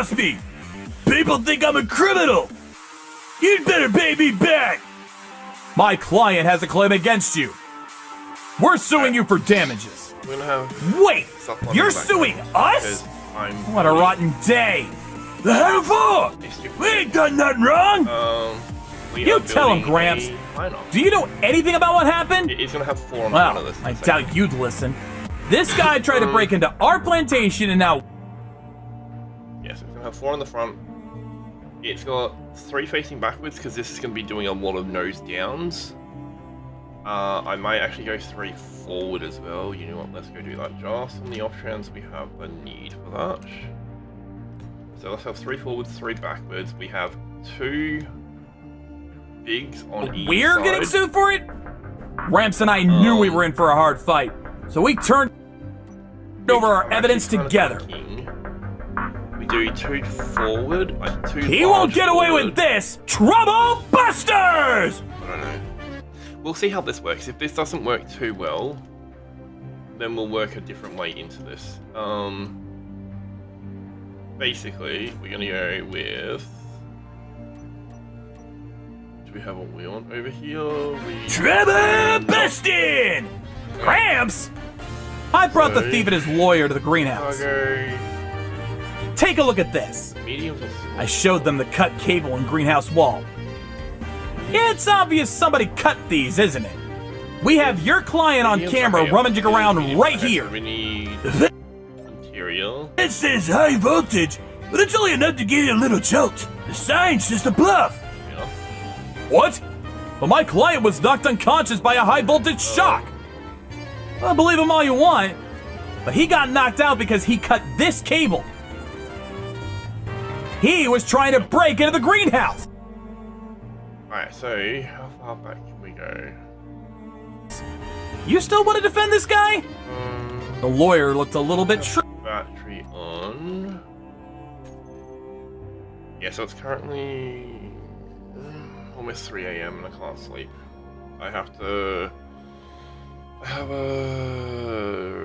trust me. People think I'm a criminal. You'd better pay me back. My client has a claim against you. We're suing you for damages. We're gonna have. Wait, you're suing us? What a rotten day. The hell for? We ain't done nothing wrong. You tell him, Gramps. Do you know anything about what happened? He's gonna have 4 on the front of this. I doubt you'd listen. This guy tried to break into our plantation and now... Yes, it's gonna have 4 on the front. It's got 3 facing backwards because this is gonna be doing a lot of nose downs. I might actually go 3 forward as well. You know what? Let's go do that. Just on the off chance we have a need for that. So let's have 3 forwards, 3 backwards. We have 2 bigs on each We're side. getting sued for it? Gramps and I knew we were in for a hard fight, so we turned over our evidence together. We do 2 forward, 2 He won't get away with this! Trouble Busters! I don't know. We'll see how this works. If this doesn't work too well, then we'll work a different way into this. Basically, we're gonna go with... Do we have what we want over here? Trouble Bustin'! Gramps! I brought the thief and his lawyer to the greenhouse. Take a look at this. I showed them the cut cable and greenhouse wall. It's obvious somebody cut these, isn't it? We have your client on camera rummaging around right here. We need material. It says high voltage, but it's only enough to get you a little choked. The sign's just a bluff. Yeah. What? But my client was knocked unconscious by a high voltage shock. Well, believe him all you want, but he got knocked out because he cut this cable. He was trying to break into the greenhouse. Alright, so how far back can we go? You still want to defend this guy? The lawyer looked a little bit battery on. Yeah, so it's currently almost 3 AM and I can't sleep. I have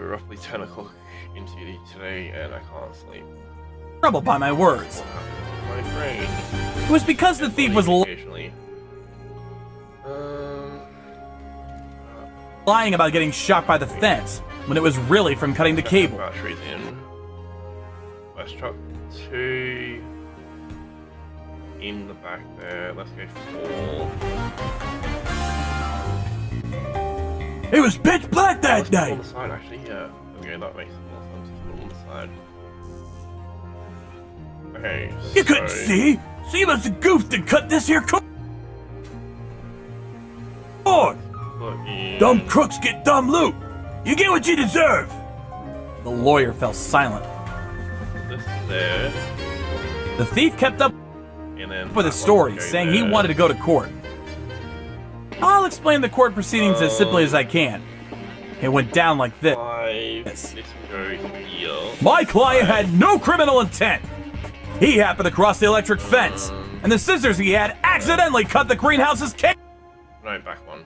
roughly 10 o'clock interview today and I can't sleep. troubled by my words. My brain. It was because the thief was occasionally. lying about getting shot by the fence, when it was really from cutting the cable. Batteries in. Let's chuck 2 in the back there. Let's go 4. It was pitch black that night. On the side, actually, yeah. Okay, that makes more sense. Let's put it on the side. Okay. You couldn't see? So you must have goofed and cut this here cord. Dumb crooks get dumb loot. You get what you deserve. The lawyer fell silent. This there. The thief kept up with his story, saying he wanted to go to court. I'll explain the court proceedings as simply as I can. It went down like this. My client had no criminal intent. He happened to cross the electric fence, and the scissors he had accidentally cut the greenhouse's cable. No, back one.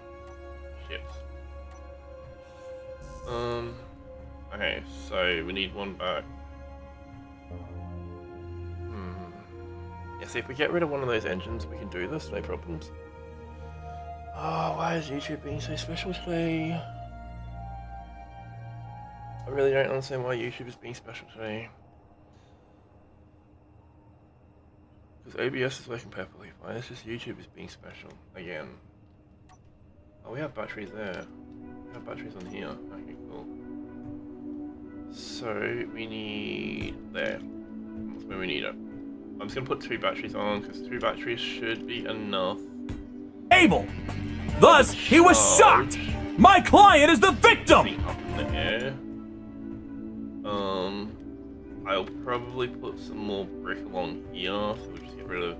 Shit. Okay, so we need one back. Yeah, see, if we get rid of one of those engines, we can do this, no problems. Oh, why is YouTube being so special today? I really don't understand why YouTube is being special today. Because OBS is working perfectly fine, it's just YouTube is being special, again. Oh, we have batteries there. We have batteries on here. Okay, cool. So, we need there. That's where we need it. I'm just gonna put 2 batteries on, because 2 batteries should be enough. Able! Thus, he was shocked! My client is the victim! Up in the air. I'll probably put some more brick along here, so we'll just get rid of...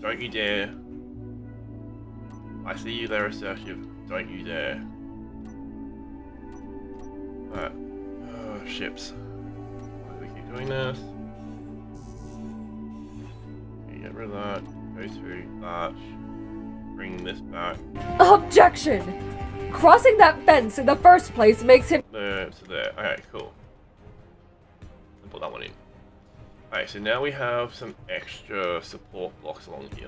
Don't you dare. I see you there, assertive. Don't you dare. Alright. Oh, ships. Why do we keep doing this? Okay, get rid of that. Go through that. Bring this back. Objection! Crossing that fence in the first place makes him... There to there. Okay, cool. Put that one in. Alright, so now we have some extra support blocks along here,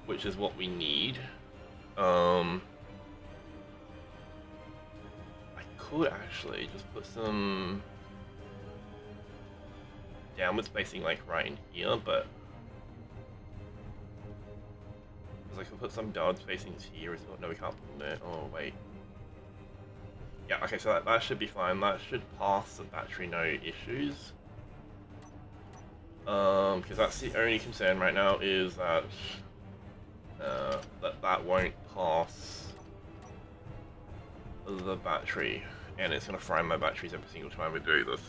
which is what we need. I could actually just put some downward spacing like right in here, but I could put some downward spacings here as well. No, we can't put them there. Oh wait. Yeah, okay, so that should be fine. That should pass the battery, no issues. Because that's the only concern right now is that that won't pass the battery, and it's gonna fry my batteries every single time we do this.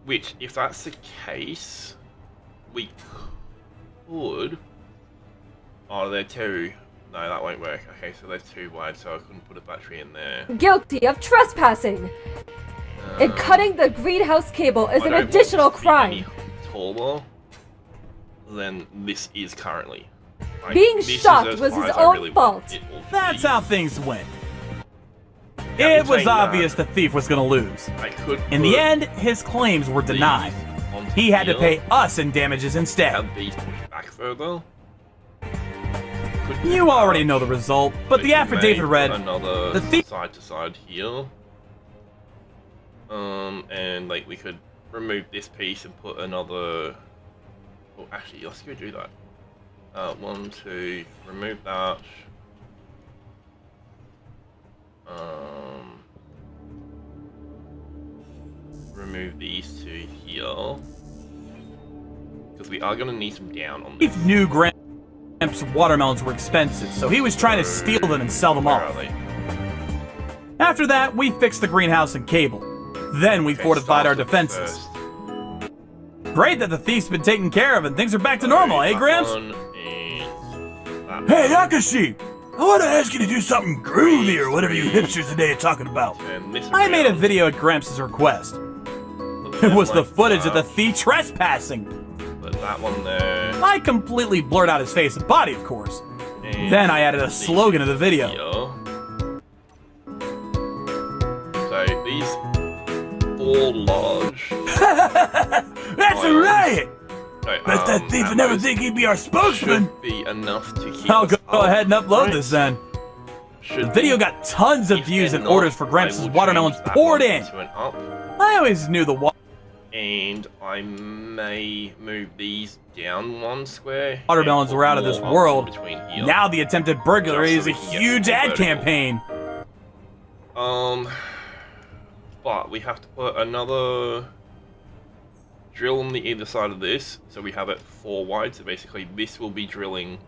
Which, if that's the case, we could. Oh, they're too. No, that won't work. Okay, so they're too wide, so I couldn't put a battery in there. Guilty of trespassing! And cutting the greenhouse cable is an additional crime! Any taller than this is currently. Like, Being shocked was his own fault. That's how things went. It was obvious the thief was gonna lose. In the end, his claims were denied. He had to pay us in damages instead. Have these pushed back further. You already know the result, but the affidavit read, another the thief side to side here. And like we could remove this piece and put another. Oh, actually, let's go do that. 1, 2, remove that. Remove these two here, because we are gonna need some down on this. thief knew Gramps' watermelons were expensive, so he was trying to steal them and sell them Where off. are they? After that, we fixed the greenhouse and cable. Then we fortified our start defenses. first. Great that the thief's been taken care of and things are back to normal, eh, That Gramps? one and that Hey, one. Akashi! I want to ask you to do something groovy or whatever you hipsters today are talking about. And this I made a around. video at Gramps' request. Put It them was the like footage of the that. thief trespassing. Put that one there. I completely blurred out his face and body, of course. And Then I added a these slogan to the video. here. So these 4 large. That's a riot! No, Bet that thief would never those think he'd be our spokesman! should be enough to keep. I'll us go up, ahead and upload right? this then. Should The video be. got tons of If views they're and not, orders for I Gramps' will watermelons change that poured one in. to an up, I always knew the and I may move these down 1 square. watermelons and were put out of this more up world. Between here. Now the attempted burglary Just so is a we can get huge some ad vertical. campaign. But we have to put another drill on the either side of this, so we have it 4 wide. So basically, this will be drilling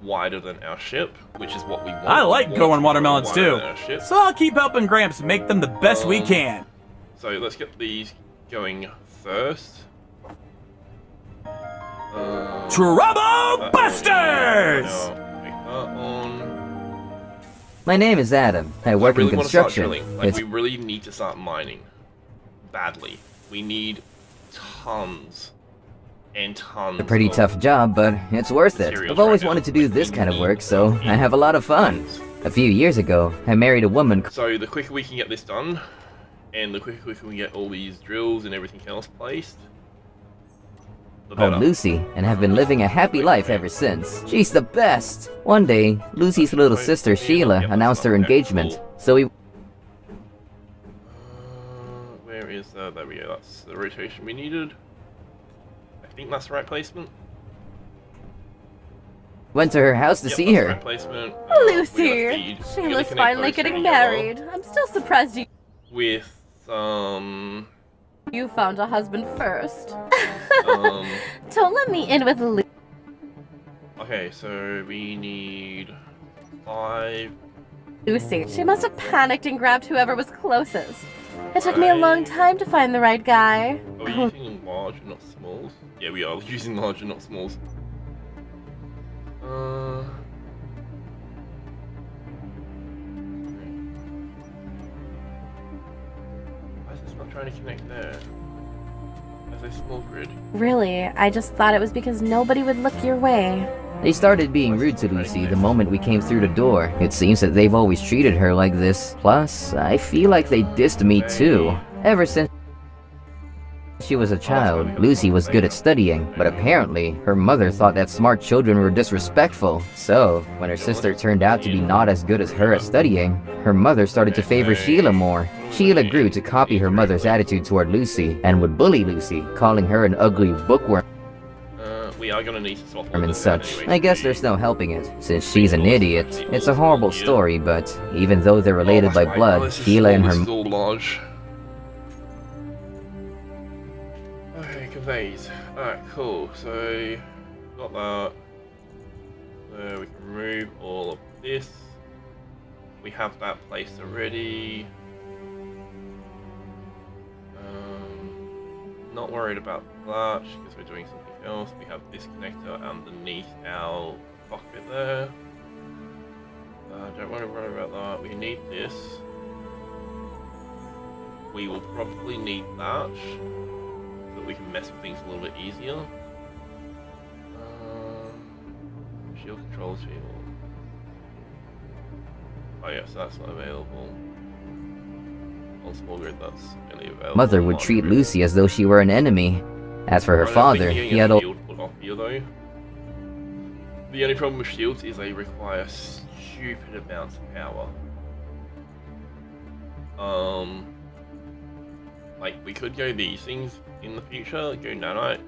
wider than our ship, which is what we want. I like We want growing to watermelons wider too, than our ship. so I'll keep helping Gramps make them the best we can. So let's get these going first. Trouble Busters! Make that on. My name is Adam. I work really in want to start construction. drilling. Like, It's we really need to start mining. Badly. We need tons and tons. a pretty of tough job, but it's worth it. materials I've always right now. wanted to do Like, this we kind of need work, so tons I have a lot of fun. tons. A few years ago, I married a woman. So the quicker we can get this done, and the quicker we can get all these drills and everything else placed, the Called better. Lucy, and have been living a happy life ever since. She's the best! One day, Lucy's little sister Sheila announced her engagement, so we Where is there we go, that's the rotation we needed. I think that's the right placement. went to her house to Yep, see that's the her. right placement. Lucy, We gotta feed- we gotta Shayla's connect finally those getting together married. I'm still surprised With you found a husband first. um Don't let me in with Lucy. okay, so we need 5. She must have panicked and grabbed whoever was closest. It took me a long time to find the right guy. Are we using large and not smalls? Yeah, we are using large and not smalls. Why is this not trying to connect there? As a small grid. Really, I just thought it was because nobody would look your way. They started being rude to Lucy the moment we came through the door. It seems that they've always treated her like this. Plus, I feel like they dissed me too. Ever since She was a child, Lucy was good at studying, but apparently, her mother thought that smart children were disrespectful. So, when her sister turned out to be not as good as her at studying, her mother started to favor Sheila more. Sheila grew to copy her mother's attitude toward Lucy, and would bully Lucy, calling her an ugly bookworm We are gonna need to swap and such. I guess there's no helping it, since she's an idiot. It's a horrible story, but even though they're related by blood, Sheila and her Okay, conveys. Alright, cool. So, got that. So we can remove all of this. We have that placed already. Not worried about that because we're doing something else. We have this connector underneath our cockpit there. Don't want to worry about that. We need this. We will probably need that so that we can mess with things a little bit easier. Shield control shield. Oh yes, that's not available. On small grid, that's only available. mother would treat Lucy as though she were an enemy. As for her father, he had all shield put off here though. The only problem with shields is they require stupid amounts of power. Like we could go these things in the future, go nanite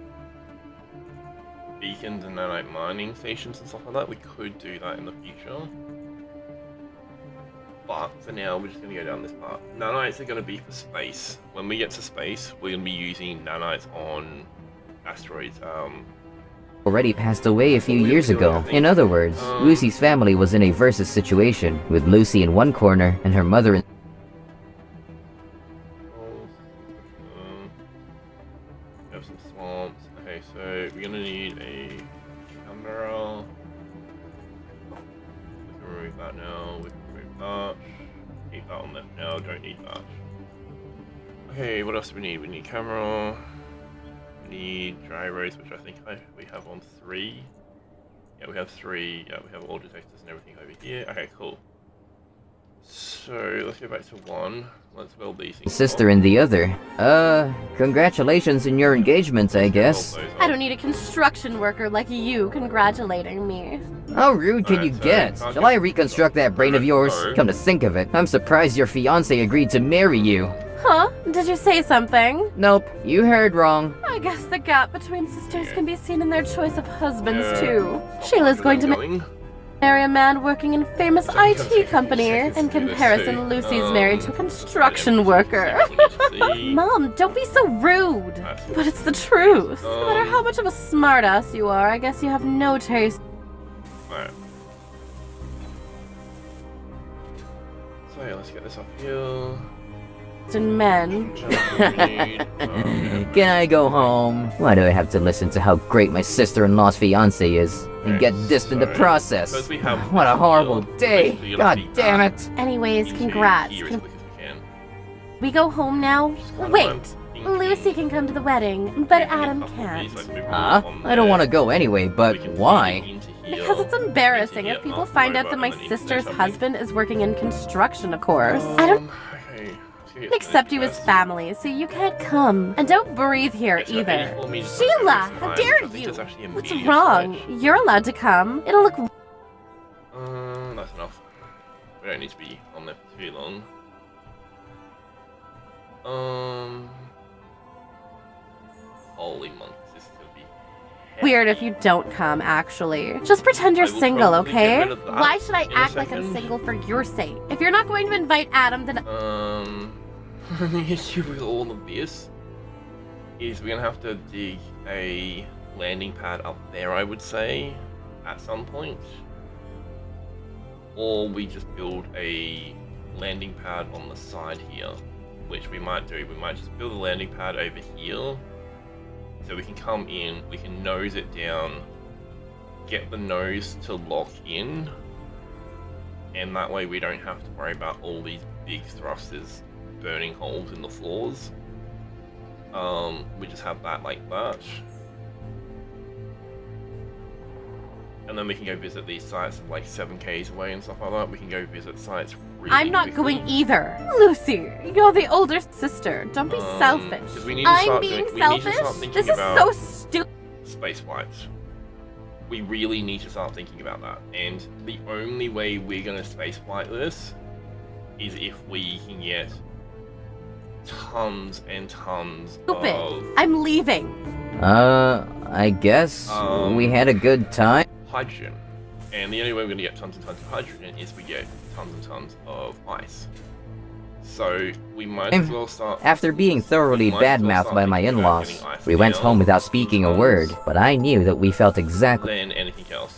beacons and nanite mining stations and stuff like that. We could do that in the future. But for now, we're just going to go down this path. Nanites are going to be for space. When we get to space, we're going to be using nanites on asteroids. already passed away a few years ago. In other words, Lucy's family was in a versus situation, with Lucy in one corner and her mother in We have some swamps. Okay, so we're going to need a camera. We can remove that now. We can remove that. Keep that on there now. Don't need that. Okay, what else do we need? We need camera. We need gyros, which I think we have on 3. Yeah, we have 3. Yeah, we have all detectors and everything over here. Okay, cool. So let's go back to 1. Let's build these things. sister in the other. Congratulations on your engagement, I guess. I don't need a construction worker like you congratulating me. How rude can you get? Shall I reconstruct that brain of yours? Come to think of it, I'm surprised your fiancé agreed to marry you. Huh? Did you say something? Nope, you heard wrong. I guess the gap between sisters can be seen in their choice of husbands, too. Sheila's going to marry a man working in a famous IT company. In comparison, Lucy's married to a construction worker. Mom, don't be so rude. But it's the truth. No matter how much of a smartass you are, I guess you have no taste. Alright. So yeah, let's get this up here. In men. Can I go home? Why do I have to listen to how great my sister-in-law's fiancé is? And get dissed in the process? What a horrible day! God damn it! Anyways, congrats. We go home now? Wait! Lucy can come to the wedding, but Adam can't. Huh? I don't want to go anyway, but why? Because it's embarrassing if people find out that my sister's husband is working in construction, of course. I don't accept you as family, so you can't come. And don't breathe here either. Sheila, how dare you? What's wrong? You're allowed to come. It'll look... That's enough. We don't need to be on there for too long. Holy months, this is gonna be weird if you don't come, actually. Just pretend you're single, okay? Why should I act like I'm single for your sake? If you're not going to invite Adam, then... The issue with all of this is we're gonna have to dig a landing pad up there, I would say, at some point. Or we just build a landing pad on the side here, which we might do. We might just build a landing pad over here, so we can come in, we can nose it down, get the nose to lock in, and that way we don't have to worry about all these big thrusters burning holes in the floors. We just have that like that. And then we can go visit these sites like 7Ks away and stuff like that. We can go visit sites really I'm not quickly. going either. Lucy, you're the older sister. Don't be selfish. 'Cause we need to I'm start being doing- we need to selfish? start thinking This is about- so stupid. Space flights. We really need to start thinking about that. And the only way we're gonna space flight this is if we can get tons and tons Stupid. of I'm leaving. I guess we had a good time. hydrogen. And the only way we're gonna get tons and tons of hydrogen is we get tons and tons of ice. So we might as well start. After being thoroughly we might as well badmouthed start by my thinking about in-laws, getting ice we went now, home without speaking a word, but I knew that we felt exactly than anything else.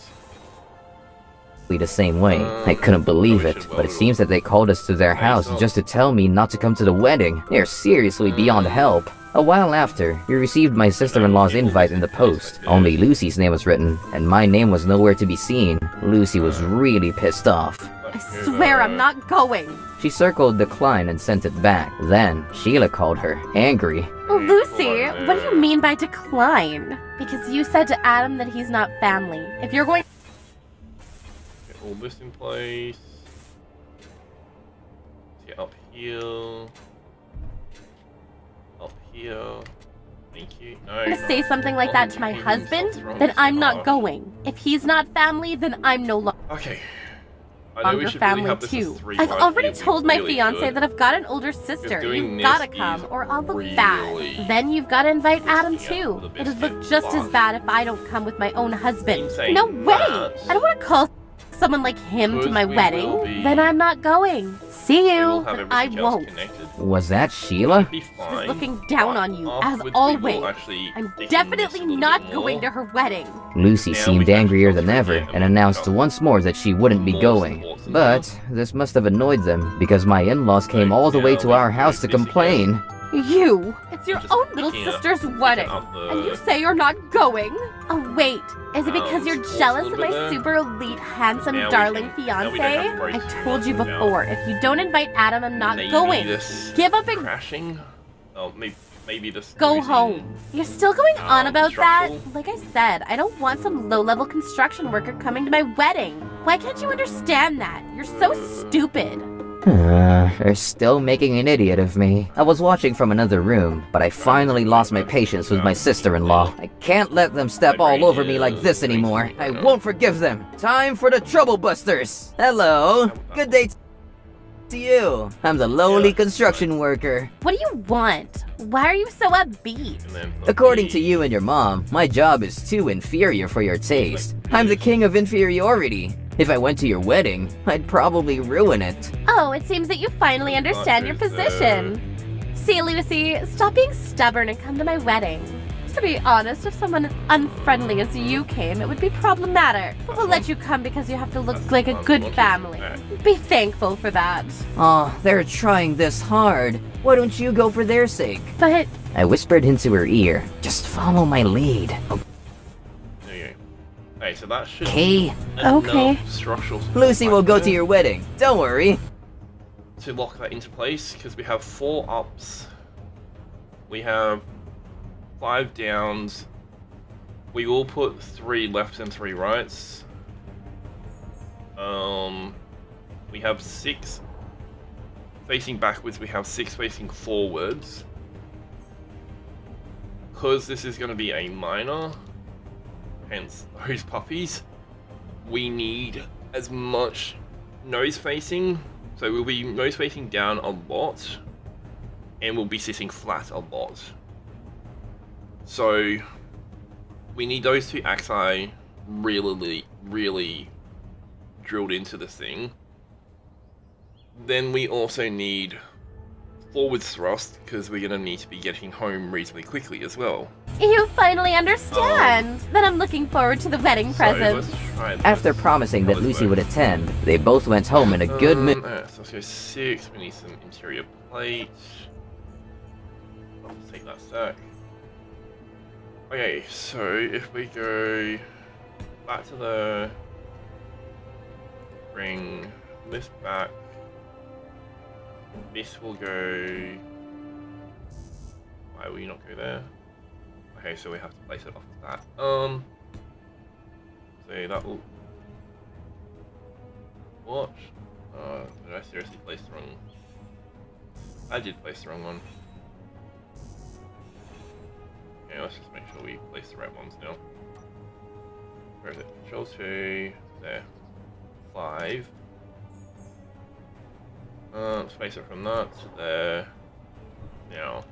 the same way. I couldn't believe it, but it seems that they called us to their house just to tell me not to come to the wedding. They're seriously beyond help. A while after, we received my sister-in-law's invite in the post. Only Lucy's name was written, and my name was nowhere to be seen. Lucy was really pissed off. I swear I'm not going. She circled decline and sent it back. Then, Sheila called her, angry. Lucy, what do you mean by decline? Because you said to Adam that he's not family. If you're going Get all this in place. Get up here. Up here. Thank you. No. to say something like that to my husband, then I'm not going. If he's not family, then I'm no Okay. I know we longer should really family have this as too. 3 I've right already here, we told my really fiance should. that I've got an older sister. doing You've gotta this come, is or I'll look really bad. Then you've gotta invite Adam sticking out too. for the It'd look biscuit. just as Fuck. bad if I don't come with my own husband. In saying No way! that, I don't want to call someone like him to because my we wedding. will be- Then I'm not going. See We you, will have but I everything else won't. connected. Was that Sheila? Be fine, looking down but on you, as afterwards we will always. actually I'm dig in definitely this a little not bit going more. to her wedding. Lucy Now we seemed can angrier actually than ever get and announced once more that she wouldn't be more going. supports and But stuff. this must have annoyed them because my in-laws came all the way now to we our can house to do this complain. You! It's your Just own little picking up- sister's picking wedding, up the- and you say you're not going? Oh wait, is it because you're Just jealous a of little my bit there. super elite, handsome, Now we darling can- now we fiance? don't have to worry I too told you much about before, if you don't invite Adam, I'm not Maybe going. this Give up and crashing. Oh, maybe this. go losing- home. You're still going on about that? structural? Like I said, I don't want some low-level construction worker coming to my wedding. Why can't you understand that? You're so stupid. They're still making an idiot of me. I was watching from another room, but I finally lost my patience with my sister-in-law. I can't let them step all over me like this anymore. I won't forgive them. Time for the Trouble Busters. Hello. Good day to you. I'm the lowly construction worker. What do you want? Why are you so upbeat? And then put According the- to you and your mom, my job is too inferior for your taste. I'm the king of inferiority. If I went to your wedding, I'd probably ruin it. Oh, it seems that you finally understand your position. See, Lucy, stop being stubborn and come to my wedding. To be honest, if someone as unfriendly as you came, it would be problematic. But we'll let you come because you have to look like a good family. Be thankful for that. Aw, they're trying this hard. Why don't you go for their sake? But I whispered into her ear, just follow my lead, There you go. Hey, so that should okay? Okay. enough structural support Lucy will back go there to your wedding. Don't worry. to lock that into place because we have 4 ups. We have 5 downs. We will put 3 lefts and 3 rights. We have 6 facing backwards. We have 6 facing forwards. Because this is going to be a minor, hence those puppies, we need as much nose facing. So we'll be nose facing down a lot, and we'll be sitting flat a lot. So we need those 2 axi really drilled into this thing. Then we also need forward thrust, because we're going to need to be getting home reasonably quickly as well. you finally understand. Then I'm looking forward to the wedding So present. let's try this. After promising that How this Lucy would works. attend, they both went home in a good mood. Alright, so let's go 6. We need some interior plates. I'll take that sec. Okay, so if we go back to the bring this back, this will go. Why will you not go there? Okay, so we have to place it off of that. So that will What? Did I seriously place the wrong? I did place the wrong one. Okay, let's just make sure we place the right ones now. Where is it? Control 2, there. 5. Space it from that to there. Now.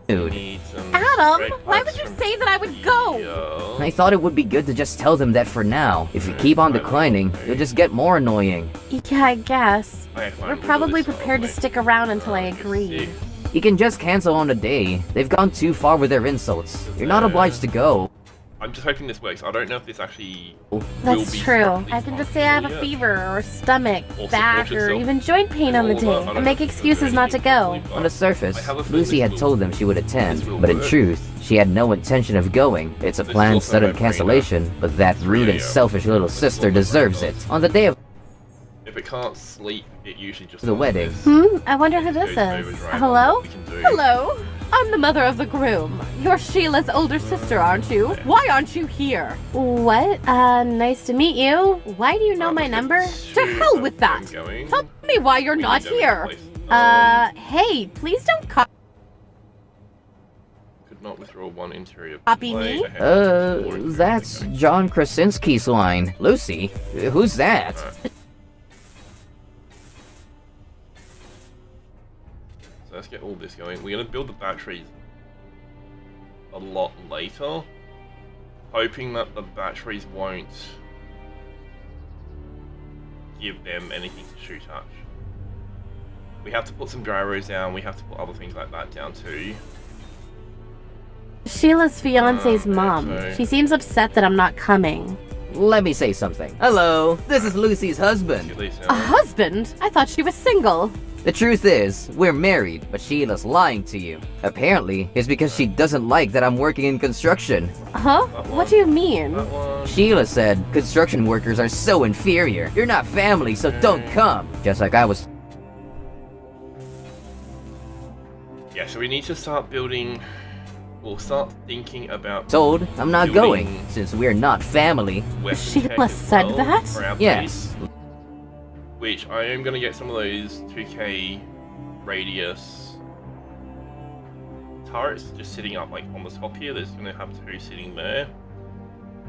Dude. Adam, why would you say that I would go? I thought it would be good to just tell them that for now. If you keep on declining, you'll just get more annoying. Yeah, I guess. Okay, fine, We're we'll probably do this prepared to way. stick around until I agree. You can just cancel on the day. They've gone too far with their insults. You're not obliged to go. I'm just hoping this works. I don't know if this actually will That's be true. properly I can just say I have a functional yet. fever, or stomach, Or back, support or yourself. even joint pain on the All day, that, I and don't make know if excuses there's not to anything go. properly, On the but surface, I have a feeling Lucy this had will- told them she would attend, this will but in work. truth, she had no intention of going. It's a This is planned also sudden about bringing cancellation, but that rude and 3 selfish little This is sister also deserves about it. On the day of If it can't sleep, it usually just the does wedding. this. I wonder who this Goes is. overdrive on Hello? what we can do. Hello? I'm the mother of the groom. You're Sheila's older sister, aren't you? Why aren't you here? What? Nice to meet you. Why do you know my Let's get number? to To hell with that. them going. Tell me why you're We not need them in here. place. Hey, please don't Could not withdraw one interior Copy plate. me? I had more interior That's plate. John Krasinski's line. Lucy? Who's that? Alright. So let's get all this going. We're gonna build the batteries a lot later, hoping that the batteries won't give them anything to shoot at. We have to put some gyros down, we have to put other things like that down too. Sheila's fiance's Oh, mom. okay. She seems upset that I'm not coming. Let me say something. Hello, this is Lucy's husband. Get these A down. husband? I thought she was single. The truth is, we're married, but Sheila's lying to you. Apparently, it's because she doesn't like that I'm working in construction. Huh? What do you mean? That one. Sheila said construction workers are so inferior. You're not family, so don't come. Just like I was Yeah, so we need to start building. We'll start thinking about told. I'm not Building- going, since we're not family. weapon Sheila tech as said well that? for our Yes. base, which I am gonna get some of those 2K radius turrets just sitting up like on the top here. There's gonna have 2 sitting there,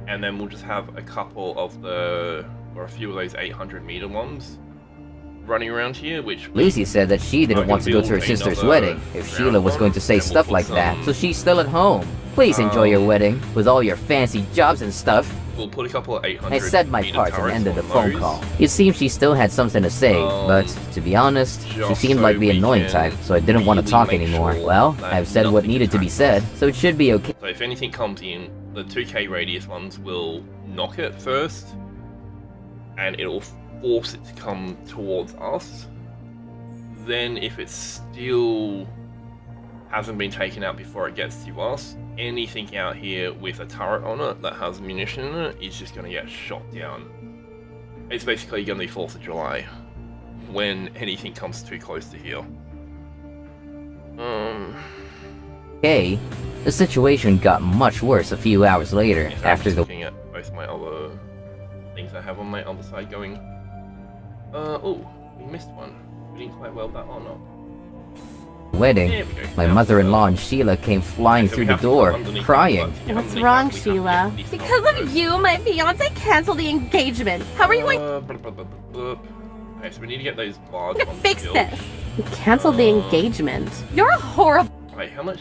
and then we'll just have a couple of the or a few of those 800-meter ones running around here, which Lucy said that she didn't I'm want to gonna go to her build sister's another wedding if ground Sheila was one, going to say and we'll stuff put like that, some, so she's still at home. Please enjoy your wedding, with all your fancy jobs and stuff. we'll put a couple of 800. I said my meter part and turrets ended the on phone those. call. It seemed she still had something to say, but to be honest, she Just seemed so like the we annoying can type, so I didn't want to really talk make anymore. sure Well, that I've said what nothing needed to be attacks said, us. so it should be okay. So if anything comes in, the 2K radius ones will knock it first, and it'll force it to come towards us. Then if it still hasn't been taken out before it gets to us, anything out here with a turret on it that has munition in it is just going to get shot down. It's basically going to be 4th of July when anything comes too close to here. Okay, the situation got much worse a few hours later, Yes, I'm after just the looking at both my other things I have on my other side going. Oh, we missed one. We didn't quite weld that on up. wedding. There we go. My Now, mother-in-law and Sheila came flying so we through the have to put door, underneath crying. that, but What's underneath wrong, that, we have to Sheila? get these Because numbers. of you, my fiance canceled the engagement. How are you going Okay, so we need to get those large to ones fix built. this? You canceled the engagement. You're a horrible Wait, how much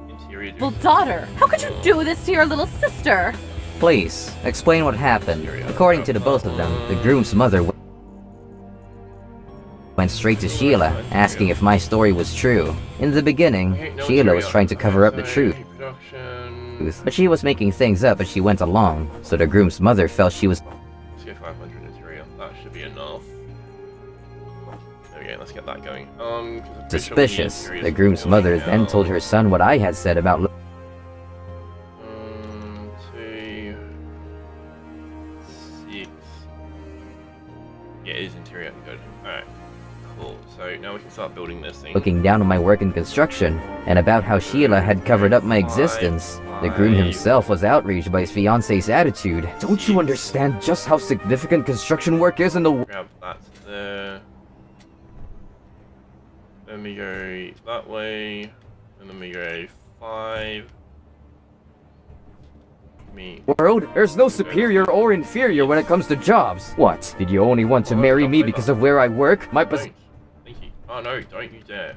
interior do we daughter. How could you do this to your little sister? Please, explain what happened. According to the both of them, the groom's mother went straight to Sheila, asking if my story was true. In the beginning, Okay, no Sheila was interior. trying to cover up the So, truth, production. but she was making things up as she went along, so the groom's mother felt she was Let's go 500 interior. That should be enough. There we go, let's get that going. 'Cause I'm pretty sure the suspicious. interior The is groom's going mother now. then told her son what I had said about 2, 6. Yeah, it is interior. Good. Alright. Cool. So now we can start building this thing. looking down on my work in construction, and about how Sheila had covered up my existence. The groom himself was outraged by his fiance's attitude. Don't you understand just how significant construction work is in the Grab that there. Then we go that way. And then we go 5. world? There's no superior or inferior when it comes to jobs. What? Did you only want to marry me because of where I work? My Thank you. Oh no, don't you dare.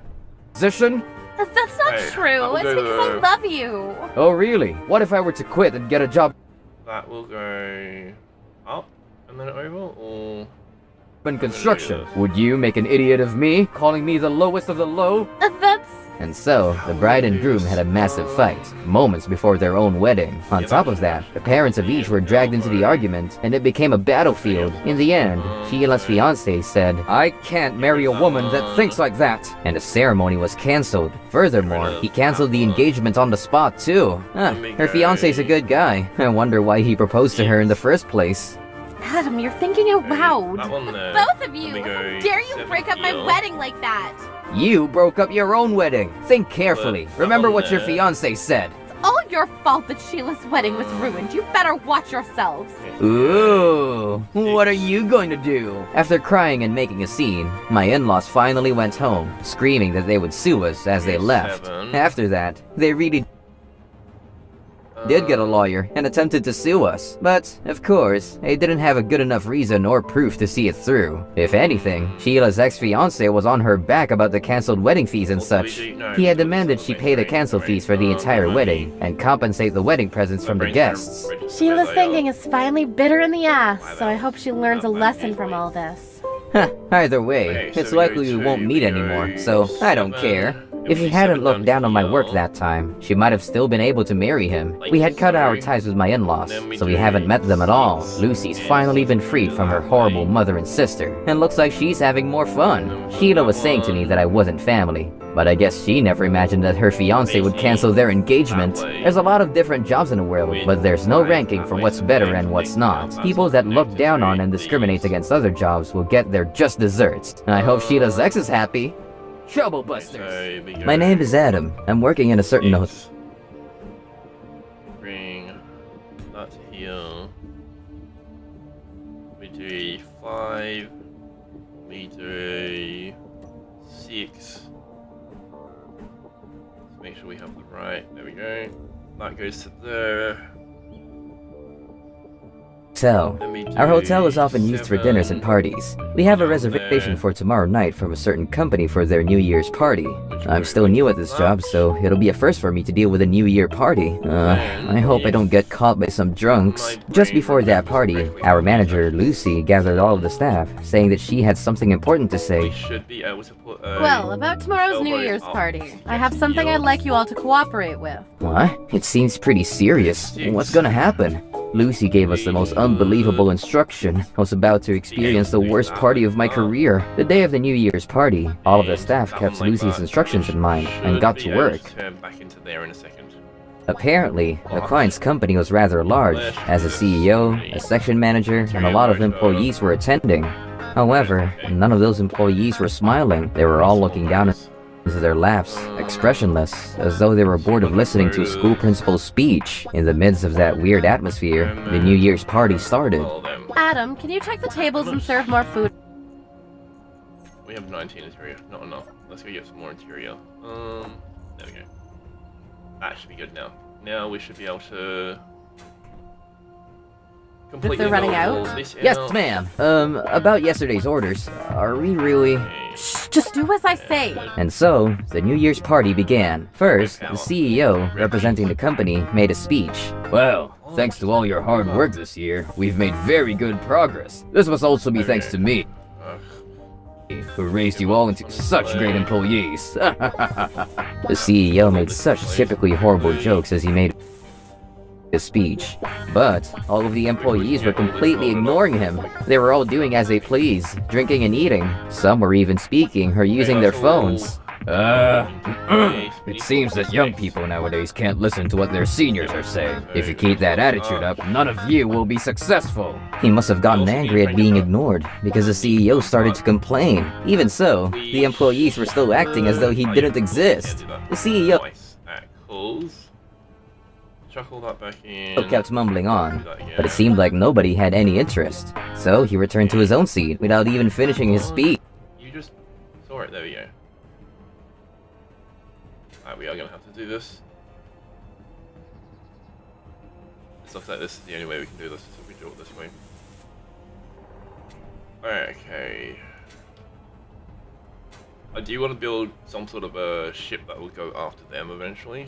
position? That's not Hey, true. It's because I love you. Oh really? What if I were to quit and get a job That will go up and then over, or in construction? Would you make an idiot of me, calling me the lowest of the low? That's... And so, the bride and groom had a massive fight, moments before their own wedding. On top of that, the parents of each were dragged into the argument, and it became a battlefield. In the end, Sheila's fiancé said, I can't marry a woman that thinks like that, and the ceremony was cancelled. Furthermore, he cancelled the engagement on the spot too. Her fiancé's a good guy. I wonder why he proposed to her in the first place. Adam, you're thinking out loud. that one there. Both of you! Let me go How dare you 7 break up my here. wedding like that? You broke up your own wedding. Think carefully. Remember what your fiancé said. It's all your fault that Sheila's wedding was ruined. You better watch yourselves. Ooh, what are you going to do? After crying and making a scene, my in-laws finally went home, screaming that they would sue us as they left. 7. After that, they really did get a lawyer and attempted to sue us. But, of course, they didn't have a good enough reason or proof to see it through. If anything, Sheila's ex-fiancé was on her back about the cancelled wedding fees and such. He had demanded she pay the cancel fees for the entire wedding and compensate the wedding presents from the guests. Sheila's thinking is finally bitter in the ass, so I hope she learns a lesson from all this. Either way, it's likely we won't meet anymore, so I don't care. If he hadn't looked down on my work that time, she might have still been able to marry him. We had cut our ties with my in-laws, so we haven't met them at all. Lucy's finally been freed from her horrible mother and sister, and looks like she's having more fun. Sheila was saying to me that I wasn't family, but I guess she never imagined that her fiancé would cancel their engagement. There's a lot of different jobs in the world, but there's no ranking for what's better and what's not. People that look down on and discriminate against other jobs will get their just desserts. I hope Sheila's ex is happy. Trouble Busters. My name is Adam. I'm working in a certain hotel. Bring that here. We do a 5. We do a 6. Let's make sure we have the right. There we go. That goes to there. Our hotel is often used for dinners and parties. We have a reservation for tomorrow night from a certain company for their New Year's party. I'm still new at this job, so it'll be a first for me to deal with a New Year party. I hope I don't get caught by some drunks. Just before that party, our manager, Lucy, gathered all of the staff, saying that she had something important to We say. should be able to put a Well, about tomorrow's New elbow Year's up party. I have something I'd like you all to cooperate with. What? It seems pretty serious. What's gonna happen? Lucy gave us the most unbelievable instruction. I was about to experience the worst party of my career. The day of the New Year's party, all of the staff kept Lucy's instructions in mind and got to work. Turn back into there in a second. Apparently, the client's company was rather large, as a CEO, a section manager, and a lot of employees were attending. However, none of those employees were smiling. They were all looking down into their laps, expressionless, as though they were bored of listening to a school principal's speech. In the midst of that weird atmosphere, the New Year's party started. All of them. Adam, can you check the tables and serve more food? We have 19 interior, not enough. Let's go get some more interior. There we go. That should be good now. Now we should be able to completely they're running knock all out? this Yes, out. ma'am. About yesterday's orders, are we really... Shh, just do as I say. And so, the New Year's party began. First, the CEO, representing the company, made a speech. Well, thanks to all your hard work this year, we've made very good progress. This must also be thanks to me, who raised you all into such great employees. The CEO made such typically horrible jokes as he made his speech, but all of the employees were completely ignoring him. They were all doing as they please, drinking and eating. Some were even speaking or using their phones. It seems that young people nowadays can't listen to what their seniors are saying. If you keep that attitude up, none of you will be successful. He must have gotten angry at being ignored, because the CEO started to complain. Even so, the employees were still acting as though he didn't exist. The CEO... Nice. Alright, close. chuck all that back in. He kept mumbling on, Do that again. but it seemed like nobody had any interest. So he returned to his own seat without even finishing his speech. You just saw it. There we go. Alright, we are gonna have to do this. It looks like this is the only way we can do this, if we do it this way. Okay. I do want to build some sort of a ship that will go after them eventually.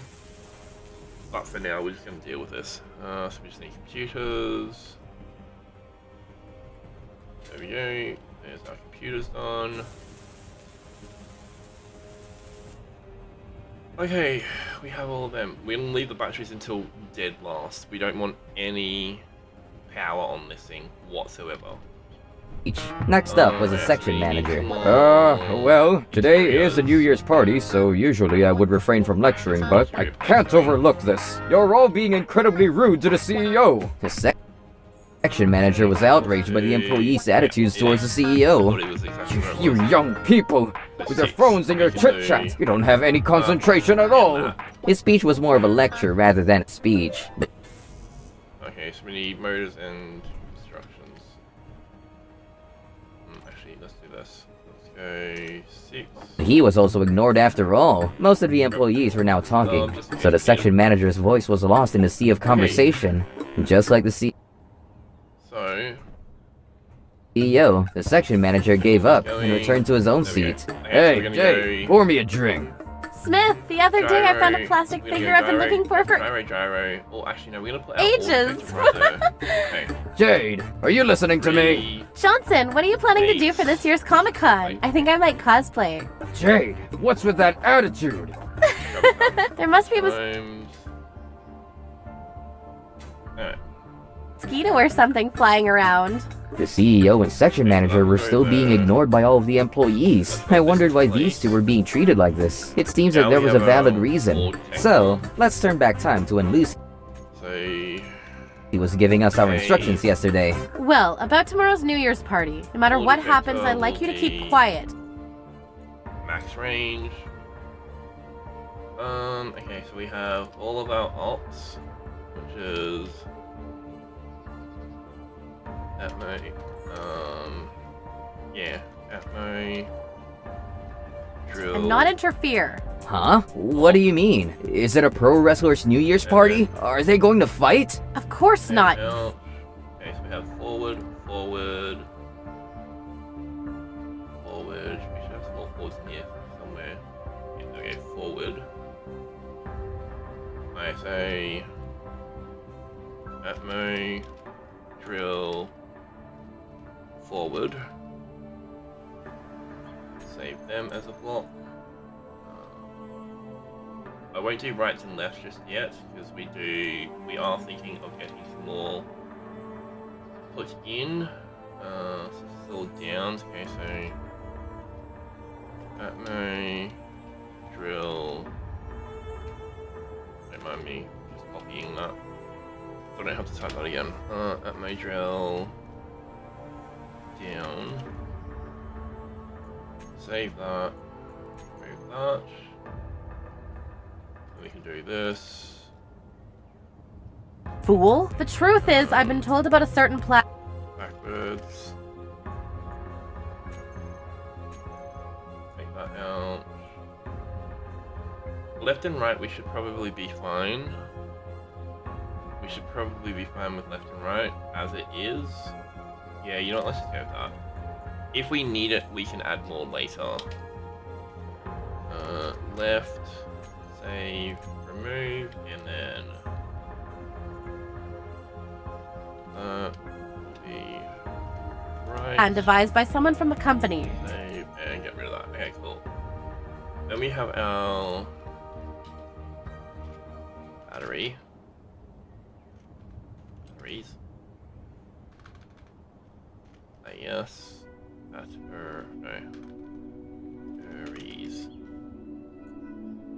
But for now, we're just going to deal with this. So we just need computers. There we go. There's our computers done. Okay, we have all of them. We're going to leave the batteries until dead last. We don't want any power on this thing whatsoever. Next up was a section manager. Well, today is a New Year's party, so usually I would refrain from lecturing, but I can't overlook this. You're all being incredibly rude to the CEO. The section manager was outraged by the employees' attitudes towards the CEO. You young people, with your phones and your chit-chat, you don't have any concentration at all. His speech was more of a lecture rather than a speech. Okay, so we need motors and instructions. Actually, let's do this. Let's go 6. He was also ignored after all. Most of the employees were now talking, so the section manager's voice was lost in the sea of conversation. Just like the CEO, the section manager gave up and returned to his own seat. Hey, Jay, pour me a drink. Smith, the other day I found a plastic figure I've been looking for Gyro. Oh, actually, no, we're gonna put ages. Okay. Jade, are you listening to me? Johnson, what are you planning to do for this year's Comic-Con? I think I might cosplay. Jade, what's with that attitude? There must be a Alright. mosquito or something flying around. The CEO and section manager were still being ignored by all of the employees. I wondered why these two were being treated like this. It seems like there was a valid reason. So, let's turn back time to when Lucy was giving us our instructions yesterday. Well, about tomorrow's New Year's party. No matter what happens, I'd like you to keep quiet. Max range. Okay, so we have all of our alts, which is Atmo, yeah, Atmo, drill. And not interfere. Huh? What do you mean? Is it a pro wrestler's New Year's party? Are they going to fight? Of course not. Okay, so we have forward. We should have some more forwards in here somewhere. Okay, forward. I say Atmo, drill, forward. Save them as a block. I won't do rights and lefts just yet, because we are thinking of getting some more put in. So still downs, okay, so Atmo, drill, don't mind me just copying that, so I don't have to type that again. Atmo, drill, down, save that, move that. We can do this. Fool. The truth is, I've been told about a certain Backwards. Take that out. Left and right, we should probably be fine. We should probably be fine with left and right, as it is. Yeah, you know what, let's just go with that. If we need it, we can add more later. Left. Save, remove, and then the right. and devised by someone from the company. Save and get rid of that. Okay, cool. Then we have our batteries. Yes. That's her. No. Batteries.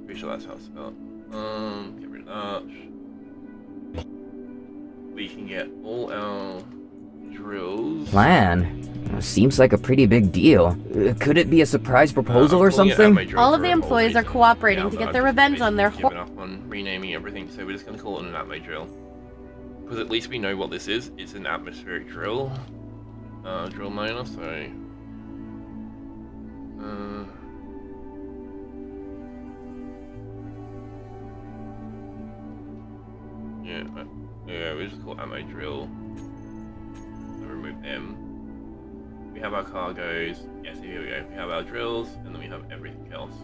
Pretty sure that's how it's spelled. Get rid of that. We can get all our drills. Plan? Seems like a pretty big deal. Could it be a surprise proposal or something? All of the employees are cooperating to get their revenge on their given up on renaming everything, so we're just going to call it an atmo drill. Because at least we know what this is. It's an atmospheric drill. Drill miner, so... yeah, we just call ammo drill. So remove them. We have our cargoes. Yes, here we go. We have our drills, and then we have everything else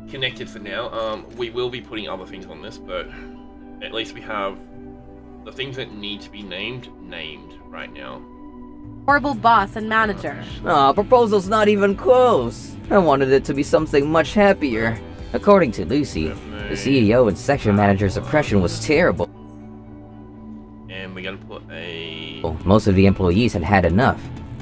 connected for now. We will be putting other things on this, but at least we have the things that need to be named right now. horrible boss and manager. Aw, proposal's not even close. I wanted it to be something much happier. According to Lucy, the CEO and section manager's impression was terrible. And we're gonna put a... Most of the employees had had enough,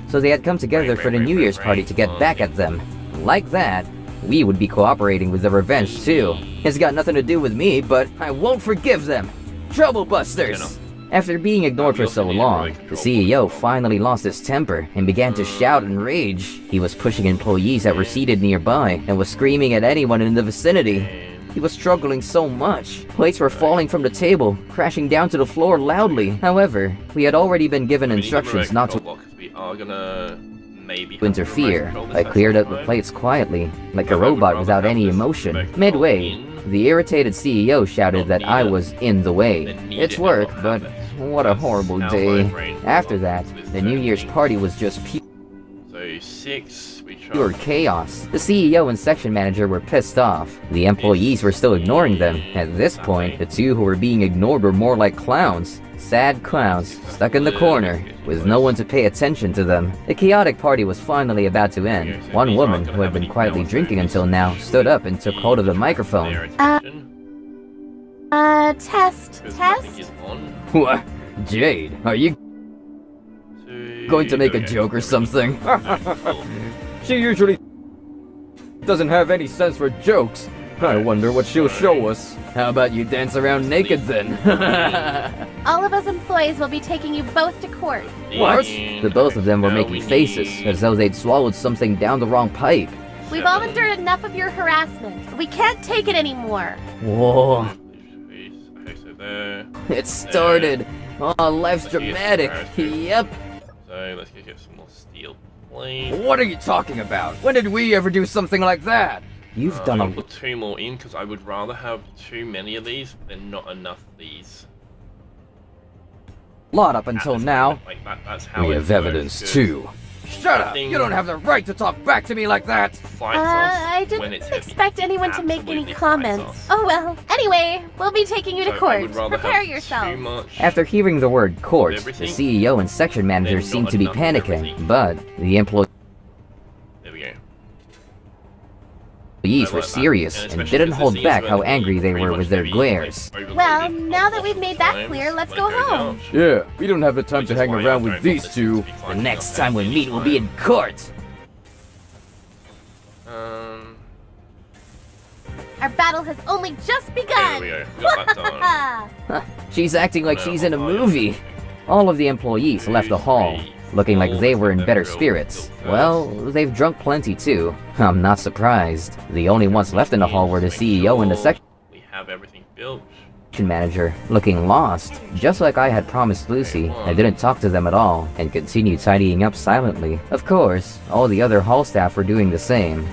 so they had come together for the New Year's party to get back at them. Like that, we would be cooperating with the revenge too. It's got nothing to do with me, but I won't forgive them. Troublebusters! After being ignored for so long, the CEO finally lost his temper and began to shout and rage. He was pushing employees that were seated nearby and was screaming at anyone in the vicinity. He was struggling so much. Plates were falling from the table, crashing down to the floor loudly. However, we had already been given instructions not to interfere. I cleared out the plates quietly, like a robot without any emotion. Midway, the irritated CEO shouted that I was in the way. It's work, but what a horrible day. After that, the New Year's party was just pure chaos. The CEO and section manager were pissed off. The employees were still ignoring them. At this point, the two who were being ignored were more like clowns. Sad clowns, stuck in the corner, with no one to pay attention to them. The chaotic party was finally about to end. One woman, who had been quietly drinking until now, stood up and took hold of the microphone. Test? What? Jade, are you going to make a joke or something? She usually doesn't have any sense for jokes. I wonder what she'll show us. How about you dance around naked then? All of us employees will be taking you both to court. What? The both of them were making faces, as though they'd swallowed something down the wrong pipe. We've all endured enough of your harassment. We can't take it anymore. Whoa. It started. Oh, life's dramatic. Yep. So let's go get some more steel plate. What are you talking about? When did we ever do something like that? You've done I'll a put 2 more in because I would rather have too many of these than not enough of these. Lot up until now. Like that's how We it have works, evidence 'cause too. Shut up! nothing You don't have the right to talk back to me like that! fights us I when didn't it's heavy. expect anyone to make any Absolutely fights comments. us. Oh well. Anyway, we'll be taking you to So I court. would rather Prepare have yourself. too much. After hearing the word court, the Everything? CEO and section manager Then seemed not to be enough of panicking, everything. but the employees There we go. were serious and didn't hold back how angry they were with their glares. Well, now that we've made that clear, let's go home. Yeah, we don't have the time to hang around with these two. The next time we meet will be in court. Our battle has only just There begun. we go. We got that done. She's acting like she's in a movie. All of the employees left the hall, looking like they were in better spirits. Well, they've drunk plenty too. I'm not surprised. The only ones left in the hall were the CEO and the section We have everything built. manager, looking lost. Just like I had promised Lucy, I didn't talk to them at all, and continued tidying up silently. Of course, all the other hall staff were doing the same.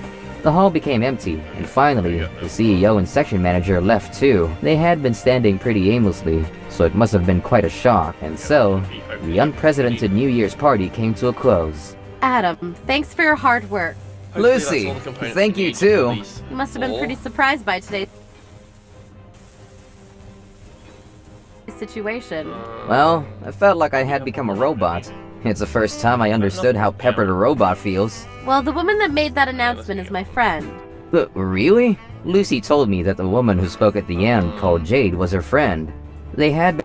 The hall became empty, and finally, the CEO and section manager left too. They had been standing pretty aimlessly, so it must have been quite a shock, and so, the unprecedented New Year's party came to a close. Adam, thanks for your hard work. Hopefully that's Lucy, all the components thank we you need to too. release You must have been all. pretty surprised by today's situation. Well, I felt like I had become a robot. It's the first time I understood how peppered a robot feels. Well, the woman that made that announcement is my friend. But really? Lucy told me that the woman who spoke at the end, called Jade, was her friend. They had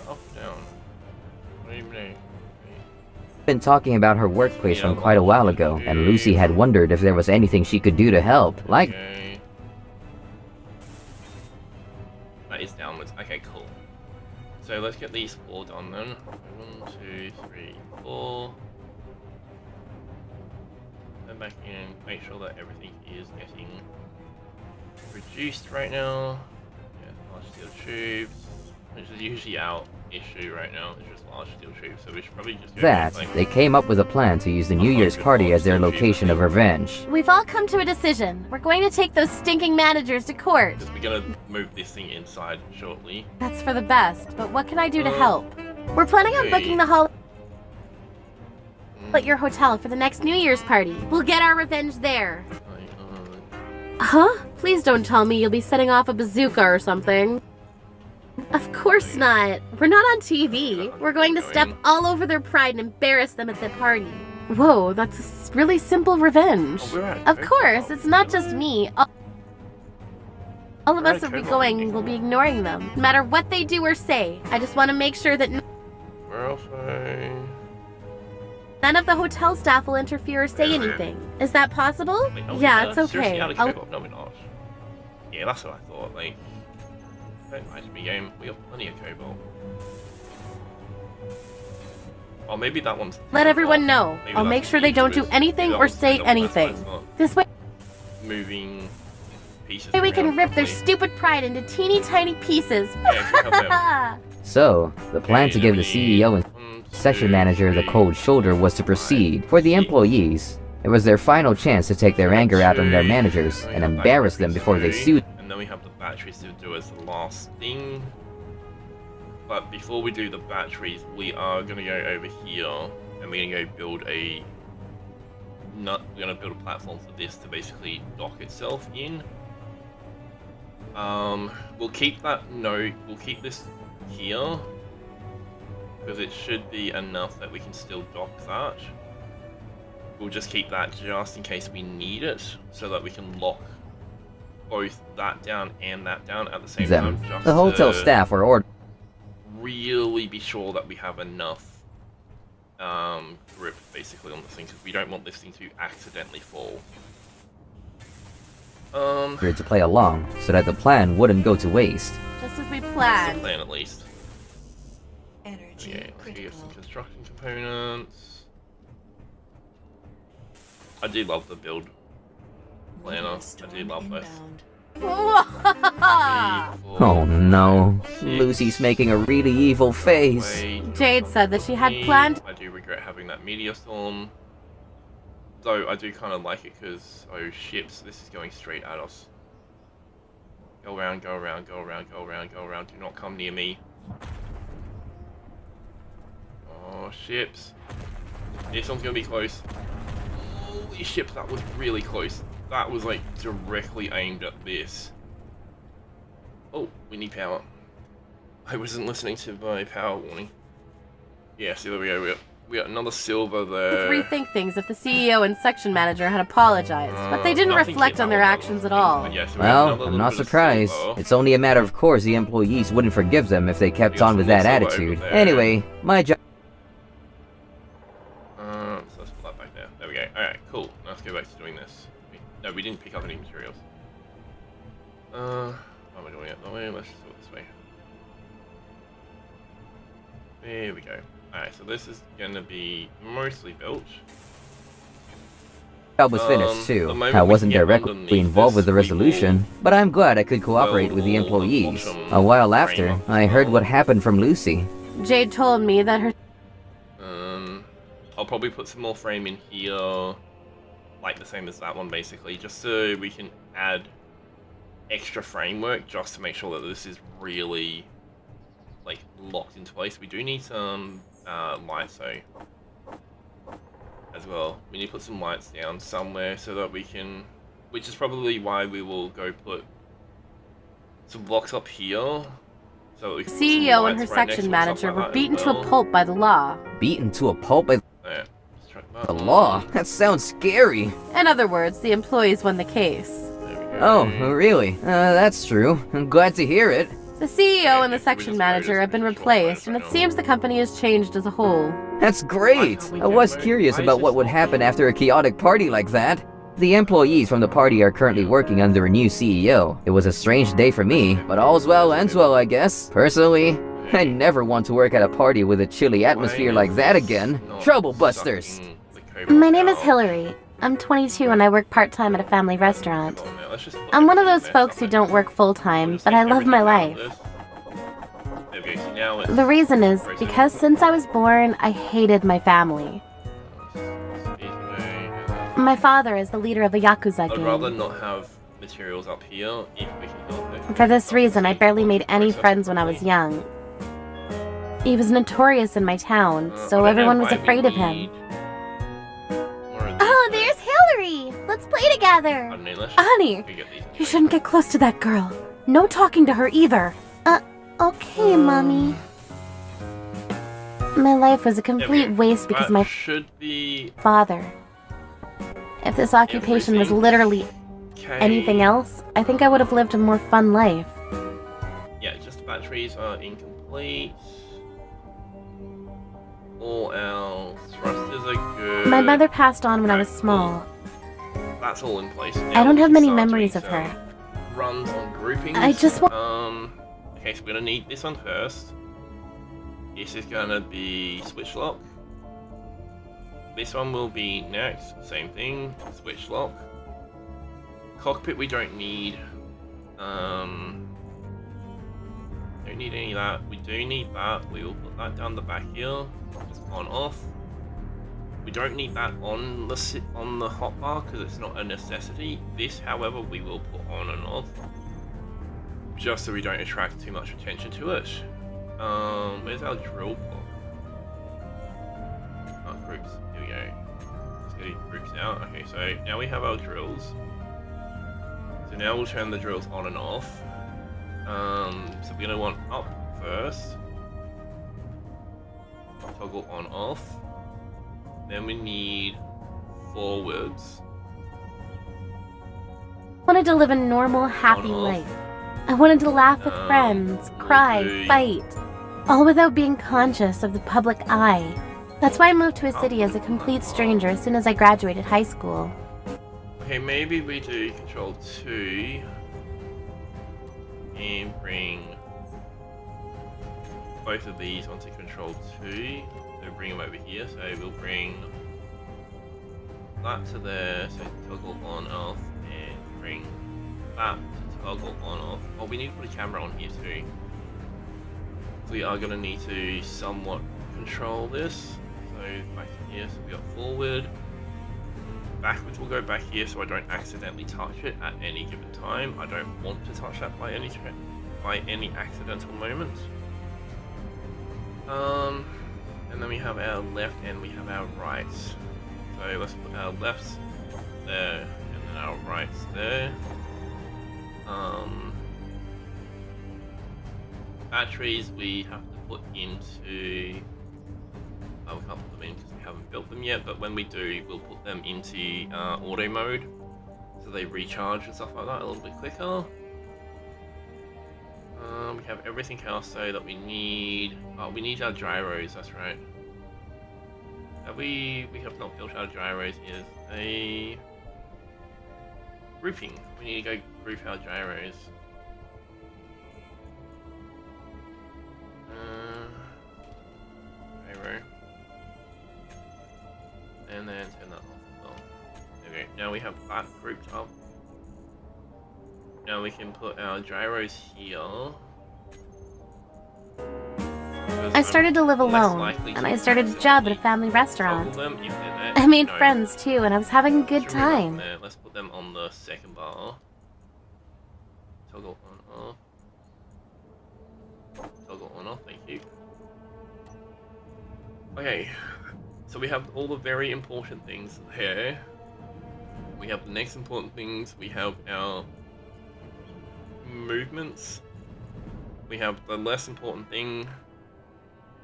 Up, down. What do you mean? been talking about her workplace from quite a while ago, and Lucy had wondered if there was anything she could do to help. Like, Okay. That is downwards. Okay, cool. So let's get these 4 done then. 1, 2, 3, 4. Go back in, make sure that everything is getting reduced right now. Yeah, large steel tubes, which is usually our issue right now. It's just large steel tubes, so we should probably just go That, with, like, they came up with a plan to use the New Year's party as their location of revenge. We've all come to a decision. We're going to take those stinking managers to court. because we're gonna move this thing inside shortly. That's for the best, but what can I do to help? We're planning on booking the hall at your hotel for the next New Year's party. We'll get our revenge there. Huh? Please don't tell me you'll be setting off a bazooka or something. Of course not. We're not on TV. We're going to step all over their pride and embarrass them at the party. Whoa, that's a really simple revenge. Of course, it's not just me. All of us will be going, we'll be ignoring them. No matter what they do or say, I just want to make sure that none of the hotel staff will interfere or say anything. Is that possible? Yeah, it's okay. No, we're not. Yeah, that's what I thought. Like, don't mind me, game. We have plenty of cobalt. Oh, maybe that one's. Let everyone know. I'll make sure they don't do anything or say anything. This way Moving pieces. we can around rip their properly. stupid pride into teeny tiny pieces. So, the plan to give the CEO and 1, section 2, manager the 3, cold shoulder was to proceed. For the employees, it was their final chance to take their anger out on their managers and embarrass them before they sued. And then we have the batteries to do as the last thing. But before we do the batteries, we are gonna go over here and we're gonna go build a we're gonna build a platform for this to basically dock itself in. We'll keep that node, we'll keep this here because it should be enough that we can still dock that. We'll just keep that just in case we need it, so that we can lock both that down and that down at the same time. Just The hotel to staff were ordered really be sure that we have enough grip basically on the thing, because we don't want this thing to accidentally fall. to play along, so that the plan wouldn't go to waste. Just as we That's the planned. plan at least. Energy Okay, let's get critical. some construction components. I do love the build planner. I do love this. Oh no, Lucy's making a really evil face. Jade said that she had planned. I do regret having that meteor storm. Though I do kind of like it because, oh ships, this is going straight at us. Go around, go around, go around, go around, go around. Do not come near me. Oh, ships. This one's gonna be close. Holy ships, that was really close. That was like directly aimed at this. Oh, we need power. I wasn't listening to my power warning. Yeah, see, there we go. We got another silver there. Rethink things if the CEO and section manager had apologized, but they didn't Nothing reflect came on their out of actions it. at all. But yeah, so we got Well, another I'm little not bit of surprised. silver. It's only a matter of course the employees wouldn't forgive them if they kept on with that some silver attitude. over there. Anyway, my job. So let's put that back there. There we go. Alright, cool. Now let's go back to doing this. No, we didn't pick up any materials. Why am I doing it that way? Let's just do it this way. There we go. Alright, so this is gonna be mostly built. Job was finished the too. moment I we wasn't get directly underneath involved with this, the we resolution, but I'm glad I could cooperate with the weld all the employees. bottom A while frame after, up I as heard well. what happened from Lucy. Jade told me that her I'll probably put some more frame in here, like the same as that one basically, just so we can add extra framework just to make sure that this is really like locked into place. We do need some lights though as well. We need to put some lights down somewhere so that we can, which is probably why we will go put some blocks up here. So that we can put some CEO and her lights right next section to it, manager stuff were like that beaten as to a well. pulp by the law. Beaten to a pulp by Yeah, let's try that the one. law? That sounds scary. In other words, the employees won the case. There we go. Oh, really? That's true. I'm glad to hear it. The CEO and the section manager have been replaced, and it seems the company has changed as a whole. That's great! I was curious about what would happen after a chaotic party like that. The employees from the party are currently working under a new CEO. It was a strange day for me, but all's well ends well, I guess. Personally, I never want to work at a party with a chilly atmosphere like that again. Trouble busters. My name is Hillary. I'm 22 and I work part-time at a family restaurant. I'm one of those folks who don't work full-time, but I love my life. The reason is because since I was born, I hated my family. My father is the leader of a Yakuza I'd rather gang. not have materials up here if we can help it. For this reason, I barely made any friends when I was young. He was notorious in my town, so everyone was afraid of him. Oh, there's Hillary! Let's play together! Honey, you shouldn't get close to that girl. No talking to her either. Okay, Mommy. My life was a complete waste because my should be father. If this occupation was literally anything else, I think I would have lived a more fun life. Yeah, just the batteries are incomplete. All our thrusters are good. My mother passed on when I was small. That's all in place. I don't have many memories of her. Runs on groupings. I just want. Okay, so we're gonna need this one first. This is gonna be switch lock. This one will be next. Same thing. Switch lock. Cockpit we don't need. Don't need any of that. We do need that. We will put that down the back here. Just on off. We don't need that on the hotbar because it's not a necessity. This, however, we will put on and off, just so we don't attract too much attention to it. Where's our drill block? Oh, groups. Here we go. Let's get groups out. Okay, so now we have our drills. So now we'll turn the drills on and off. So we're gonna want up first. Toggle on off. Then we need forwards. I wanted to live a normal, happy life. I wanted to laugh with friends, cry, fight, all without being conscious of the public eye. That's why I moved to a city as a complete stranger as soon as I graduated high school. Okay, maybe we do control 2 and bring both of these onto control 2. So bring them over here. So we'll bring that to there. So toggle on off and bring that to toggle on off. Oh, we need to put a camera on here too. We are going to need to somewhat control this. So back to here. So we got forward. Backwards will go back here so I don't accidentally touch it at any given time. I don't want to touch that by any accidental moment. And then we have our left and we have our right. So let's put our lefts there and then our rights there. Batteries we have to put into. We can't put them in because we haven't built them yet, but when we do, we'll put them into auto mode so they recharge and stuff like that a little bit quicker. We have everything else so that we need. Oh, we need our gyros. That's right. We have not built our gyros. Is a grouping. We need to go group our gyros. Gyro. And then turn that off as well. Okay, now we have that grouped up. Now we can put our gyros here. I started to live alone, and I started a job at a family restaurant. I made friends too, and I was having a good time. Let's put them on the second bar. Toggle on off. Toggle on off, thank you. Okay, so we have all the very important things here. We have the next important things. We have our movements. We have the less important thing.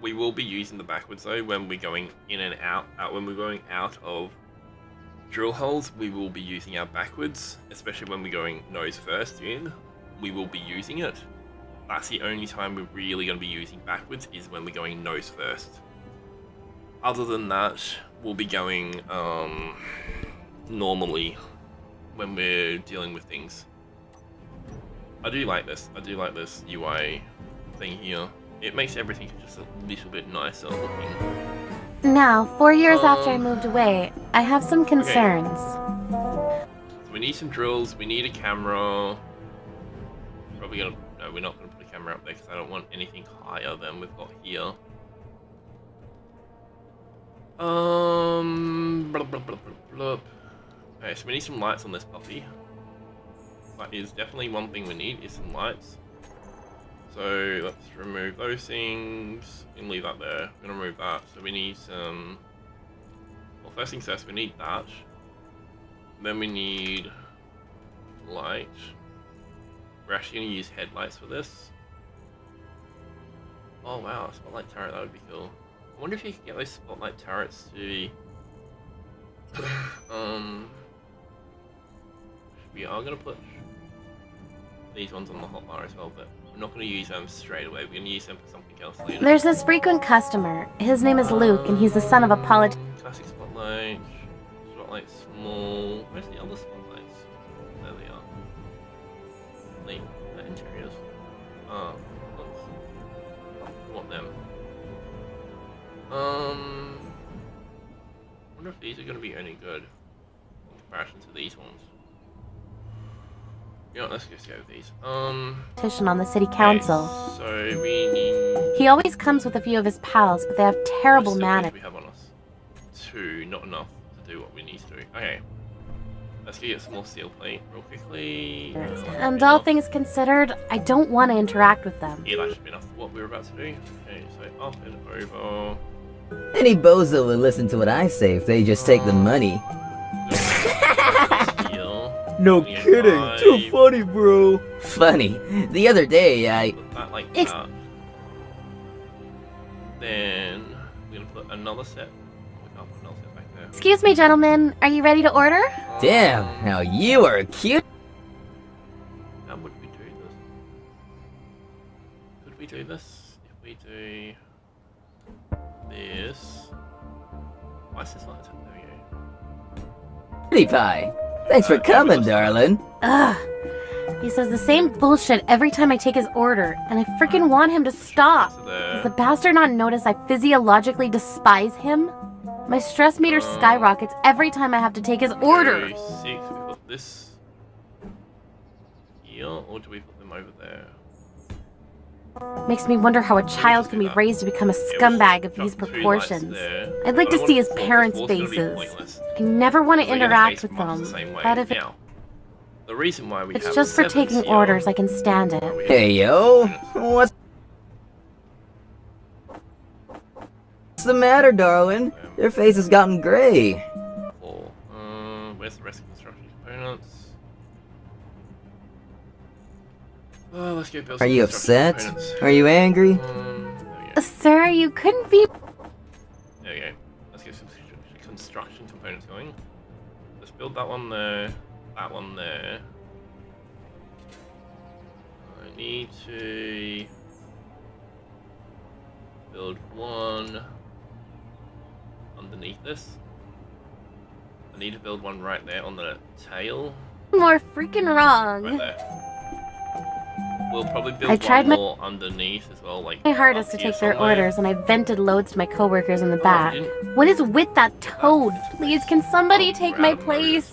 We will be using the backwards though when we're going in and out. When we're going out of drill holes, we will be using our backwards, especially when we're going nose first in. We will be using it. That's the only time we're really going to be using backwards is when we're going nose first. Other than that, we'll be going normally when we're dealing with things. I do like this. I do like this UI thing here. it makes everything just a little bit nicer looking. Now, 4 years after I moved away, I have some concerns. So we need some drills, we need a camera. Probably gonna, no, we're not gonna put a camera up there because I don't want anything higher than we've got here. Blah, blah, blah, blah. Okay, so we need some lights on this puppy. That is definitely one thing we need, is some lights. So let's remove those things and leave that there. We're gonna remove that. So we need some. Well, first things first, we need that. Then we need light. We're actually gonna use headlights for this. Oh wow, a spotlight turret, that would be cool. I wonder if you could get those spotlight turrets to be... we are gonna put these ones on the hotbar as well, but we're not gonna use them straight away. We're gonna use them for something else later. There's this frequent customer. His name is Luke, and he's the son of a politician. Classic spotlight. Spotlight small. Where's the other spotlights? There they are. Neat. Interiors. Ah, I want them. I wonder if these are going to be any good in comparison to these ones. You know what, let's just go with these. On the city council. Okay, so we need... He always comes with a few of his pals, but they have terrible manners. We have on us 2, not enough to do what we need to do. Okay, let's get some more steel plate real quickly. And all things considered, I don't want to interact with them. Yeah, that should be enough for what we were about to do. Okay, so up and over. Any bozo will listen to what I say if they just take the money. No kidding, too funny, bro. Funny. The other day, I... Put that like that. Then we're gonna put another set. We can't put another set back there. Excuse me, gentlemen. Are you ready to order? Damn, now you are cute. How would we do this? Could we do this? If we do this. Why is this not there? We go. Pretty pie. Thanks for coming, darling. Ugh. He says the same bullshit every time I take his order, and I freaking want him to stop. Does the bastard not notice I physiologically despise him? My stress meter skyrockets every time I have to take his order. 6, we put this here, or do we put them over there? Makes me wonder how a child can be raised to become a scumbag of these proportions. I'd like to see his parents' faces. I never want to interact with them, but if the reason why we it's just for taking orders, I can stand it. Hey yo, what's the matter, darling? Your face has gotten gray. Where's the rest of the construction components? Let's go build some Are you construction upset? components. Are you angry? There we go. Sir, you couldn't be... There we go. Let's get some construction components going. Let's build that one there. That one there. I need to build one underneath this. I need to build one right there on the tail. More freaking wrong. Right there. We'll probably build I tried one more underneath as well, like my hardest to up here take their somewhere. orders, and I vented loads to my coworkers in the back. What is with that toad? Please, can somebody take my place?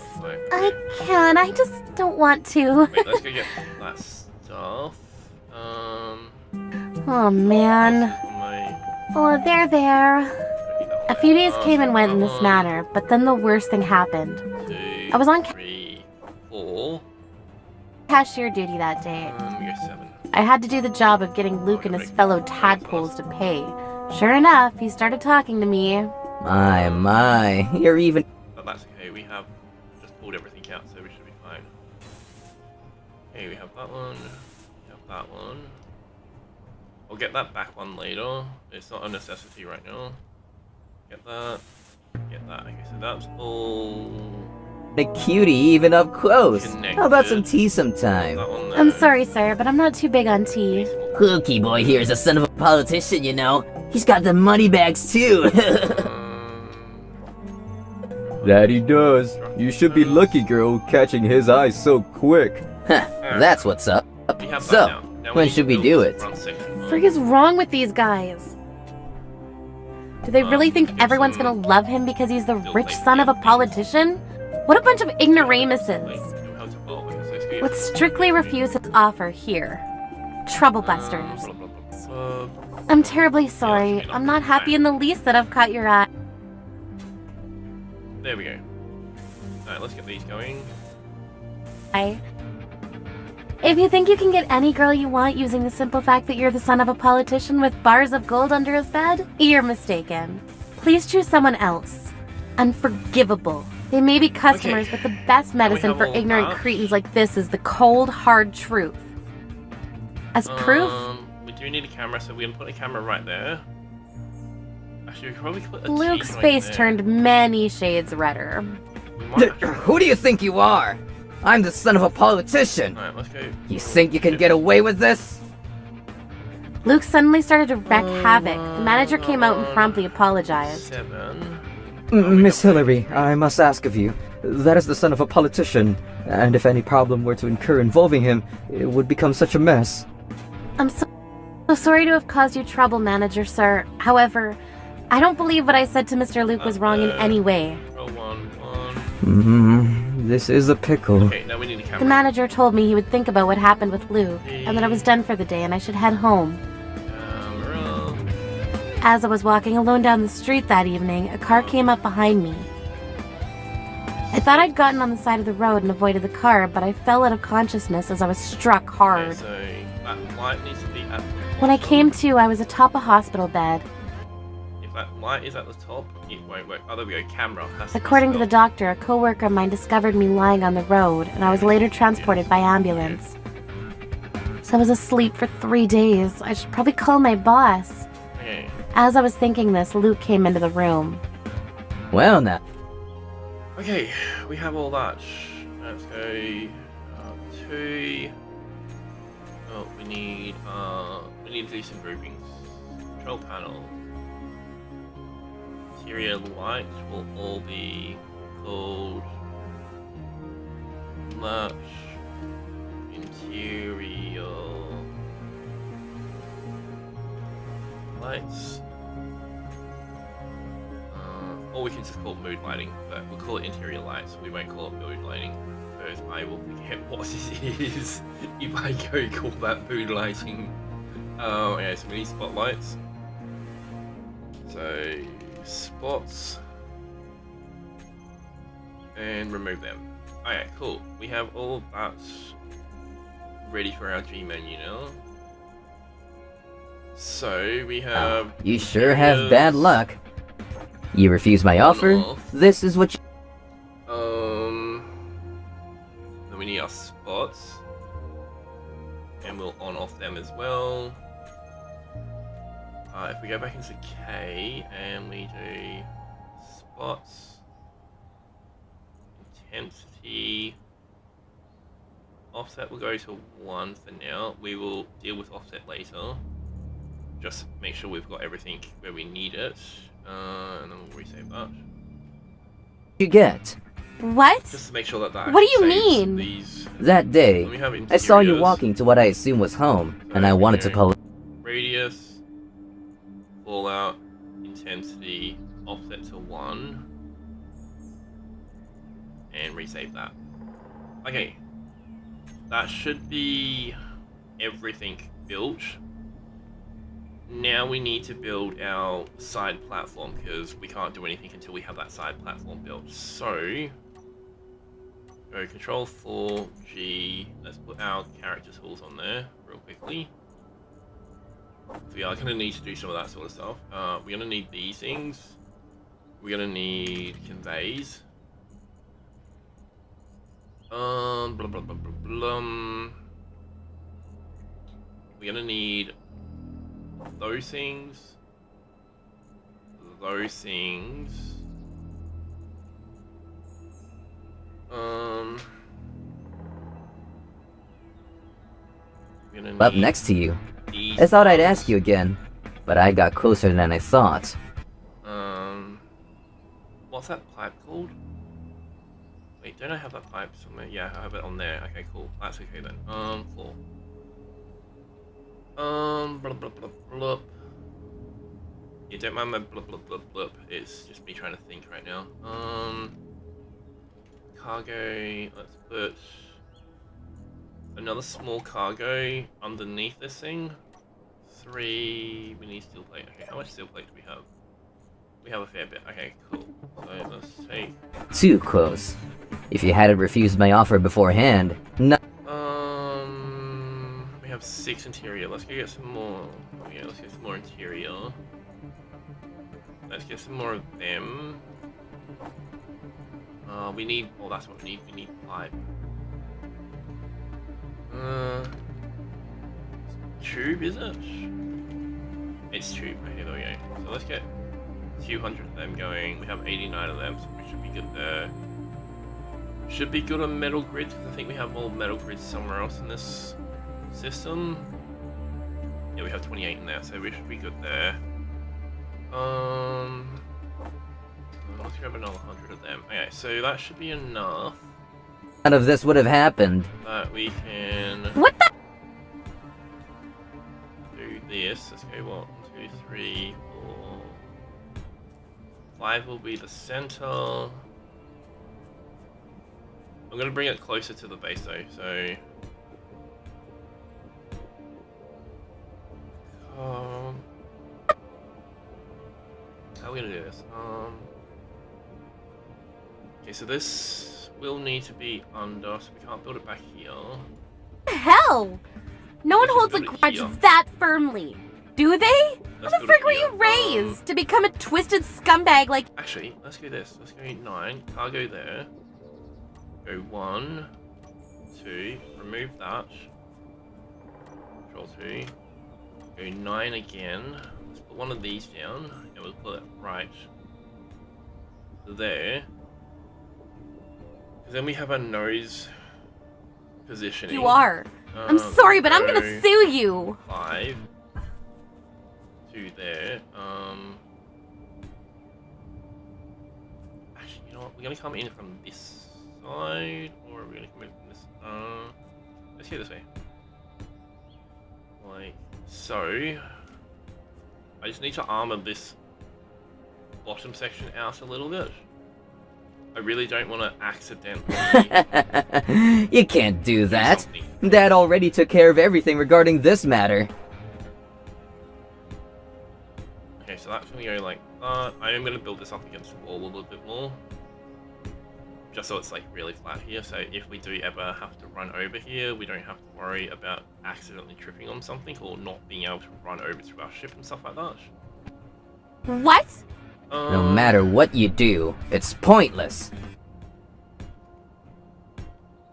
I can, I just don't want to. Wait, let's go get that stuff. Oh man. Oh, there, there. A few days came and went in this manner, but then the worst thing happened. 2, I was on 3, 4. Cashier duty that day. We go 7. I had to do the job of getting Luke and his fellow tadpoles to pay. Sure enough, he started talking to me. My, you're even... But that's okay, we have just pulled everything out, so we should be fine. Okay, we have that one. We have that one. I'll get that back one later. It's not a necessity right now. Get that. Get that. Okay, so that's all... a cutie even up close. Connected. How about some tea sometime? That one there. I'm sorry, sir, but I'm not too big on tea. Cookie boy here is a son of a politician, you know. He's got the money bags too. That he does. You should be lucky, girl, catching his eyes so quick. That's what's up. We have So, that Now When need to should we build do this it? front section. Frick is wrong with these guys? Do they really think get everyone's some gonna love him because he's the build rich like son of a buildings. politician? What a bunch of ignoramuses. How to build, okay, so let's go- Let's strictly refuse his offer here. Troublebusters. blah, blah, blah, blah. I'm terribly sorry. I'm not happy in the least that I've caught your eye. There we go. Alright, let's get these going. If you think you can get any girl you want using the simple fact that you're the son of a politician with bars of gold under his bed, you're mistaken. Please choose someone else. Unforgivable. They may be customers, Okay. but the best medicine have for all ignorant that. cretins like this is the cold, hard truth. As proof, We do need a camera, so we're gonna put a camera right there. Actually, we could probably put a Luke's TV right face there. turned many shades redder. We might actually- Who do you think you are? I'm the son of a politician. Alright, let's go. You think you can get away with this? Luke suddenly started to wreak havoc. The manager came out and promptly apologized. 7. Miss Hillary, I must ask of you. That is the son of a politician, and if any problem were to incur involving him, it would become such a mess. I'm so sorry to have caused you trouble, manager, sir. However, I don't believe what I said to Mr. Luke was wrong in any way. Roll 1. This is a pickle. Okay, now we need a camera. The manager told me he would think about what happened with Luke, and that I was done for the day and I should head home. Camera. As I was walking alone down the street that evening, a car came up behind me. I thought I'd gotten on the side of the road and avoided the car, but I fell out of consciousness as I was struck Okay, hard. so that light needs to be at the When I came bottom. to, I was atop a hospital bed. If that light is at the top, it won't work. Oh, there we go. Camera. Has to be According to the spelled. doctor, a co-worker of mine discovered me lying on the road, and I was later transported by ambulance. So I was asleep for 3 days. I should probably call my boss. Okay. As I was thinking this, Luke came into the room. Well now. Okay, we have all that. Let's go 2. Oh, we need to do some groupings. Control panel. Interior lights will all be called match interior lights. Or we can just call it mood lighting, but we'll call it interior lights. We won't call it mood lighting, because I will forget what this is if I go call that mood lighting. Okay, so we need spotlights. So spots and remove them. Alright, cool. We have all of that ready for our G menu now. So we have. You sure have bad luck. You refuse my offer? off. This is what you... Then we need our spots, and we'll on off them as well. If we go back into K and we do spots, intensity, offset will go to 1 for now. We will deal with offset later. Just make sure we've got everything where we need it, and then we'll resave that. you get. What? Just to make sure that that What do you actually saves mean? These. That day, Let me have I saw you interiors. walking to what I assume was home, and I wanted to call it... Radius, fallout, intensity, offset to 1, and resave that. Okay, that should be everything built. Now we need to build our side platform, because we can't do anything until we have that side platform built. So, go Control 4, G, let's put our character tools on there real quickly. So yeah, I'm gonna need to do some of that sort of stuff. We're gonna need these things. We're gonna need conveys. Blah blah blah blah blah. We're gonna need those things. Those things. We're gonna Up need next to you. these I thought I'd ask ones. you again, but I got closer than I thought. What's that pipe called? Wait, don't I have that pipe somewhere? Yeah, I have it on there. Okay, cool. That's okay then. 4. Blah, blah, blah, blah. You don't mind my blah, blah, blah, blah. It's just me trying to think right now. Cargo, let's put another small cargo underneath this thing. 3, we need steel plate. Okay, how much steel plate do we have? We have a fair bit. Okay, cool. So let's take... Too close. If you hadn't refused my offer beforehand, no. We have 6 interior. Let's go get some more. Oh yeah, let's get some more interior. Let's get some more of them. We need... Oh, that's what we need. We need 5. Tube, is it? It's tube. Okay, there we go. So let's get 200 of them going. We have 89 of them, so we should be good there. Should be good on metal grids, because I think we have more metal grids somewhere else in this system. Yeah, we have 28 in there, so we should be good there. Let's grab another 100 of them. Okay, so that should be enough. None of this would have happened. That we can... What the? Do this. Let's go 1, 2, 3, 4. 5 will be the center. I'm gonna bring it closer to the base though, so... how are we gonna do this? Okay, so this will need to be under, so we can't build it back here. What the hell? No one holds a grudge that firmly, do they? How the frick were you raised to become a twisted scumbag like? Actually, let's do this. Let's go 9. Cargo there. Go 1, 2. Remove that. Control 2. Go 9 again. Let's put one of these down, and we'll put it right there. Because then we have our nose positioning. You are. I'm sorry, but I'm gonna sue you. 5. 2 there. Actually, you know what? We're gonna come in from this side, or are we gonna come in from this? Let's go this way. Like so. I just need to armor this bottom section out a little bit. I really don't want to accidentally... You can't do that. Dad already took care of everything regarding this matter. Okay, so that's gonna go like that. I am gonna build this up against the wall a little bit more. Just so it's like really flat here, so if we do ever have to run over here, we don't have to worry about accidentally tripping on something or not being able to run over to our ship and stuff like that. What? No matter what you do, it's pointless.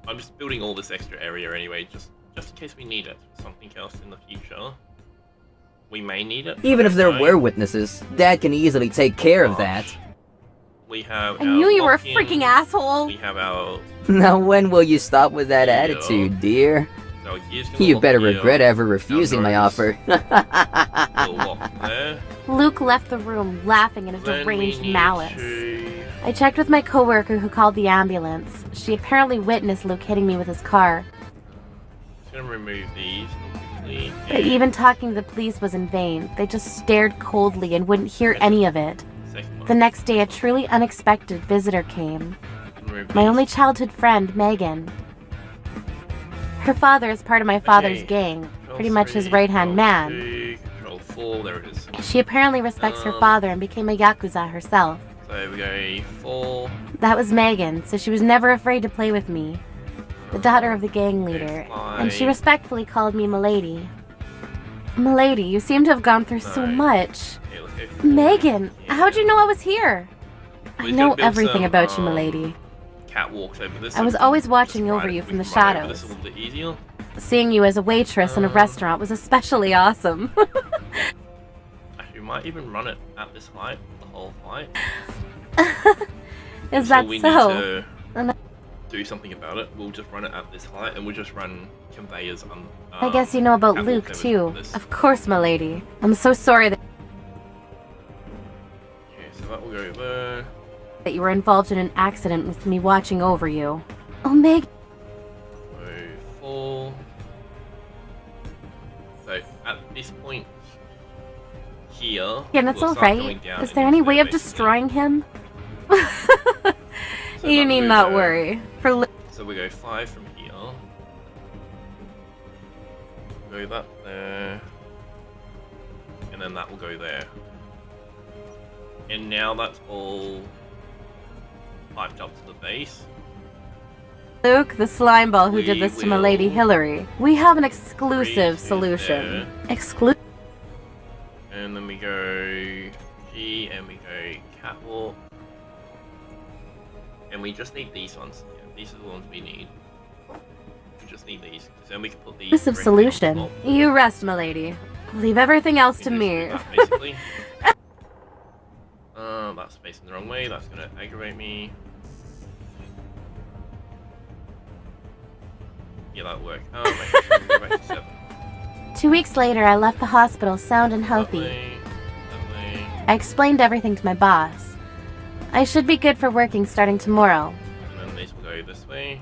I'm just building all this extra area anyway, just in case we need it for something else in the future. We may need it. Even if there were witnesses, Dad can easily take care of that. We have I knew you were a freaking asshole. We have our... Now when will you stop with that attitude, dear? So You better regret ever refusing my offer. Luke left the room, laughing in a deranged malice. I checked with my coworker who called the ambulance. She apparently witnessed Luke hitting me with his car. Just gonna remove these. But even talking to the police was in vain. They just stared coldly and wouldn't hear any of it. The next day, a truly unexpected visitor came. My only childhood friend, Megan. Her father is part of my father's gang, pretty much his right-hand man. Control 4, there it is. She apparently respects her father and became a Yakuza herself. So we go 4. That was Megan, so she was never afraid to play with me. The daughter of the gang leader, and she respectfully called me Milady. Milady, you seem to have gone through so much. Megan, how'd you know I was here? I know everything about you, Milady. Catwalks over this. I was always watching over you from the shadows. Seeing you as a waitress in a restaurant was especially awesome. Actually, we might even run it at this height, the whole height. Is that we so? Need to do something about it. We'll just run it at this height, and we'll just run conveyors on. I guess you know about Luke too. Of course, milady. I'm so sorry that. Okay, so that will go there. That you were involved in an accident with me watching over you. Oh, Meg. So 4. So at this point here, And it's we'll start going alright. down Is there into any way of basically. destroying him? So You that need will not go- worry. For So we go 5 from here. Go that there. And then that will go there. And now that's all piped up to the base. Luke, the slime ball who did We this to my lady will Hillary, we have an Three exclusive to solution. there. And then we go G and we go catwalk. And we just need these ones. Yeah, these are the ones we need. We just need these. Because then we can put these. Exclusive directly on solution. top. You rest, my lady. Leave everything else to We me. just do that, basically. That's facing the wrong way. That's gonna aggravate me. Yeah, that'll work. Oh, my God, go back to 7. 2 weeks later, I left the hospital sound and healthy. Lovely. I explained everything to my boss. I should be good for working starting tomorrow. And then these will go this way.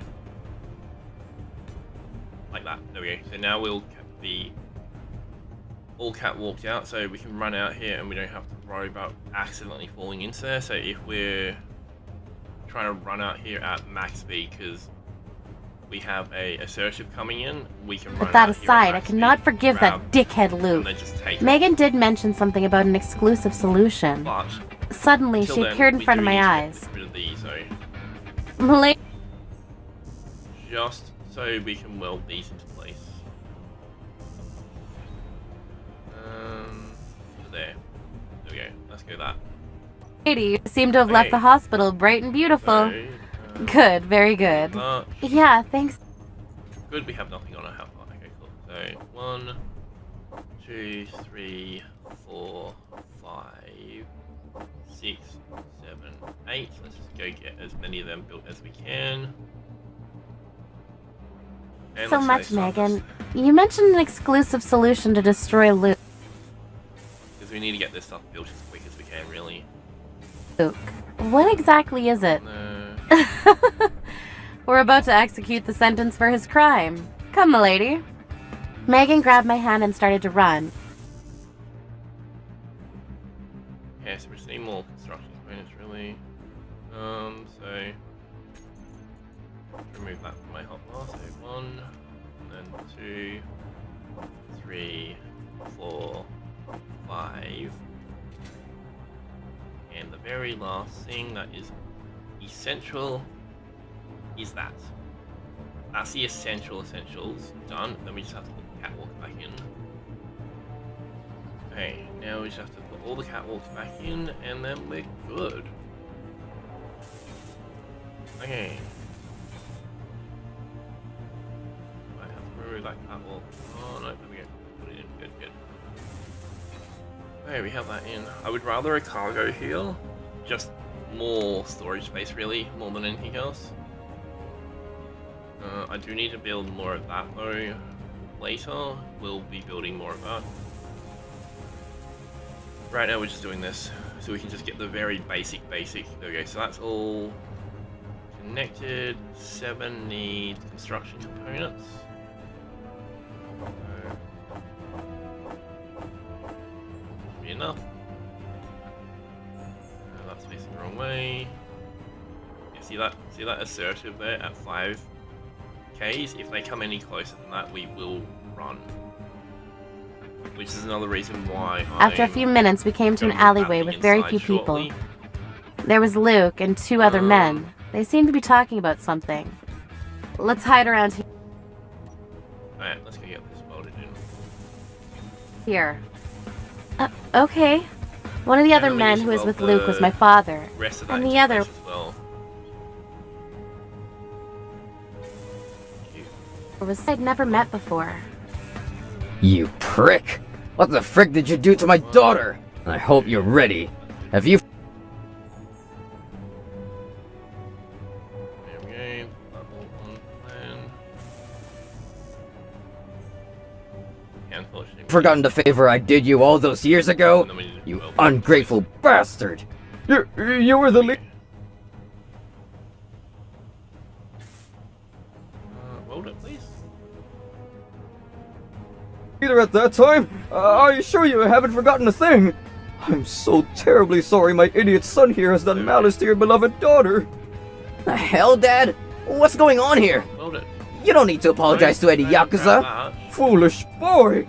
Like that. There we go. So now we'll be all catwalked out so we can run out here and we don't have to worry about accidentally falling into there. So if we're trying to run out here at max speed because we have a assertive coming in, we can run With that out here at aside, I max cannot speed, forgive grab, that dickhead and Luke. then just take it. Megan did mention something about an exclusive solution. But Suddenly, until she then, appeared in we front of do my need to eyes. get rid of these, so Malay, just so we can weld these into place. There. There we go. Let's go that. you seem to have left the Okay. hospital bright and beautiful. So, Good, very good. March. Yeah, thanks. Good, we have nothing on our health bar. Okay, cool. So, 1, 2, 3, 4, 5, 6, 7, 8. Let's just go get as many of them built as we can. And So let's much, go start Megan. You mentioned an exclusive solution to destroy Luke. because we need to get this stuff built as quick as we can, really. What exactly is it? No. We're about to execute the sentence for his crime. Come, milady. Megan grabbed my hand and started to run. Yeah, so we just need more construction components, really. So remove that from my hotbar. So 1, and then 2, 3, 4, 5, and the very last thing that is essential is that. That's the essentials done. Then we just have to put the catwalk back in. Okay, now we just have to put all the catwalks back in, and then we're good. Okay. I have to remove that catwalk. Oh no, there we go. Put it in. Good, good. Okay, we have that in. I would rather a cargo here. Just more storage space, really, more than anything else. I do need to build more of that, though. Later, we'll be building more of that. Right now, we're just doing this, so we can just get the very basic. There we go. So that's all connected. 7 need construction components. Be enough. That's facing the wrong way. Yeah, see that assertive there at 5 Ks? If they come any closer than that, we will run. Which is another reason why After a few minutes, we came to an alleyway with very few people. There was Luke and 2 other men. They seemed to be talking about something. Let's hide around Alright, let's go get this welded in. here. Okay. One of the other And then we men need who to was with weld Luke was the my father. Rest of that And into the other place as well. was I'd never met before. You prick! What the frick did you do to my daughter? I hope you're ready. Have you... There we go. That all on plan. Yeah, unfortunately, forgotten the favor I did you all those years ago? and then we need to You weld ungrateful bastard! You were the lead... Weld it, please. either at that time? Are you sure you haven't forgotten a thing? I'm so terribly sorry my idiot son here has done malice to your beloved daughter. The hell, Dad? What's going on here? Well done. You don't need to apologize to any Yakuza. Foolish boy!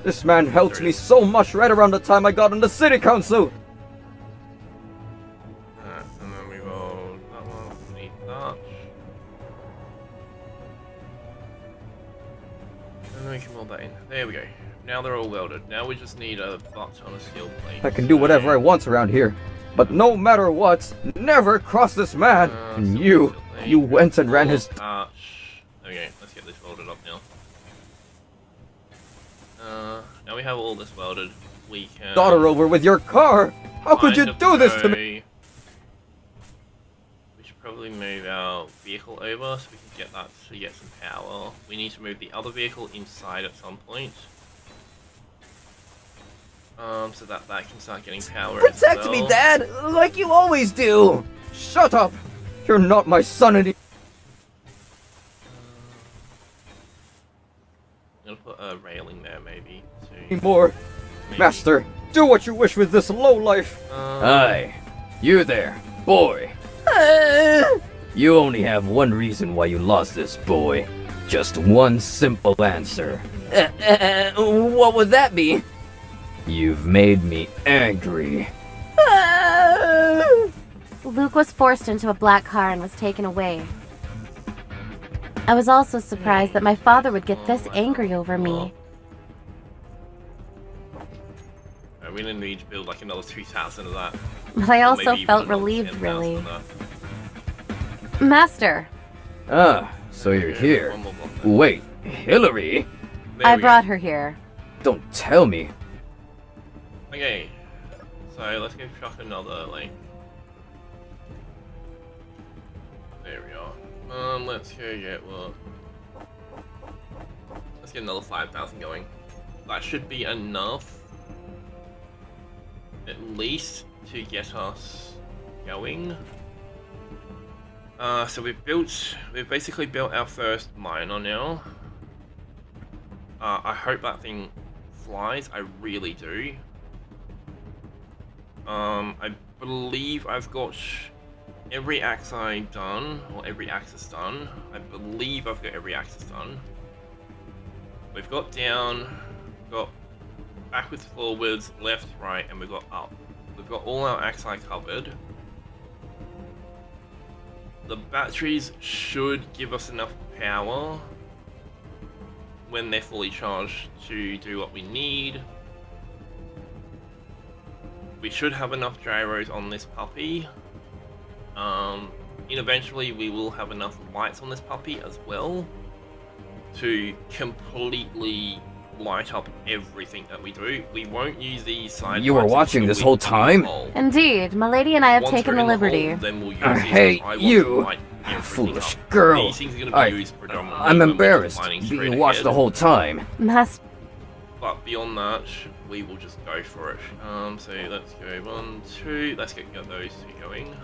This man helped me so much right around the time I got on the city council. And then we roll that one, need that. And then we can roll that in. There we go. Now they're all welded. Now we just need a butt on a steel plate. I can do whatever I want around here. But no matter what, never cross this man. And you went and ran his... Okay, let's get this welded up now. Now we have all this welded. We can... daughter over with your car? How could you do this to me? We should probably move our vehicle over so we can get that to get some power. We need to move the other vehicle inside at some point. So that can start getting power as well. Protect me, Dad, like you always do. Shut up! You're not my son anymore. I'm gonna put a railing there, maybe. Maybe. Master, do what you wish with this lowlife. Aye, you there, boy. You only have one reason why you lost this, boy. Just one simple answer. What would that be? You've made me angry. Luke was forced into a black car and was taken away. I was also surprised that my father would get this angry over me. We didn't need to build like another 2,000 of that. But I also felt relieved, really. Master! Ah, so you're here. Wait, Hillary? I brought her here. Don't tell me. Okay, so let's go chuck another, like... There we are. Let's go get what? Let's get another 5,000 going. That should be enough, at least, to get us going. So we've basically built our first miner now. I hope that thing flies. I really do. I believe I've got every axis done, or every axis done. I believe I've got every axis done. We've got down, we've got backwards, forwards, left, right, and we've got up. We've got all our axes covered. The batteries should give us enough power when they're fully charged to do what we need. We should have enough gyros on this puppy. And eventually we will have enough lights on this puppy as well to completely light up everything that we do. We won't use these side. You were watching this whole time? Indeed, Milady and I have taken the liberty. I hate you, foolish girl. I'm embarrassed being watched the whole time. But beyond that, we will just go for it. So let's go 1, 2. Let's get those two going.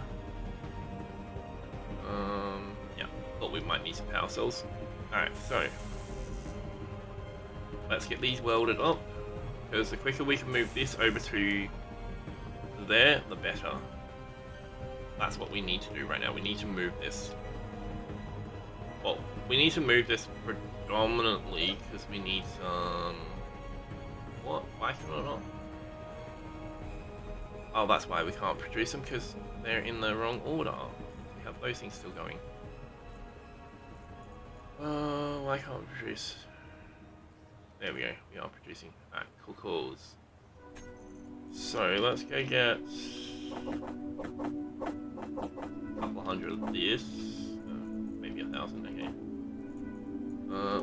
Yeah, thought we might need some power cells. Alright, so let's get these welded up, because the quicker we can move this over to there, the better. That's what we need to do right now. We need to move this. Well, we need to move this predominantly because we need some... What? Why can I not? Oh, that's why we can't produce them, because they're in the wrong order. We have those things still going. Why can't we produce? There we go, we are producing. Alright, cool. So let's go get a couple hundred of this. Maybe 1,000, okay.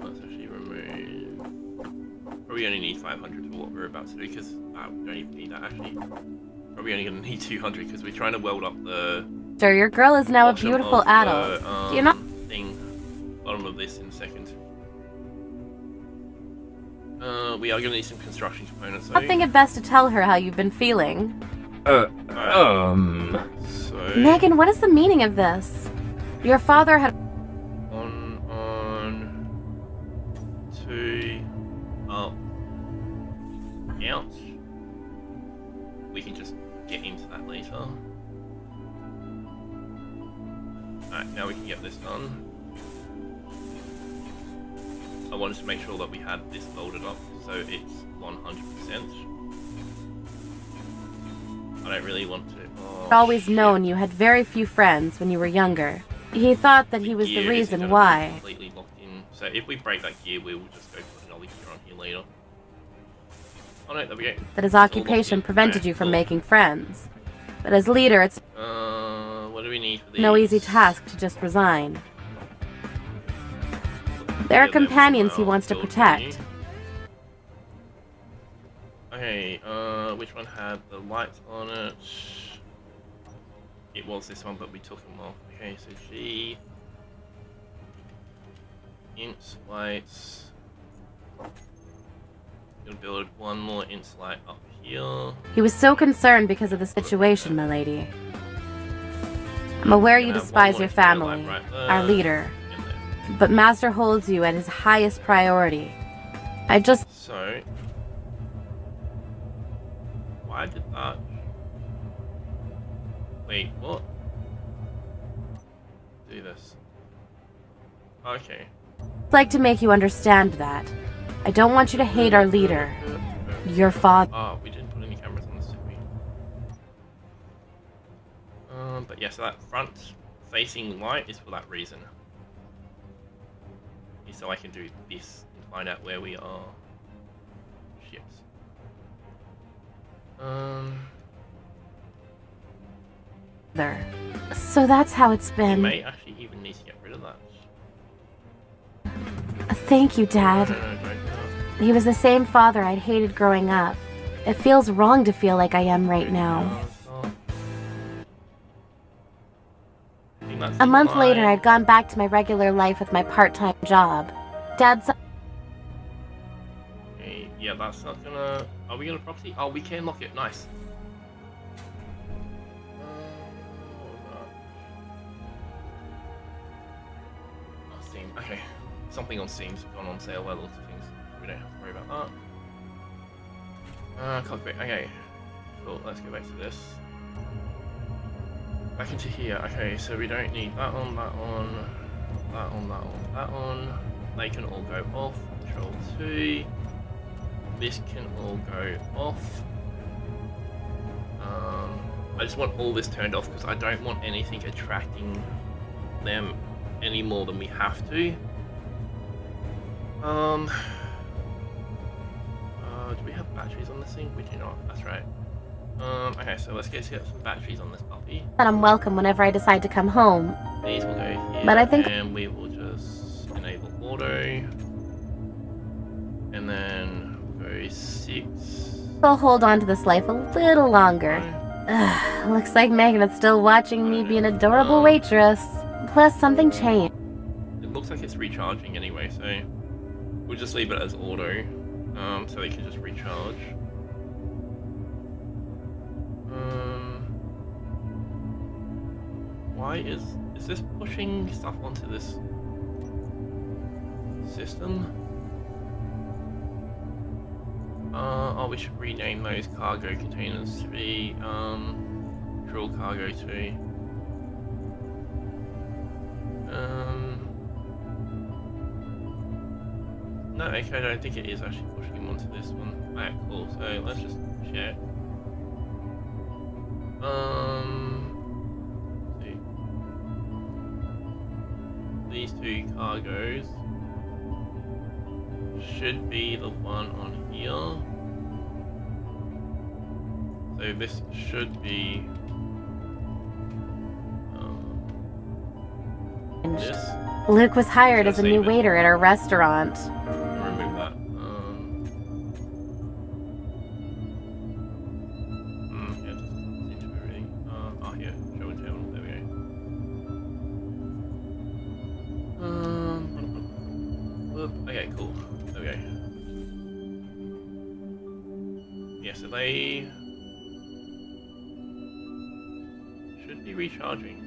Let's actually remove... Probably only need 500 for what we're about to do, because we don't even need that actually. Probably only going to need 200 because we're trying to weld up the... Sir, your girl is now a beautiful adult. Do you not... Bottom of this in a second. We are going to need some construction components though. I think it best to tell her how you've been feeling. So... Megan, what is the meaning of this? Your father had... On, 2, up, out. We can just get into that later. Alright, now we can get this done. I wanted to make sure that we had this loaded up so it's 100%. I don't really want to. Oh, I'd always shit. known you had very few friends when you were younger. He thought that he was the Gear isn't reason gonna be why. Completely locked in. So if we break that gear, we will just go put another gear on here later. Oh no, there we go. That his It's all locked occupation in. prevented Okay, you from cool. making friends. But as leader, it's What do we need for these? no easy task to just resign. There are Give them companions he somewhere wants to else, protect. Okay, which one had the lights on it? It was this one, but we took them off. Okay, so G. Ints, lights. Gonna build one more int light up here. He was so concerned because of the situation, milady. I'm aware you Gonna have despise one your more extra light family, right there, our leader, and there. but Master holds you at his highest priority. I just... So, why did that? Wait, what? Do this. Okay. like to make you understand that. I don't want you to hate our leader, your father. Oh, we didn't put any cameras on this, did we? But yeah, so that front-facing light is for that reason. Is so I can do this and find out where we are. Ships. So that's how it's We been. may actually even need to get rid of that. Thank you, Dad. No, don't do that. He was the same father I'd hated growing up. It feels wrong to feel like I am right now. A month later, I'd gone back to my regular life with my part-time job. Dad's... Okay, yeah, that's not gonna... Are we gonna property? Oh, we can lock it. Nice. Oh, Steam. Okay. Something on Steam's gone on sale by the looks of things. We don't have to worry about that. Cockpit. Okay. Cool. Let's go back to this. Back into here. Okay, so we don't need that on, that on, that on, that on, that on. They can all go off. Control 2. This can all go off. I just want all this turned off because I don't want anything attracting them any more than we have to. Do we have batteries on this thing? We do not. That's right. Okay, so let's get some batteries on this puppy. that I'm welcome whenever I decide to come home. These will go here, But I think- and we will just enable auto. And then go 6. I'll hold on to this life a little longer. Ugh, looks like Megan is still watching me be an adorable waitress. Plus, something changed. It looks like it's recharging anyway, so we'll just leave it as auto, so they can just recharge. Why is this pushing stuff onto this system? Oh, we should rename those cargo containers to be drill cargo 2. No, okay, I don't think it is actually pushing him onto this one. Alright, cool. So let's just check. See. These 2 cargoes should be the one on here. So this should be this. Luke was hired as a new waiter at our restaurant. Remove that. Yeah, just into everything. Oh, here, show and tell. There we go. Whoop. Okay, cool. There we go. Yeah, so they should be recharging.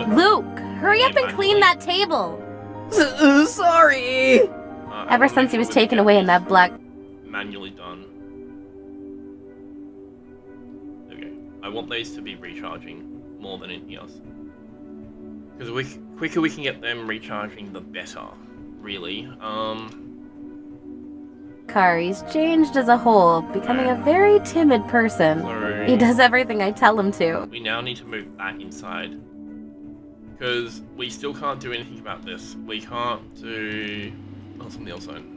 Luke, hurry up and clean that table. Sorry! Ever since he was taken away in that black... Manually done. Okay. I want these to be recharging more than anything else. Because the quicker we can get them recharging, the better. Really. He's changed as a whole, becoming a very timid person. So He does everything I tell him to. we now need to move back inside. Because we still can't do anything about this. We can't do... Oh, something else on.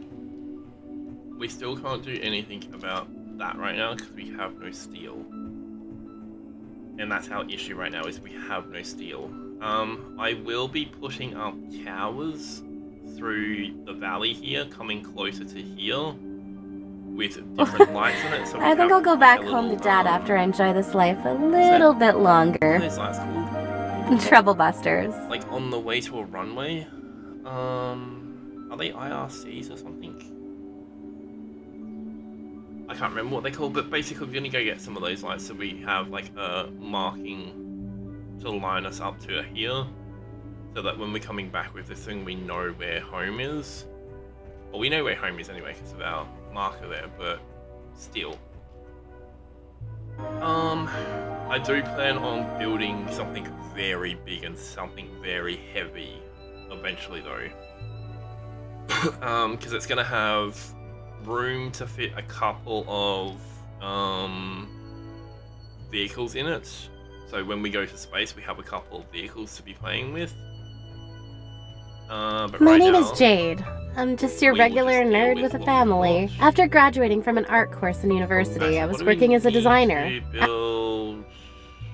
We still can't do anything about that right now because we have no steel. And that's our issue right now, is we have no steel. I will be putting up towers through the valley here, coming closer to here, with different lights in it. So I think I'll go back home to Dad after I enjoy this life a little bit What are longer. those lights called? Trouble busters. Like on the way to a runway? Are they IRCs or something? I can't remember what they're called, but basically we're gonna go get some of those lights so we have like a marking to line us up to here, so that when we're coming back with this thing we know where home is. Well, we know where home is anyway because of our marker there, but still. I do plan on building something very big and something very heavy eventually though. Because it's gonna have room to fit a couple of vehicles in it. So when we go to space, we have a couple of vehicles to be playing with. But My right name now, is Jade. I'm just your we will regular just deal nerd with with a what we've family. got. After graduating from an art course in university, I was what do we working as a need designer. to build?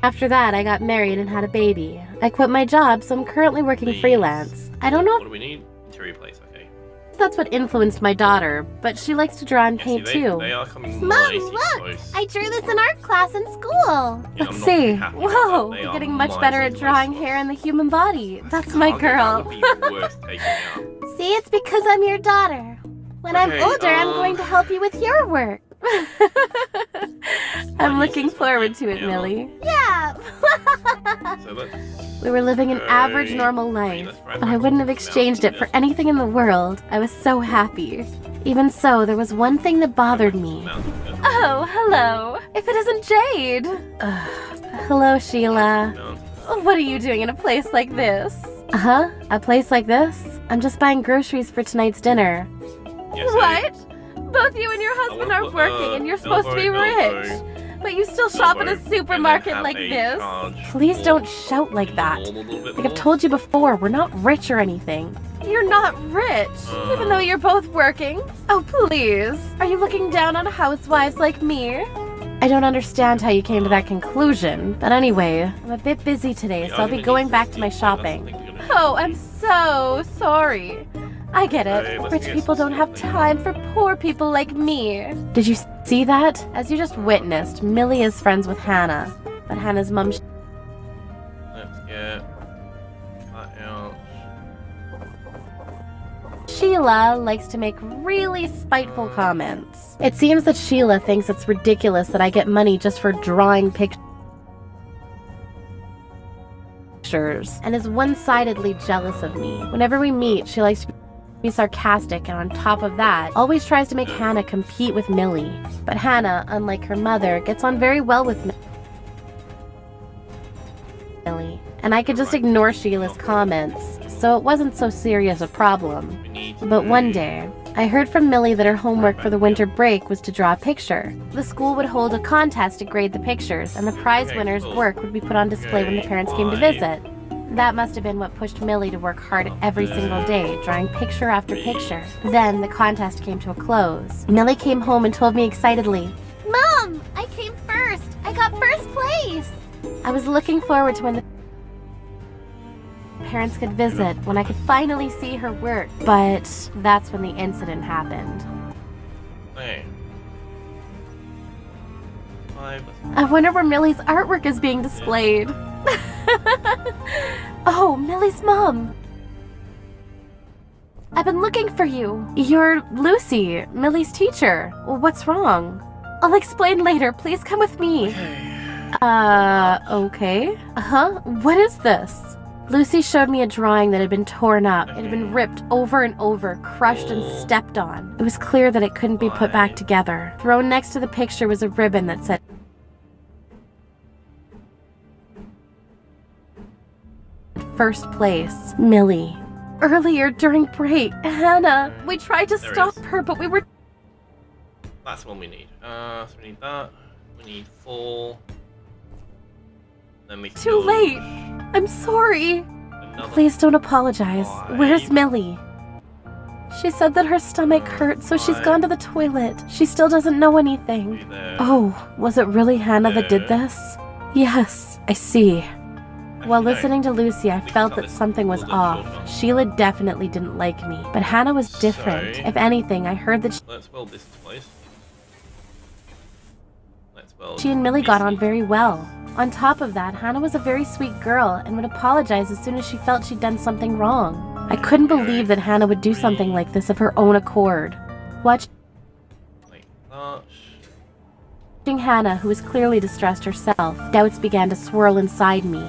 After that, I got married and had a baby. I quit my job, so I'm currently working Please. freelance. I don't know What do we need? Interior plates, okay. if that's what influenced my daughter, but she likes to draw and Yeah, paint see, too. they are coming Mom, mighty look! close. I drew this in art class in school. Yeah, I'm Let's not see. too happy about Whoa, that. They you're are getting much better mighty at drawing close. hair in the human body. That's my girl. That would be worth taking out. See, it's because I'm your daughter. When I'm Okay, older, I'm going to help you with your work. I'm looking forward to it, Yeah. Millie. Yeah. So let's... We were living an average Okay. normal Okay, life, let's try but I back wouldn't to have the exchanged it for mountain. anything in the world. I was so happy. Even so, there was one thing that bothered me. Oh, hello. If it isn't Jade. Hello, Sheila. What are you doing in a place like this? Uh-huh, a place like this? I'm just buying groceries for tonight's dinner. What? Both you and your husband are working and you're supposed to be rich. But you still shop in a supermarket like this? Please don't shout like that. Like I've told you before, we're not rich or anything. You're not rich, even though you're both working. Oh, please. Are you looking down on housewives like me? I don't understand how you came to that conclusion. But anyway, I'm a bit busy today, so I'll be going back to my shopping. Oh, I'm so sorry. I get Okay, it. let's Rich get people don't have something. time for poor people like me. Did you see that? As you just witnessed, Millie is friends with Hannah. But Hannah's mum... Let's get that out. Sheila likes to make really spiteful comments. It seems that Sheila thinks it's ridiculous that I get money just for drawing pictures and is one-sidedly jealous of me. Whenever we meet, she likes to be sarcastic, and on top of that, always tries to make Hannah compete with Millie. But Hannah, unlike her mother, gets on very well with Millie. And I could just ignore Sheila's comments, so it wasn't so serious a problem. But one day, I heard from Millie that her homework for the winter break was to draw a picture. The school would hold a contest to grade the pictures, and the prize Okay, winner's cool. work would be put on display when the Okay, parents came to why? visit. That must have been what pushed Millie to work hard every single day, drawing picture after picture. Then the contest came to a close. Millie came home and told me excitedly, Mom, I came first. I got first place. I was looking forward to when the parents could visit, when I could finally see her work. But that's when the incident happened. Hey. I wonder where Millie's artwork is being displayed. Oh, Millie's mom. I've been looking for you. You're Lucy, Millie's teacher. What's wrong? I'll explain later. Please come with me. Okay. Uh-huh. What is this? Lucy showed me a drawing that had been torn up. It had been ripped over and over, crushed and stepped on. It was clear that it couldn't be put back together. Thrown next to the picture was a ribbon that said, "First place, Millie." Earlier during break, Hannah, we tried to stop her, but we were... That's what we need. So we need that. We need 4. Then we can Too build late. I'm sorry. another Please don't apologize. 5. Where's Millie? She said that her stomach hurt, so she's gone to the toilet. She still doesn't know anything. Be there. Oh, was it really Hannah that did this? Yes, I see. While Actually, no. listening to Lucy, I can felt start that this something was a little bit off. shorter. Sheila definitely didn't like me, but Hannah was different. So- If anything, I heard that Let's build this place. Let's build she and Millie got this on each. very well. On top of that, Hannah was a very sweet girl and would apologize as soon as she felt she'd done something wrong. I couldn't believe that Hannah would do something like this of her own accord. Watching Like that. Hannah, who was clearly distressed herself, doubts began to swirl inside me.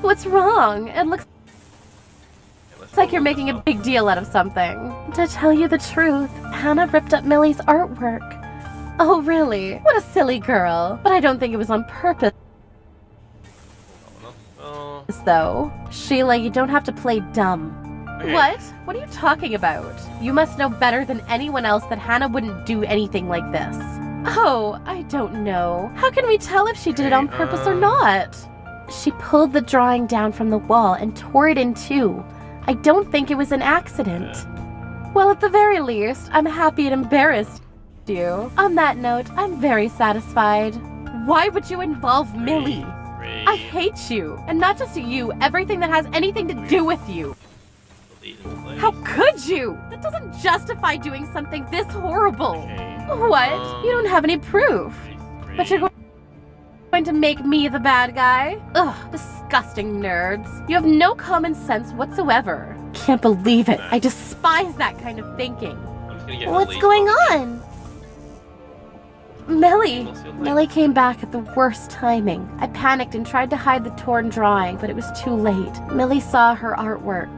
What's wrong? It looks Let's like you're build making this a up. big deal out of something. To tell you the truth, Hannah ripped up Millie's artwork. Oh, really? What a silly girl. But I don't think it was on purpose, Oh, though. Sheila, you don't have to play dumb. okay. What? What are you talking about? You must know better than anyone else that Hannah wouldn't do anything like this. Oh, I don't know. How can we tell if she did it on purpose or not? She pulled the drawing down from the wall and tore it in two. I don't think it was an accident. Well, at the very least, I'm happy it embarrassed you. On that note, I'm very satisfied. Why would you involve Millie? I hate you. And not just you, everything that has anything to do with you. How could you? That doesn't justify doing something this horrible. What? You don't have any proof. But you're going to make me the bad guy? Ugh, disgusting nerds. You have no common sense whatsoever. Can't believe it. I despise that kind of thinking. What's going on? Millie. Millie came back at the worst timing. I panicked and tried to hide the torn drawing, but it was too late. Millie saw her artwork.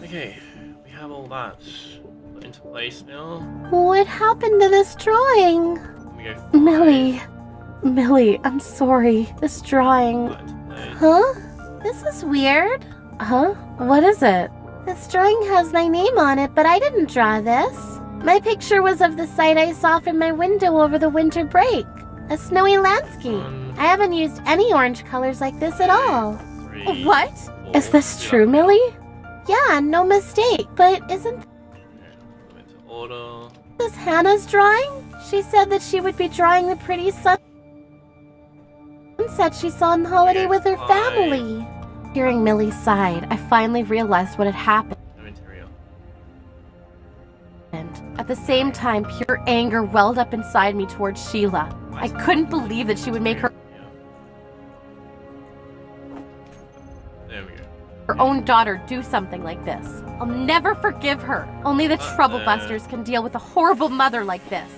Okay, we have all that put into place now. What happened to this drawing? We go 5. Millie, I'm sorry. This drawing... Put into place. Huh? This is weird. Huh? What is it? This drawing has my name on it, but I didn't draw this. My picture was of the sight I saw from my window over the winter break. A snowy landscape. I haven't used any orange colors like this at all. 3, What? 4. Is this true, Millie? Yeah, no mistake. But isn't Go into order. this Hannah's drawing? She said that she would be drawing the pretty sunset she saw on holiday with her family. Hearing Millie's side, I finally realized what had happened. No interior. At the same time, pure anger welled up inside me towards Sheila. I couldn't believe that she would make her Yeah. There we go. own daughter do something like this. I'll never forgive her. Only the troublebusters can deal with a horrible mother like this.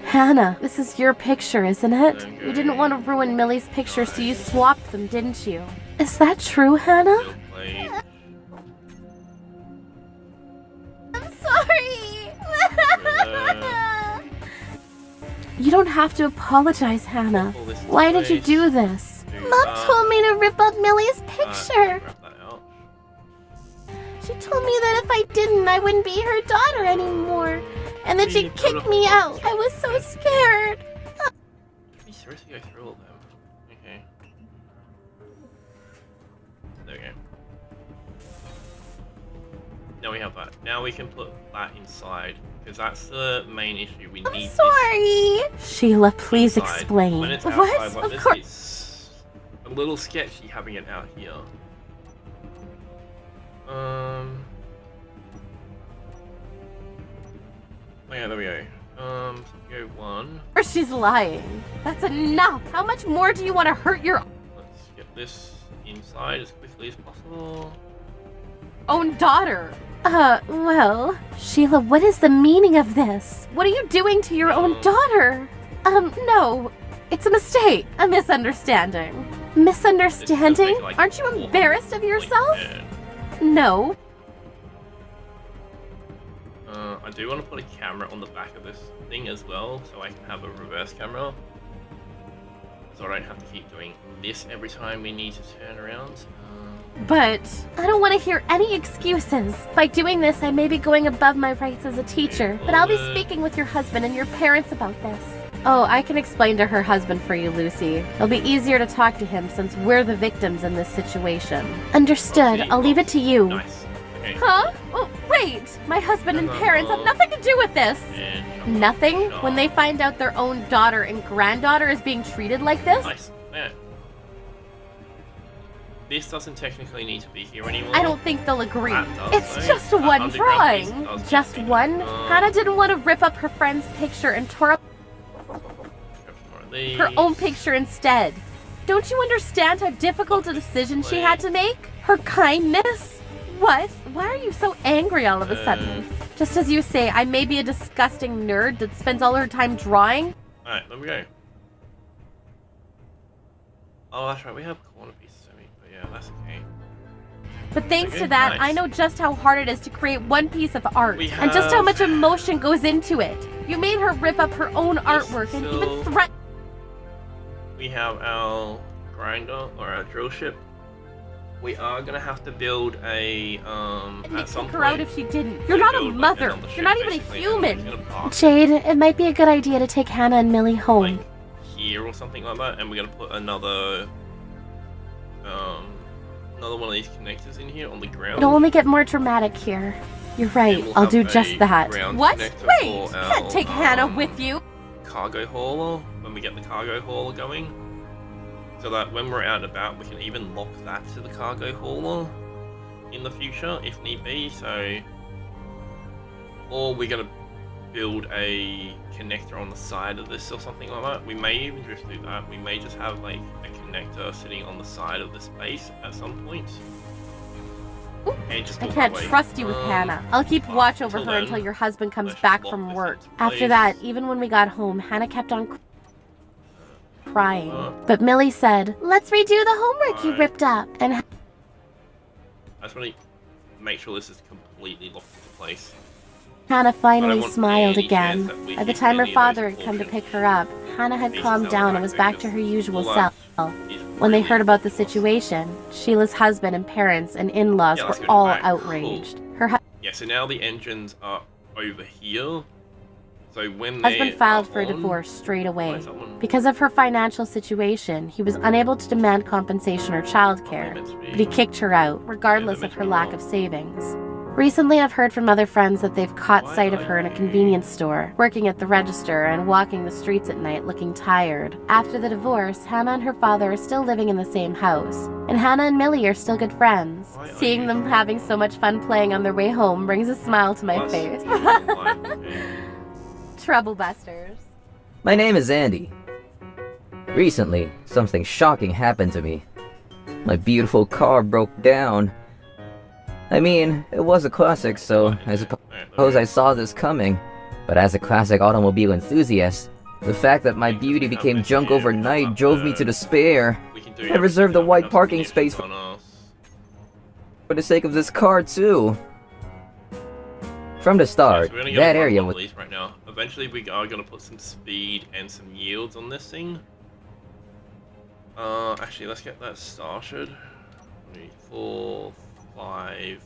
Hannah, this is your picture, isn't it? You didn't want to ruin Millie's picture, so you swapped them, didn't you? Is that true, Hannah? Build plate. I'm sorry. You don't have to apologize, Hannah. Pull this into Why did you place. do this? Do Mom that. told me to rip up Millie's picture. Grab that out. She told me that if I didn't, I wouldn't be her daughter anymore. And that she'd kick me out. I was so scared. Can you seriously go through all of them? Okay. There we go. Now we have that. Now we can put that inside. Because that's the main issue. We I'm need sorry. Sheila, please this inside. explain. When it's What? outside like Of this, course. it's a little sketchy having it out here. Oh yeah, there we go. So go 1. Or she's lying. That's enough. How much more do you want to hurt your Let's get this inside as quickly as possible. own daughter? Well, Sheila, what is the meaning of this? What are you doing to your own daughter? No. It's a mistake. A misunderstanding. Misunderstanding? Like, Aren't you 400 embarrassed of yourself? points. No. I do want to put a camera on the back of this thing as well, so I can have a reverse camera. So I don't have to keep doing this every time we need to turn around. But I don't want to hear any excuses. By doing this, I may be going above my rights as a teacher, but I'll be speaking with your husband and your parents about this. Oh, I can explain to her husband for you, Lucy. It'll be easier to talk to him since we're the victims in this situation. Understood. I'll leave it to you. Nice. Okay. Huh? Oh, wait! My husband and parents have nothing to do with this! Nothing? When they find out their own daughter and granddaughter is being treated like this? Nice. Yeah. This doesn't technically need to be here anymore. I don't think they'll agree. Does, It's though. just one Underground piece drawing. does Just need to be. one? Hannah didn't want to rip up her friend's picture and tore up her own picture instead. Don't you understand how difficult a decision she had to make? Her kindness? What? Why are you so angry all of a sudden? Just as you say, I may be a disgusting nerd that spends all her time drawing. Alright, there we go. Oh, that's right, we have corner pieces, but yeah, that's okay. But thanks Okay, to that, nice. I know just how hard it is to create one piece of art, We and just how have- much emotion goes into it. You made her rip up her own artwork and still- even threaten. We have our grinder, or our drill ship. We are gonna have to build a, And at kick some her out point. if she didn't. You're not a build, like, mother. another You're ship, not even a basically, and we're just human. gonna park Jade, it might be a good idea to take Hannah and Millie home. like here or something like that, and we're gonna put another one of these connectors in here on the ground. It'll only get more dramatic here. You're right, And we'll I'll have do a just that. ground What? connector Wait! for Can't our, take Hannah with you. cargo hauler when we get the cargo hauler going, so that when we're out and about we can even lock that to the cargo hauler in the future if need be. So, or we're gonna build a connector on the side of this or something like that. We may even just do that. We may just have like a connector sitting on the side of the space at some point. Ooh, And just I go can't that way. trust you with Hannah. I'll keep but watch over until her then, until your husband comes let's back lock from this work. into After place. that, even when we got home, Hannah kept on crying. Uh, But Millie said, let's redo the homework you Alright. ripped up. And I just want to make sure this is completely locked into place. Hannah I finally don't want smiled any chance again. that we By the hit time her any of those father had come to portions. pick her up, Hannah had These calmed are down and back was back to because her usual all self. that is When they really heard about the important. situation, Sheila's husband and parents and in-laws Yeah, were let's go to all the back. outraged. Her Yeah, so now the engines are over here. So when husband they filed are for a on- divorce straight away. Why is that one- Because of her financial situation, he was unable to demand compensation or childcare, meant to be- but he kicked her out, regardless meant of to her be lack wrong. of savings. Recently, I've heard from other friends that they've caught Why sight of are her in a you- convenience store, working at the register and walking the streets at night looking tired. After the divorce, Hannah and her father are still living in the same house, and Hannah and Millie are still good friends. Why are Seeing you- them having so much fun playing on their way home brings a smile to my Plus, face. okay. Troublebusters. My name is Andy. Recently, something shocking happened to me. My beautiful car broke down. I mean, it was a classic, so I suppose I saw this coming. But as a classic automobile enthusiast, the fact that my beauty became junk overnight drove me to despair. We can do I reserved a everything white else parking we need space on us. for the sake of this car, too. From the Yeah, start, so we're gonna that go area on was these right now. Eventually, we are gonna put some speed and some yields on this thing. Actually, let's get that started. 3, 4, 5.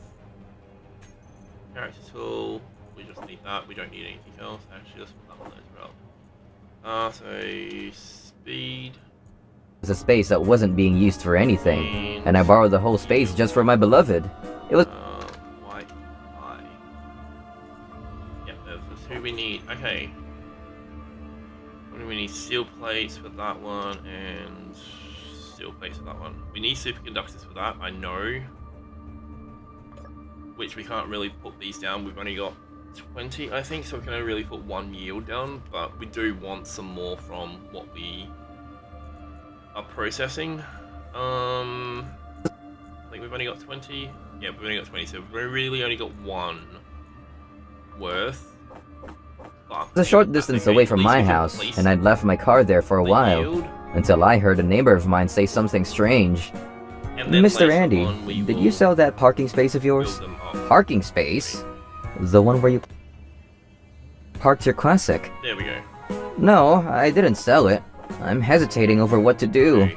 Character tool. We just need that. We don't need anything else. Actually, let's put that one as well. So speed. a space that wasn't being used for anything, and I borrowed the whole space just for my beloved. It was White eye. Yep, that's who we need. Okay. What do we need? Steel plates for that one, and steel plates for that one. We need superconductors for that, I know. Which we can't really put these down. We've only got 20, I think, so we can only really put one yield down, but we do want some more from what we are processing. I think we've only got 20. Yeah, we've only got 20, so we've really only got one worth. But a short I distance think away at from least my we can house, place and I'd left my car there for a the while. yield. until I heard a neighbor of mine say something strange. And then Mr. later Andy, on, we did will you sell that parking space of yours? build them up. Parking space? The one where you parked your classic? There we go. No, I didn't sell it. I'm hesitating over what to do. Okay.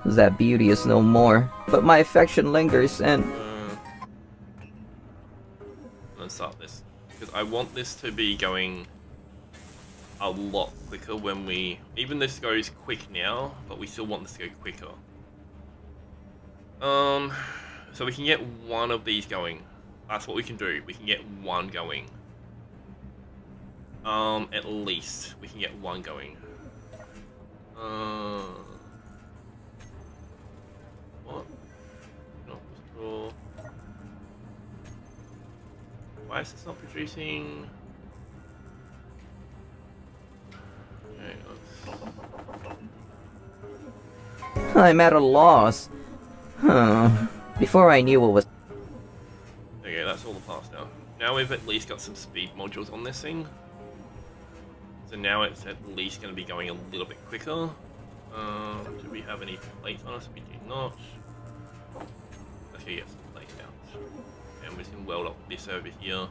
That beauty is no more, but my affection lingers and... Let's start this. Because I want this to be going a lot quicker when we... Even this goes quick now, but we still want this to go quicker. So we can get one of these going. That's what we can do. We can get one going. At least we can get one going. What? Not sure. Why is this not producing? Okay, I'm at a loss. Before I knew what was... okay, that's all the parts now. Now we've at least got some speed modules on this thing. So now it's at least going to be going a little bit quicker. Do we have any plates on us? We do not. Let's go get some plates out. And we can weld up this over here.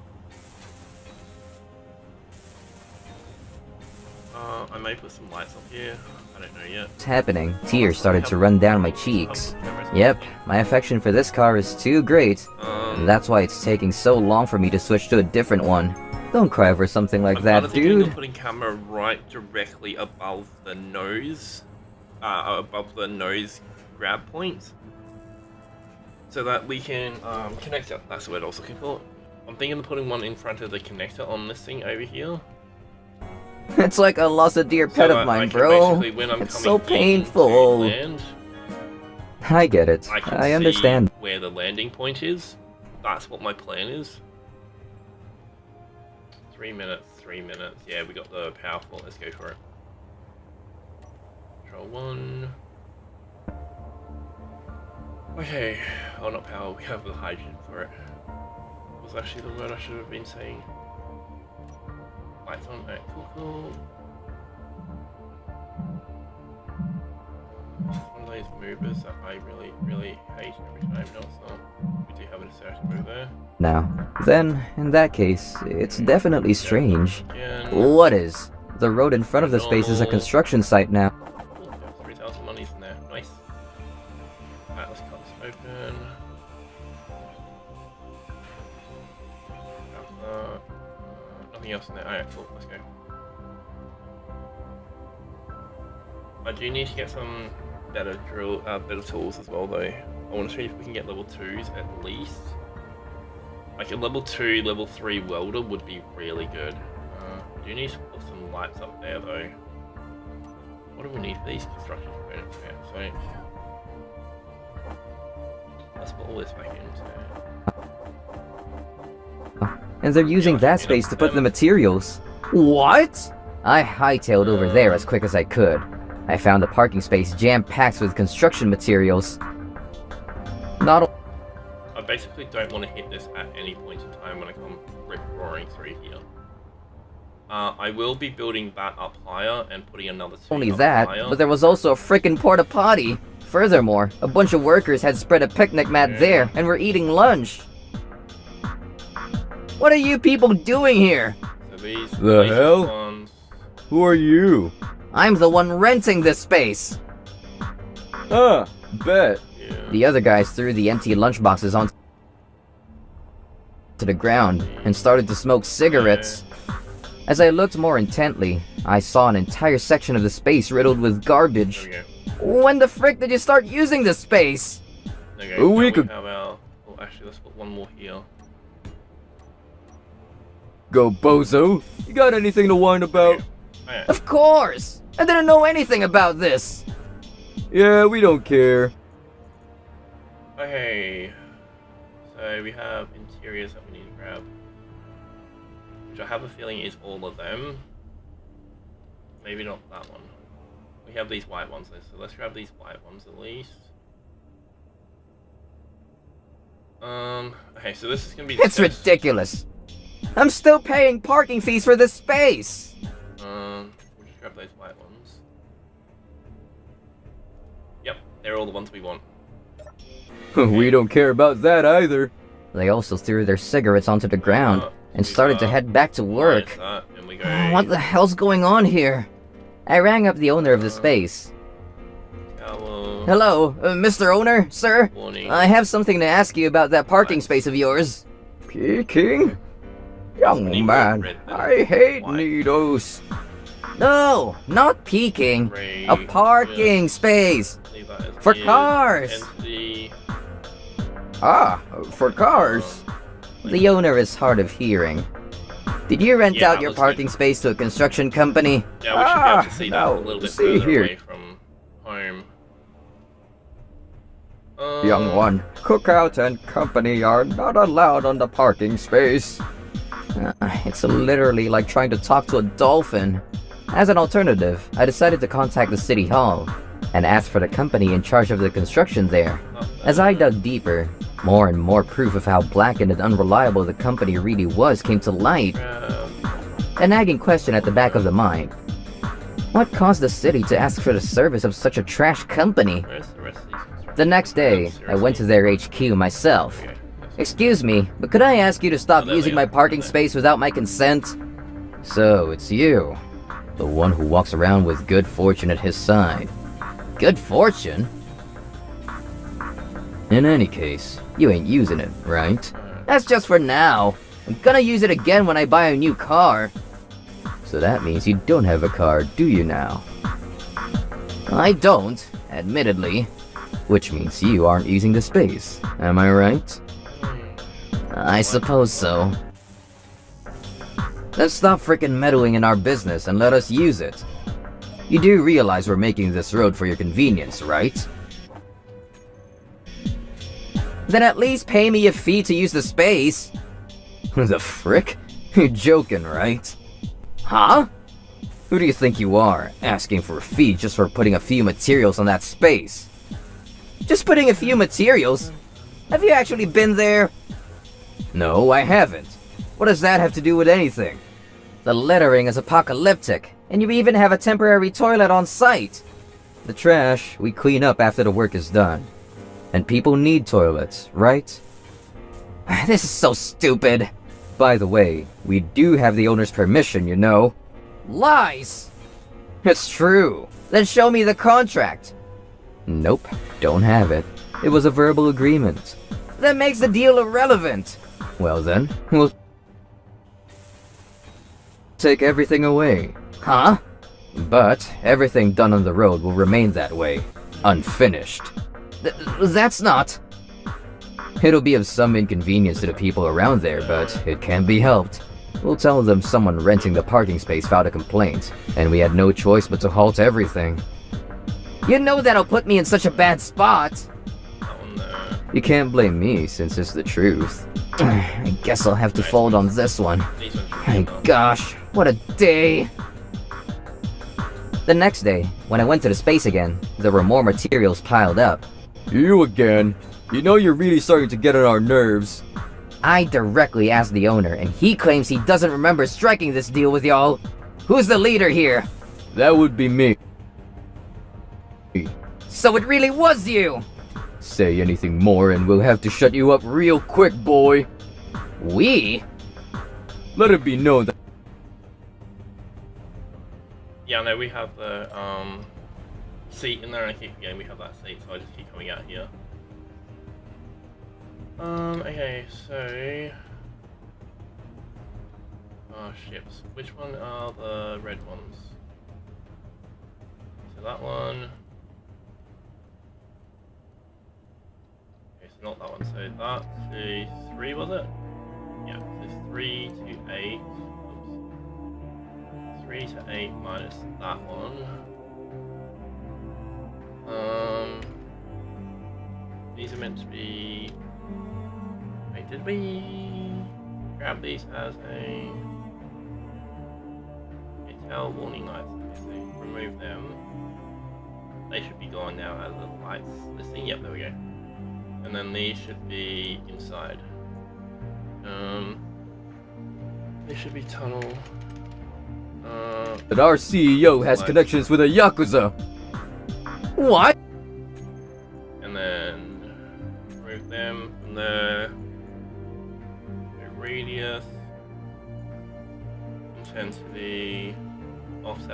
I may put some lights up here. I don't know yet. What's happening? Tears started to run down my cheeks. Yep, my affection for this car is too great. And that's why it's taking so long for me to switch to a different one. Don't cry over something like that, dude. I'm putting camera right directly above the nose, grab point, so that we can connect it. That's the word I was looking for. I'm thinking of putting one in front of the connector on this thing over here. It's like I lost a dear pet of mine, bro. It's so painful. I get it. I understand. See where the landing point is. That's what my plan is. 3 minutes, 3 minutes. Yeah, we got the powerful. Let's go for it. Control 1. Okay. Oh, not power. We have the hydrogen for it. Was actually the word I should have been saying. Lights on. Alright, cool. One of those movers that I really hate every time. No, it's not. We do have a certain move there. Now, then, in that case, it's definitely strange. Again. What is? The road in front of the space is a construction site now. Ooh, there's 3,000 monies in there. Nice. Alright, let's cut this open. Nothing else in there. Alright, cool. Let's go. I do need to get some better tools as well, though. I want to see if we can get level 2s at least. Like a level 2, level 3 welder would be really good. We do need to put some lights up there, though. What do we need for these construction components? Yeah, so let's put all this back in. And they're using that space to put the materials. What? I hightailed over there as quick as I could. I found the parking space jam-packed with construction materials. I basically don't want to hit this at any point in time when I come rip-roaring through here. I will be building that up higher and putting another two Only up that, higher. but there was also a frickin' porta potty. Furthermore, a bunch of workers had spread a picnic mat there and were eating lunch. What are you people doing here? So these The hell? ones, Who are you? I'm the one renting this space. Bet. yeah. The other guys threw the empty lunchboxes onto the ground and started to smoke cigarettes. As I looked more intently, I saw an entire section of the space riddled with garbage. There we go. When the frick did you start using this space? Okay, Oh, we now could- have our... Oh, actually, let's put one more here. Go, bozo. You got anything to whine about? Oh, yeah. Of course! I didn't know anything about this! Yeah, we don't care. Okay, so we have interiors that we need to grab, which I have a feeling is all of them. Maybe not that one. We have these white ones, so let's grab these white ones at least. Okay, so this is gonna be the It's test. ridiculous! I'm still paying parking fees for this space! We'll just grab those white ones. Yep, they're all the ones we want. We don't care about that either. They also threw their cigarettes onto the ground and started to head back to work. That, and we go, What the hell's going on here? I rang up the owner of the space. Hello, Mr. Owner, sir? Warning. I have something to ask you about that parking space of yours. Peeking? Young man, I hate needles. No, not peeking. Three, A parking space. leave that as For is, cars. empty. Ah, for cars. The owner is hard of hearing. Did you rent Yeah, out your let's parking do- space to a construction company? Yeah, we should be able to see that no, a little bit see further here. away from home. Young one, Cookout and company are not allowed on the parking space. It's literally like trying to talk to a dolphin. As an alternative, I decided to contact the city hall and ask for the company in charge of the construction there. As I dug deeper, more and more proof of how blackened and unreliable the company really was came to light. A nagging question at the back of the mind. What caused the city to ask for the service of such a trash company? Where's the rest of these constructions? The next day, I went to their HQ myself. Okay. Excuse me, but could I ask you to stop there we using go. my parking space without my consent? So, it's you. The one who walks around with good fortune at his side. Good fortune? In any case, you ain't using it, right? That's just for now. I'm gonna use it again when I buy a new car. So that means you don't have a car, do you now? I don't, admittedly. Which means you aren't using the space, am I right? I suppose so. Then stop frickin' meddling in our business and let us use it. You do realize we're making this road for your convenience, right? Then at least pay me a fee to use the space. The frick? You're joking, right? Huh? Who do you think you are, asking for a fee just for putting a few materials on that space? Just putting a few materials? Have you actually been there? No, I haven't. What does that have to do with anything? The lettering is apocalyptic, and you even have a temporary toilet on site. The trash we clean up after the work is done. And people need toilets, right? This is so stupid. By the way, we do have the owner's permission, you know. Lies! It's true. Then show me the contract. Nope, don't have it. It was a verbal agreement. That makes the deal irrelevant. Well then, we'll take everything away. Huh? But everything done on the road will remain that way. Unfinished. That's not... It'll be of some inconvenience to the people around there, but it can't be helped. We'll tell them someone renting the parking space filed a complaint, and we had no choice but to halt everything. You know that'll put me in such a bad spot! Oh no. You can't blame me, since it's the truth. I guess I'll have to fold on this one. These ones should My be done. gosh, what a day! The next day, when I went to the space again, there were more materials piled up. You again. You know you're really starting to get on our nerves. I directly asked the owner, and he claims he doesn't remember striking this deal with y'all. Who's the leader here? That would be me. So it really was you! Say anything more and we'll have to shut you up real quick, boy. We? Let it be known that Yeah, no, we have the seat in there, and I keep forgetting we have that seat, so I just keep coming out here. Okay, so... ships. Which one are the red ones? So that one... Okay, so not that one, so that to 3, was it? Yeah, so 3 to 8. Oops. 3 to 8 minus that one. These are meant to be... Wait, did we grab these as a tell warning lights? Okay, so remove them. They should be gone now as the lights listing. Yep, there we go. And then these should be inside. They should be tunnel. our CEO has connections with a Yakuza. What?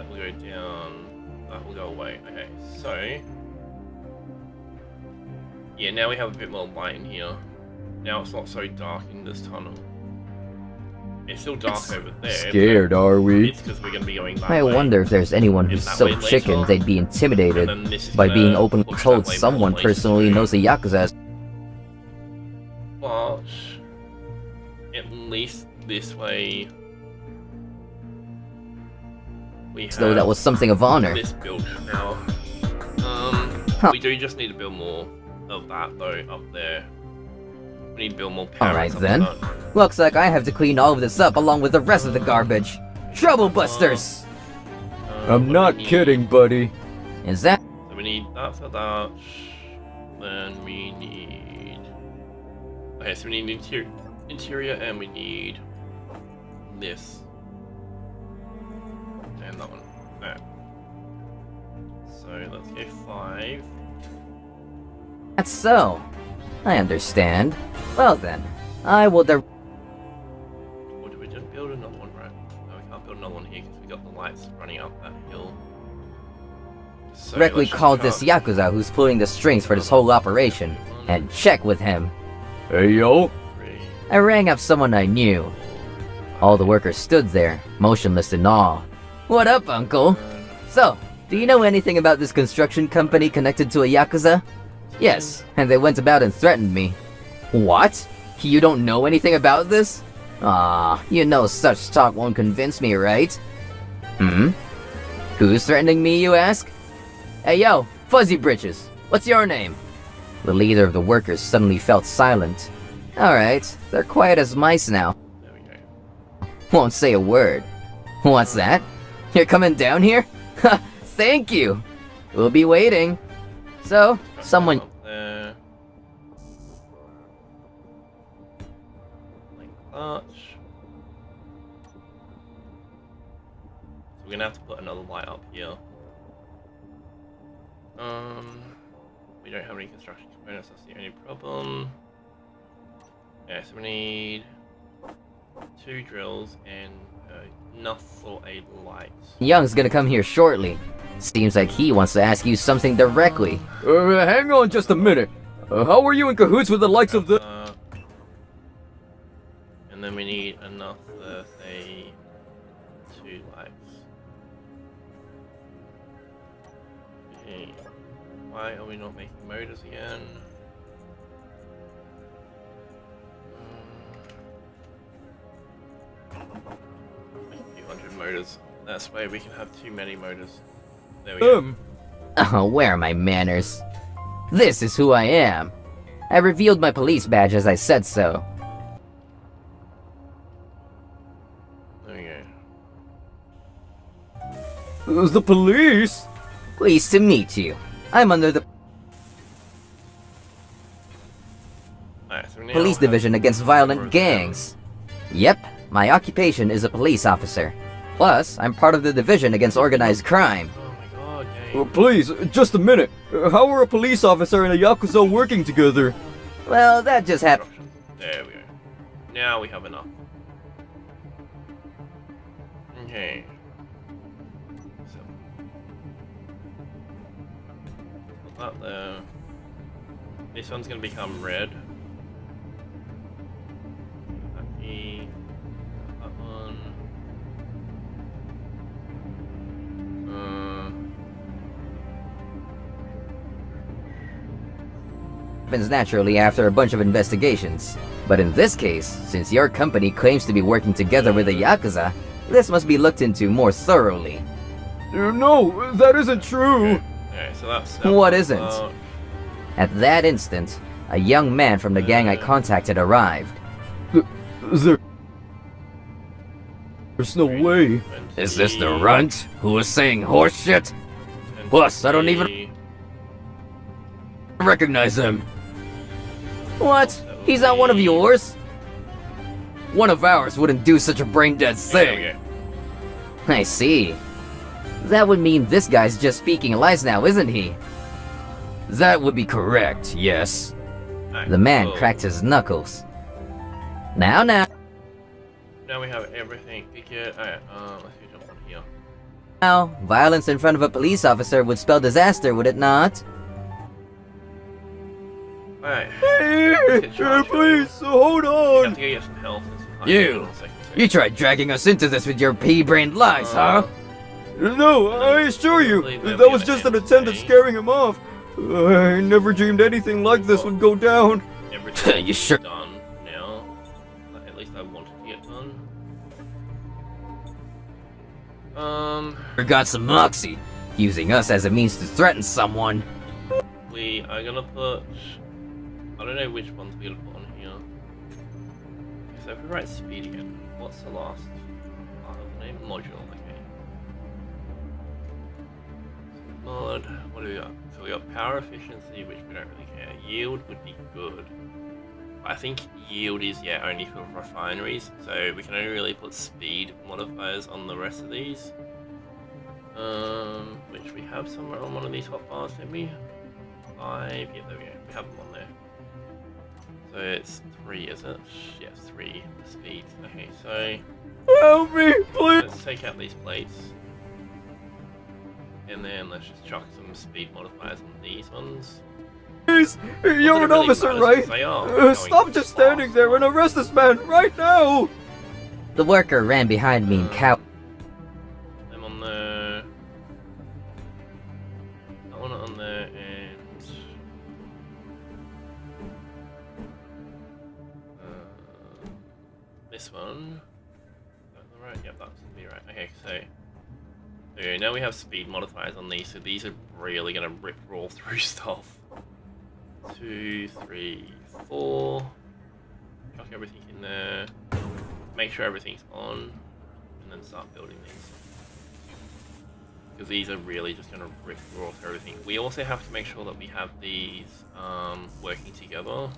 that will go down. That will go away. Okay, so yeah, now we have a bit more light in here. Now it's not so dark in this tunnel. It's still dark over there. Scared, are we? It's because we're gonna be going that I way. wonder if there's anyone who's Is that so way later? chicken they'd be intimidated And then this is by being gonna openly push told that way someone more later personally too. knows the Yakuza. But at least this way we have Though that was something of honor. this built now. We do just need to build more of that though up there. We need to build more power. Alright then. Looks like I have to clean all of this up along with the rest of the garbage. Trouble busters! I'm not kidding, buddy. Is that? So we need that for that. Then we need. Okay, so we need interior and we need this. And that one. Alright. So let's go 5. That's so. I understand. Well then, I will Or do we just build another one, right? No, we can't build another one here because we got the lights running up that hill. So directly let's just call this cut Yakuza who's pulling the strings for this whole operation and check with him. Hey, yo. 3. I rang up someone I knew. All the workers stood there, motionless in awe. What up, uncle? So, do you know anything about this construction company connected to a Yakuza? Yes, and they went about and threatened me. What? You don't know anything about this? Ah, you know such talk won't convince me, right? Hmm? Who's threatening me, you ask? Hey yo, Fuzzy Britches, what's your name? The leader of the workers suddenly felt silent. Alright, they're quiet as mice now. There we go. Won't say a word. What's that? You're coming down here? Ha! Thank you! We'll be waiting. So, someone... Up there. Like that. So we're gonna have to put another light up here. We don't have any construction components, that's the only problem. Yeah, so we need 2 drills and enough for a light. Young's gonna come here shortly. Seems like he wants to ask you something directly. Hang on just a minute. How are you in cahoots with the likes of the... And then we need enough for, say, 2 lights. Okay. Why are we not making motors again? Make a few hundred motors. That's why we can have too many motors. There we go. Oh, where are my manners? This is who I am. I revealed my police badge as I said so. There we go. The police? Pleased to meet you. I'm under the Alright, so we now police have division against violent numbers gangs. Yep, my occupation is a police officer. Plus, I'm part of the division against organized crime. down. Oh my god, game. Please, just a minute. How are a police officer and a Yakuza working together? Well, that just happened. There we go. Now we have enough. Okay. So, put that there. This one's gonna become red. That E. That one. Happens naturally after a bunch of investigations. But in this case, since your company claims to be working together with the Yakuza, this must be looked into more thoroughly. No, that isn't true. Okay, so that's What isn't? At that instant, a young man from the gang I contacted arrived. There's no way. Is this the runt who was saying horseshit? Plus, I don't even recognize him. What? He's not one of yours? One of ours wouldn't do such a brain-dead thing. Okay. I see. That would mean this guy's just speaking lies now, isn't he? That would be correct, yes. Alright, The man cool. cracked his knuckles. Now. Now we have everything. Alright, let's go jump on here. Now, violence in front of a police officer would spell disaster, would it not? Alright. Please, hold You on! have to go get some health and some hygiene You! in a second. You tried dragging us into this with your pea-brained lies, huh? No, I assure you, that was just an attempt at scaring him off. I never dreamed anything like this would go down. Everything You sure? done now. At least I wanted to get done. You got some moxie, using us as a means to threaten someone. We are gonna put... I don't know which ones we're gonna put on here. So if we write speed again, what's the last part of the name? Module, okay. Mod, what do we got? So we got power efficiency, which we don't really care. Yield would be good. I think yield is, yeah, only for refineries, so we can only really put speed modifiers on the rest of these. Which we have somewhere on one of these hotbars, didn't we? 5, yeah, there we go, we have them on there. So it's 3, is it? Yes, 3 speed. Okay, so Help me, please! let's take out these plates. And then let's just chuck some speed modifiers on these ones. Please, you're an officer, right? They are Stop just standing there and arrest this man right now! The worker ran behind me and cowered. I'm on the... That one on there, and... this one... Is that right? Yep, that's gonna be right. Okay, so... Okay, now we have speed modifiers on these, so these are really gonna rip roll through stuff. 2, 3, 4. Chuck everything in there. Make sure everything's on, and then start building these. Because these are really just going to rip raw through everything. We also have to make sure that we have these working together.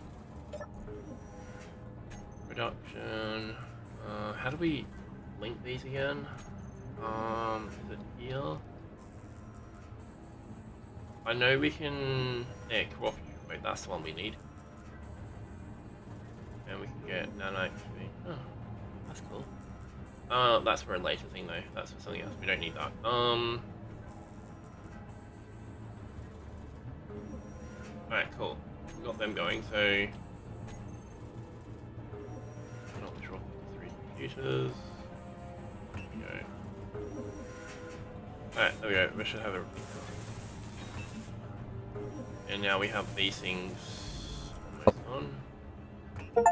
Production. How do we link these again? Is it here? I know we can... Yeah, cooperative. Wait, that's the one we need. And we can get nanite. Oh, that's cool. That's for a later thing though. That's for something else. We don't need that. Alright, cool. We got them going, so... Not drop 3 computers. There we go. Alright, there we go. We should have everything. And now we have these things almost on. What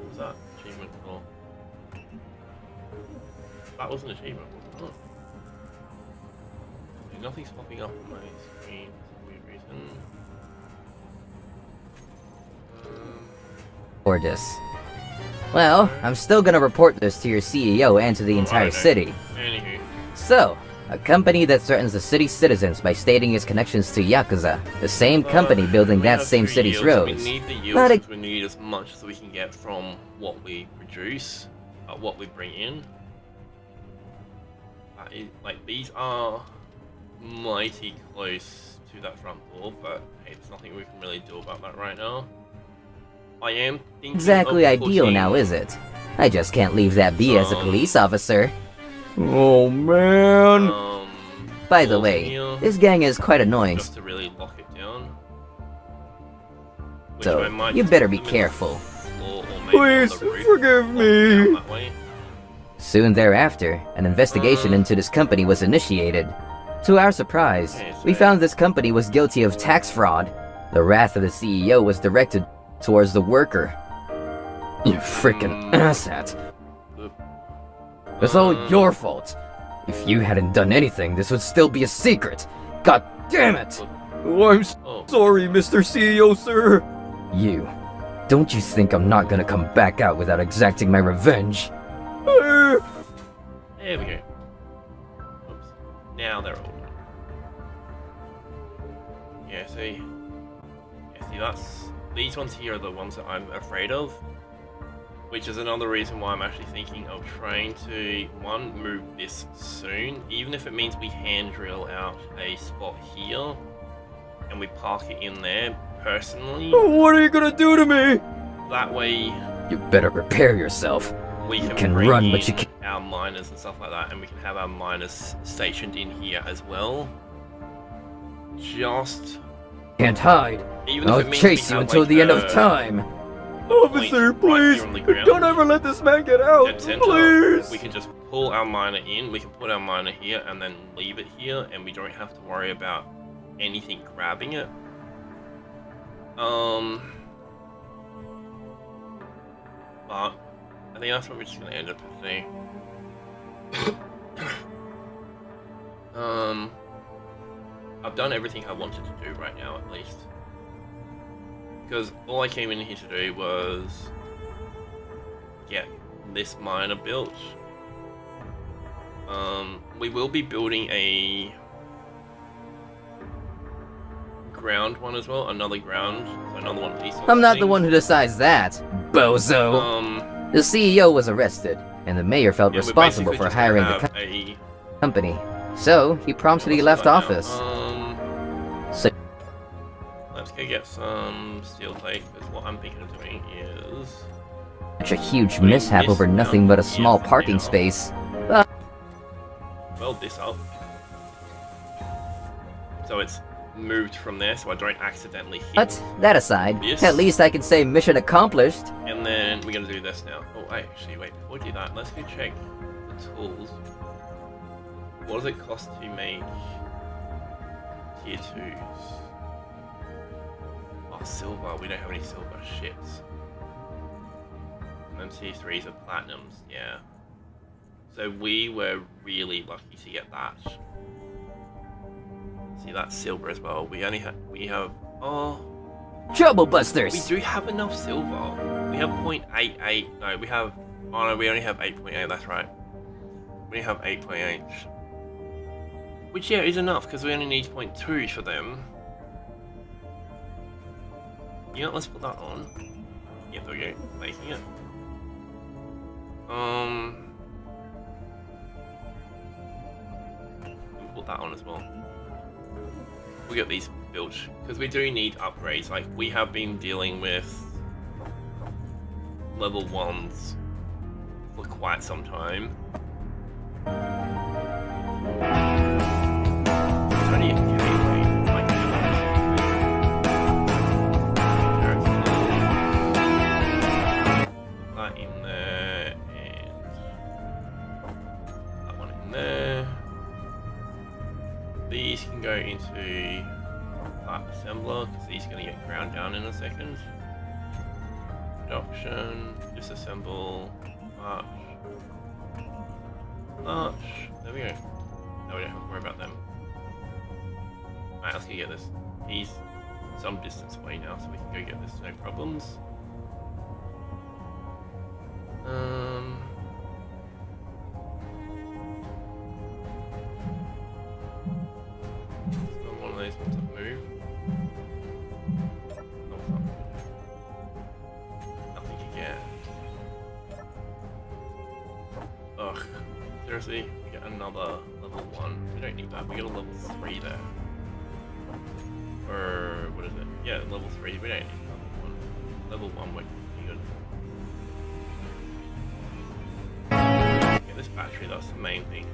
was that achievement for? That was an achievement, wasn't it? Okay, nothing's popping up on my screen for some weird reason. For this. Well, I'm still gonna report this to your CEO and to the entire city. Anywho. So, a company that threatens the city's citizens by stating its connections to Yakuza, the same company building that same city's roads. We need the yields, we need as much as we can get from what we produce, what we bring in. Like, these are mighty close to that front door, but hey, there's nothing we can really do about that right now. I am thinking exactly of ideal pushing, now, is it? I just can't leave that be as a police officer. Oh man! By the way, this gang is quite annoying. Just to really lock it down. So, you better be careful. Please, forgive me! Soon thereafter, an investigation into this company was initiated. To our surprise, we found this company was guilty of tax fraud. The wrath of the CEO was directed towards the worker. You frickin' asshat. It's all your fault. If you hadn't done anything, this would still be a secret. God damn it! Oh, I'm sorry, Mr. CEO, sir. You. Don't you think I'm not gonna come back out without exacting my revenge? There we go. Oops. Now they're all done. Yeah, see? Yeah, see, that's... These ones here are the ones that I'm afraid of. Which is another reason why I'm actually thinking of trying to, one, move this soon. Even if it means we hand drill out a spot here. And we park it in there, personally. What are you gonna do to me? That way... You better prepare yourself. we You can can bring run, in but you can't. our miners and stuff like that, and we can have our miners stationed in here as well. Just Can't hide. even if I'll it means chase we you have, until like, the end a of time. Officer, point right please! here on the ground, Don't ever let this man get out! dead center, Please! we can just pull our miner in, we can put our miner here and then leave it here, and we don't have to worry about anything grabbing it. But I think that's what we're just gonna end up today. I've done everything I wanted to do right now, at least. Because all I came in here to do was get this miner built. We will be building a ground one as well, another ground, so another one of these sorts I'm of not the things. one who decides that, bozo. The CEO was arrested, and the mayor felt yeah, we're responsible basically for just gonna hiring the have a company. So, he promptly what's left that now? office. So, Let's go get some steel plate, because what I'm thinking of doing is such a huge mishap over nothing but a small parking space. weld this up. So it's moved from there, so I don't accidentally hit. But, that aside, Yes. at least I can say mission accomplished. And then we're gonna do this now. Oh, actually, wait, before we do that, let's go check the tools. What does it cost to make tier 2s? Oh, silver, we don't have any silver, shit. And then tier 3s are platinums, yeah. So we were really lucky to get that. See, that's silver as well. We have, Trouble we Busters! do have enough silver. We have 0.88. No, we have. Oh no, we only have 8.8. That's right. We have 8.8. Which, yeah, is enough because we only need 0.2 for them. You know, let's put that on. Yeah, there we go. Making it. We'll put that on as well. We'll get these built because we do need upgrades. Like, we have been dealing with level 1s for quite some time. It's only a gateway. Like, put that in there and that one in there. These can go into that assembler because these are going to get ground down in a second. Production, disassemble, march. There we go. Now we don't have to worry about them. Alright, let's go get this. He's some distance away now, so we can go get this, no problems. It's not one of those ones that move. No, it's not. Nothing again. Ugh. Seriously, we get another level 1. We don't need that, we get a level 3 there. Or, what is it? Yeah, level 3, we don't need level 1. Level 1 would be good. Yeah, this battery, that's the main thing.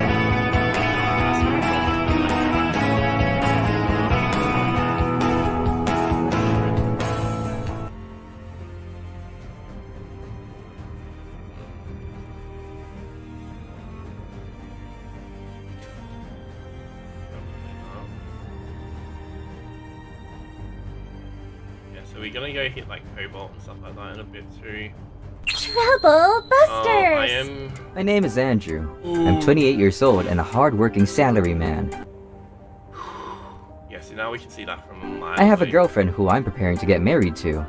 That's the problem with the So we're gonna go hit like Cobalt and stuff like that in a bit too. Trouble Busters! My name is Andrew. I'm 28 years old and a hard-working salaryman. Yeah, so now we can see that from a mile I have a away. girlfriend who I'm preparing to get married to.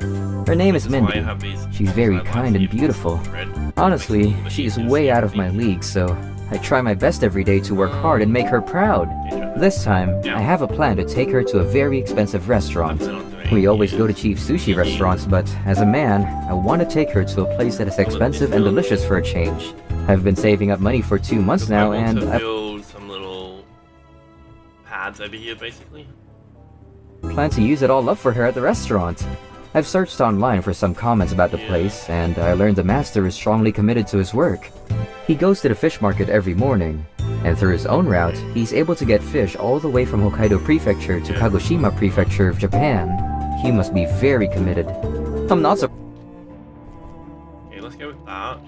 Her name is This is why I Mindy. have these She's very sideline kind and sleeves beautiful. red. Honestly, Makes all the she is features way out of see my league, so I try my best every day to work hard and make her proud. This time, I have a plan to take her to a very expensive restaurant. We always go to cheap sushi restaurants, but as a man, I want to take her to a place that is expensive and delicious for a change. I've been saving up money for 2 months now, I and want to I build some little pads over here, basically. plan to use it all up for her at the restaurant. I've searched online for some comments about the place, and I learned the master is strongly committed to his work. He goes to the fish market every morning, and through his own route, he's able to get fish all the way from Hokkaido Prefecture to Kagoshima Prefecture of Japan. He must be very committed. I'm not Okay, let's go with that.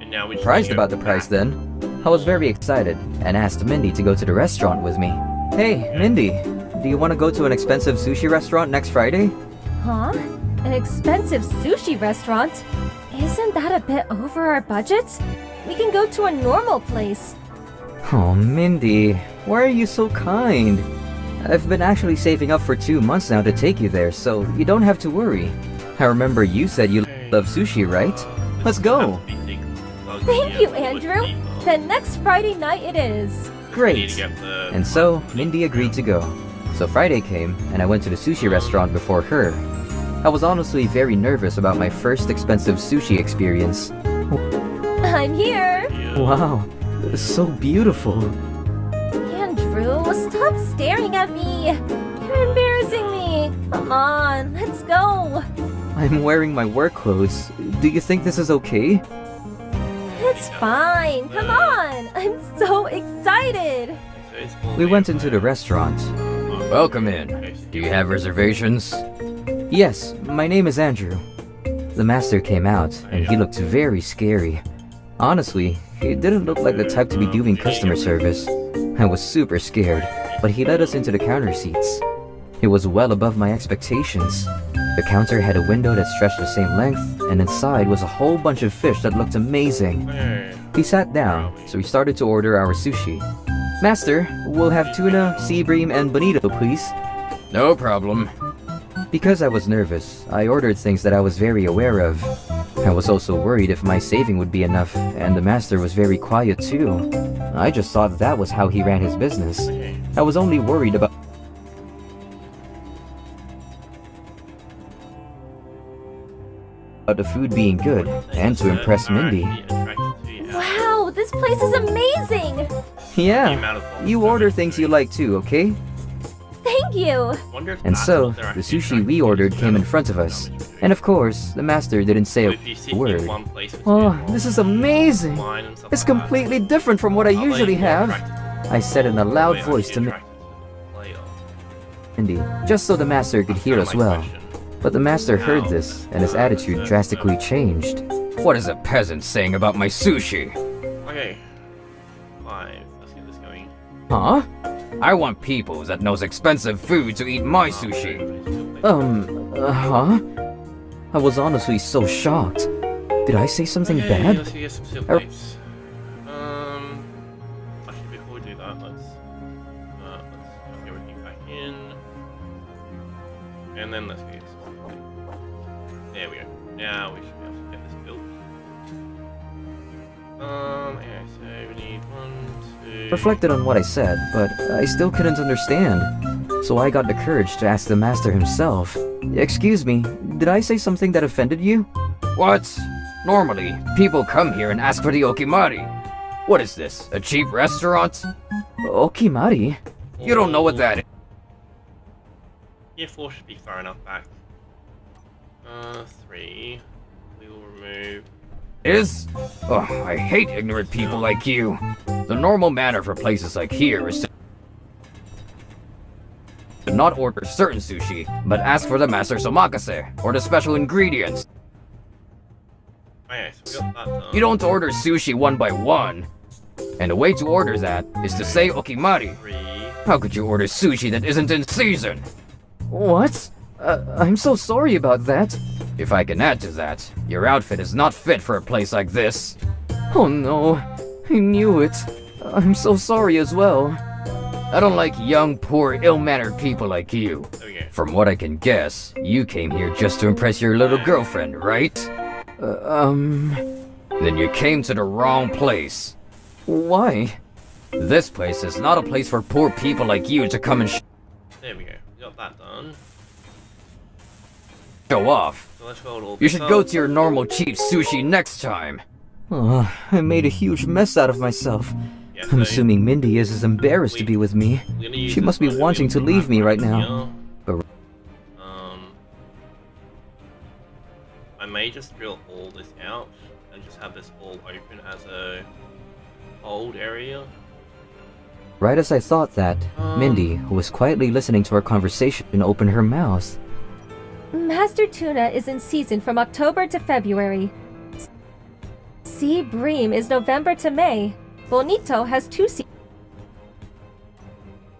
And now we surprised about the price then. I was very excited, and asked Mindy to go to the restaurant with me. Hey, Mindy, do you want to go to an expensive sushi restaurant next Friday? Huh? An expensive sushi restaurant? Isn't that a bit over our budget? We can go to a normal place. Oh, Mindy, why are you so kind? I've been actually saving up for 2 months now to take you there, so you don't have to worry. I remember you said you love sushi, right? Let's go. Thank you, Andrew. Then next Friday night it is. Great. And so, Mindy agreed to go. So Friday came, and I went to the sushi restaurant before her. I was honestly very nervous about my first expensive sushi experience. I'm here. Wow, so beautiful. Andrew, stop staring at me. You're embarrassing me. Come on, let's go. I'm wearing my work clothes. Do you think this is okay? It's fine. Come on. I'm so excited. We went into the restaurant. Welcome in. Do you have reservations? Yes, my name is Andrew. The master came out, and he looked very scary. Honestly, he didn't look like the type to be doing customer service. I was super scared, but he led us into the counter seats. It was well above my expectations. The counter had a window that stretched the same length, and inside was a whole bunch of fish that looked amazing. We sat down, so we started to order our sushi. Master, we'll have tuna, sea bream, and bonito, please. No problem. Because I was nervous, I ordered things that I was very aware of. I was also worried if my saving would be enough, and the master was very quiet too. I just thought that was how he ran his business. I was only worried about the food being good, and to impress Mindy. Wow, this place is amazing. Yeah, you order things you like too, okay? Thank you. And so, the sushi we ordered came in front of us. And of course, the master didn't say a word. Oh, this is amazing! It's completely different from what I usually have. I said in a loud voice to Mindy, just so the master could hear us well. But the master heard this, and his attitude drastically changed. What is a peasant saying about my sushi? Okay. 5. Let's get this going. Huh? I want people that knows expensive food to eat my sushi. Huh? I was honestly so shocked. Did I say something bad? Let's get some silk plates. Actually, before we do that, let's get everything back in. And then let's get some plate. There we go. Now we should be able to get this built. Okay, so we need 1, 2... Reflected on what I said, but I still couldn't understand. So I got the courage to ask the master himself. Excuse me, did I say something that offended you? What? Normally, people come here and ask for the okimari. What is this, a cheap restaurant? Okimari? You don't know what that is. Yeah, 4 should be far enough back. 3. We will remove... Is? Oh, I hate ignorant people like you. The normal manner for places like here is to not order certain sushi, but ask for the master's omakase, or the special ingredients. Okay, so we got that done. You don't order sushi one by one. And the way to order that is to say okimari. 3. How could you order sushi that isn't in season? What? I'm so sorry about that. If I can add to that, your outfit is not fit for a place like this. Oh no, I knew it. I'm so sorry as well. I don't like young, poor, ill-mannered people like you. Okay. From what I can guess, you came here just to impress your little girlfriend, right? Then you came to the wrong place. Why? This place is not a place for poor people like you to come and There we go. We got that done. show off. So let's roll all You this should up. go to your normal cheap sushi next time. Oh, I made a huge mess out of myself. Yeah, I'm so assuming Mindy is as embarrassed to be with me. we're gonna use She this must be one wanting to leave me right now. here. But may just drill all this out and just have this all open as a hold area. Right as I thought that, Mindy, who was quietly listening to our conversation, opened her mouth. Master Tuna is in season from October to February. Sea Bream is November to May. Bonito has 2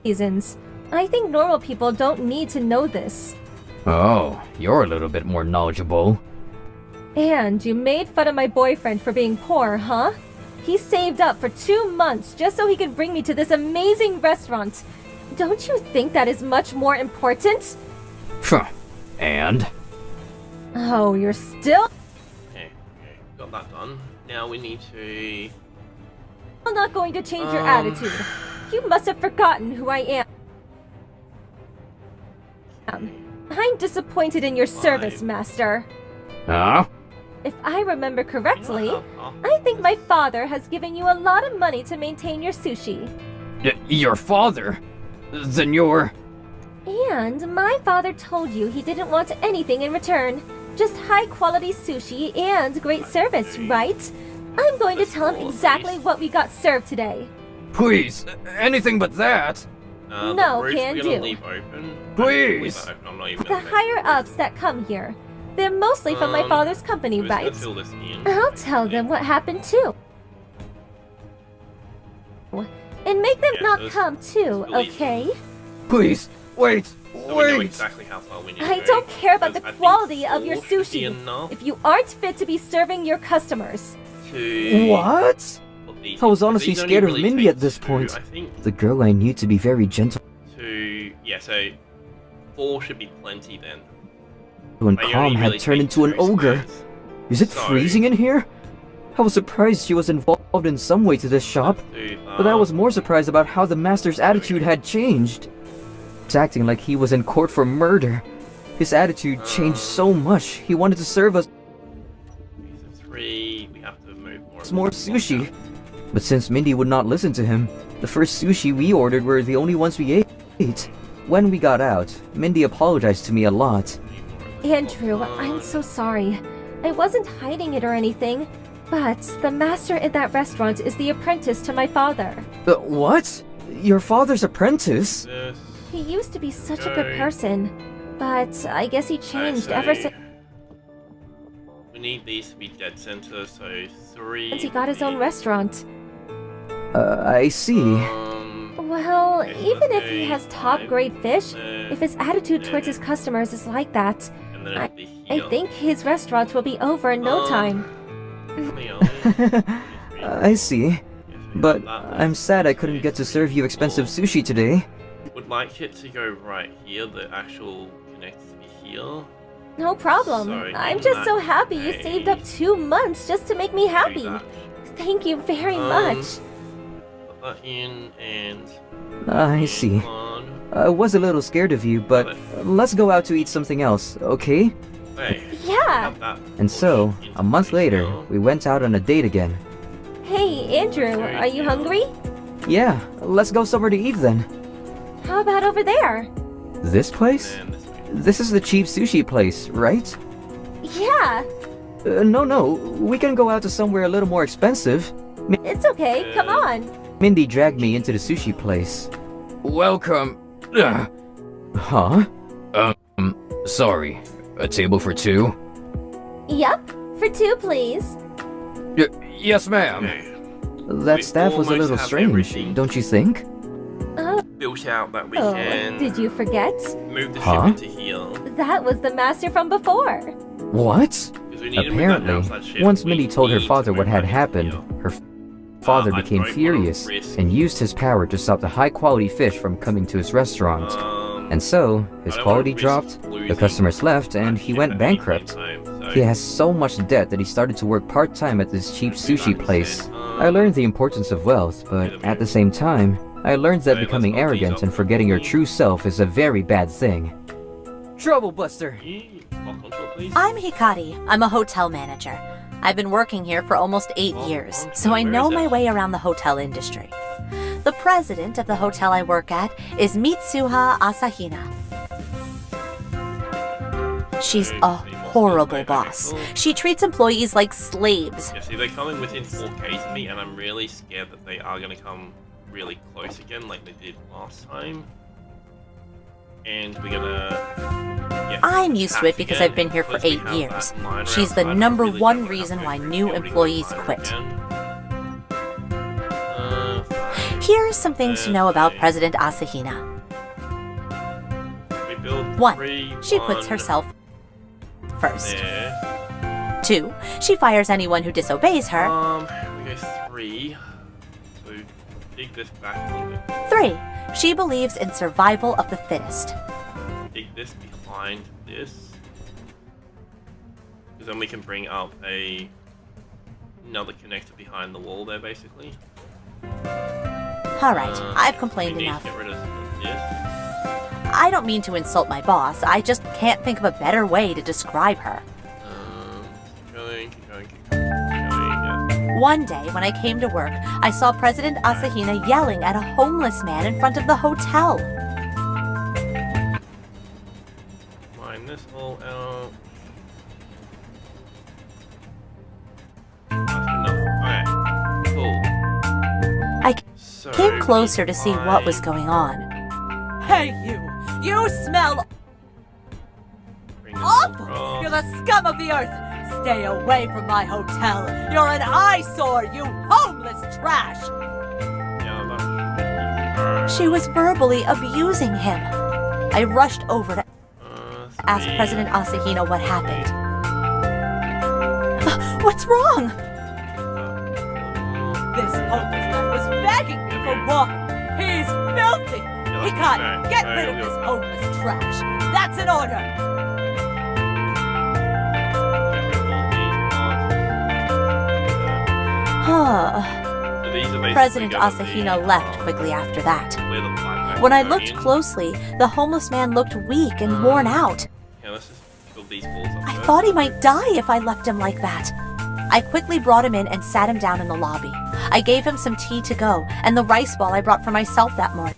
seasons. I think normal people don't need to know this. Oh, you're a little bit more knowledgeable. And you made fun of my boyfriend for being poor, huh? He saved up for 2 months just so he could bring me to this amazing restaurant. Don't you think that is much more important? And? Oh, you're still Okay, got that done. Now we need to... not going to change your attitude. You must have forgotten who I am. I'm disappointed in your service, Master. Huh? If I remember correctly, I think my father has given you a lot of money to maintain your sushi. Your father? Then you're... And my father told you he didn't want anything in return. Just high-quality sushi and great service, right? I'm going to tell him exactly what we got served today. Please, anything but that. No, can do. Please. The higher-ups that come here, they're mostly from my father's company, right? I'll tell them what happened too. And make them not come too, okay? Please, wait, wait! Exactly how far we need I to go, don't care about the because I think quality of your 4 should be sushi enough if you aren't fit to be serving your customers. to What? put these- I was honestly these only scared of really Mindy take at this 2, point. I think The girl I knew to be very gentle yeah, so 4 should be plenty then. and They only calm had really turned take into an 2 ogre. squares. Is it So- freezing in here? I was surprised she was involved in some way to this shop, Do but I was more surprised about how the master's attitude had changed. He's acting like he was in court for murder. His attitude changed so much, he wanted to serve us These are 3, we have to move more sushi. But since Mindy would not listen to him, the first sushi we ordered were the only ones we ate. When we got out, Mindy apologized to me a lot. Andrew, I'm so sorry. I wasn't hiding it or anything, but the master in that restaurant is the apprentice to my father. What? Your father's apprentice? This, He used to be such a Okay. good person, but I guess he changed ever since we need these to be dead center, so 3. he got his own restaurant. I see. Well, Okay, even if he okay, has top-grade fish, if his attitude towards his then- customers is like that, and then it'll be I here. think his restaurant will be over in no time. I see. But I'm sad I couldn't get to serve you expensive sushi today. Would like it to go right here, the actual connect to be here. No problem. Sorry, I'm in just so that happy you saved up 2 months just to make me happy. that. Thank you very Um, much. Put that in and I see. on. I was a little scared of you, but let's go out to eat something else, okay? Hey, Yeah. have that And so, pushed a month into later, here. we went out on a date again. Hey, Andrew, are you hungry? Yeah, let's go somewhere to eat then. How about over there? This place? And this way. This is the cheap sushi place, right? Yeah, No, we can go out to somewhere a little more expensive. it's okay. Come on. Mindy dragged me into the sushi place. Welcome. Huh? Sorry. A table for 2? Yup, for 2, please. Yes, ma'am. Okay. That We staff was a almost little have strange, everything. don't you think? Built out that we Oh, can did you forget? move the Huh? ship into here. That was the master from before. What? 'Cause we need to move that Apparently, outside ship. once We Mindy told her need to father move what had that into happened, here. her father I became don't wanna furious risk- and used his power to stop the high-quality fish from coming to his restaurant. And so, his I don't quality wanna dropped, risk the losing customers left, and that he ship went at any bankrupt. time, so He has so much debt that he started to work part-time at this cheap do that sushi place. instead. I learned the importance of wealth, but at the same time, I learned that Okay, let's becoming not tease arrogant up and the forgetting your quality. true self is a very bad thing. Trouble Buster! Lock onto it, please. I'm Hikari. I'm a hotel manager. I've been working here for almost 8 Oh, years, okay. so I Where know is my it? way around the hotel industry. The president of the hotel I work at is Mitsuha Asahina. She's a horrible boss. She treats employees like slaves. Yeah, see, they're coming within 4K to me, and I'm really scared that they are going to come really close again, like they did last time. And we're gonna... I'm used to it because I've been here for 8 years. She's the number one reason why new employees quit. Here are some things to know about President Asahina. 1. She puts herself first. 2. She fires anyone who disobeys her. We go 3. So dig this back a little bit. 3. She believes in survival of the fittest. Dig this behind this. Because then we can bring up another connector behind the wall there, basically. Alright, I've complained enough. Get rid of this. I don't mean to insult my boss, I just can't think of a better way to describe her. Keep going, yeah. One day, when I came to work, I saw President Asahina yelling at a homeless man in front of the hotel. Mine this all out. I came closer to see what was going on. Hey, you! You smell awful! You're the scum of the earth! Stay away from my hotel! You're an eyesore, you homeless trash! She was verbally abusing him. I rushed over to ask President Asahina what happened. What's wrong? This homeless man was begging me for water. He's filthy. He can't get rid of this homeless trash. That's an order. President Asahina left quickly after that. When I looked closely, the homeless man looked weak and worn out. I thought he might die if I left him like that. I quickly brought him in and sat him down in the lobby. I gave him some tea to go and the rice ball I brought for myself that morning.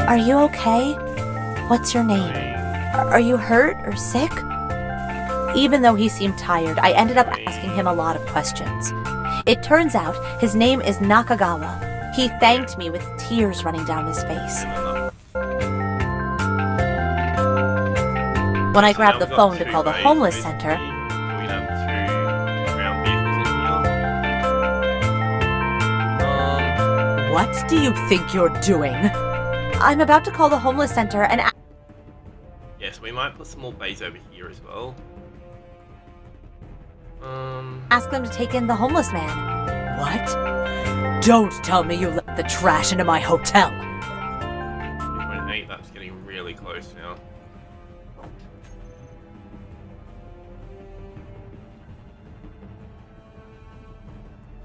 Are you okay? What's your name? Are you hurt or sick? Even though he seemed tired, I ended up asking him a lot of questions. It turns out his name is Nakagawa. He thanked me with tears running down his face. When I grabbed the phone to call the homeless center, what do you think you're doing? I'm about to call the homeless center and yes, we might put some more bays over here as well. ask them to take in the homeless man. What? Don't tell me you let the trash into my hotel. 2.8, that's getting really close now.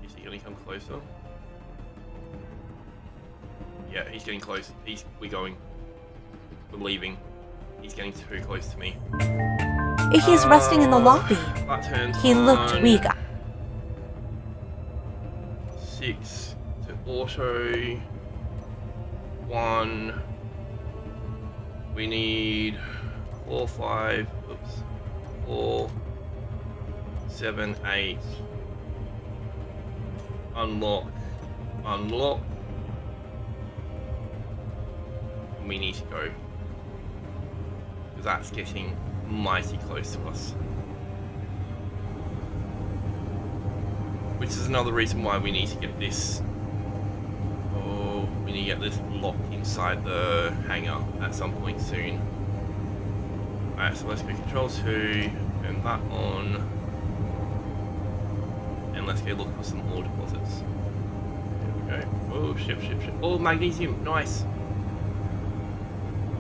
Is he gonna come closer? Yeah, he's getting close. We're going. We're leaving. He's getting too close to me. He's resting in the lobby. He looked weak. 6 to auto. 1. We need 4, 5. Oops. 4, 7, 8. Unlock. Unlock. And we need to go. Because that's getting mighty close to us. Which is another reason why we need to get this. Oh, we need to get this locked inside the hangar at some point soon. Alright, so let's go control 2, turn that on. And let's go look for some ore deposits. There we go. Oh, ship. Oh, magnesium, nice.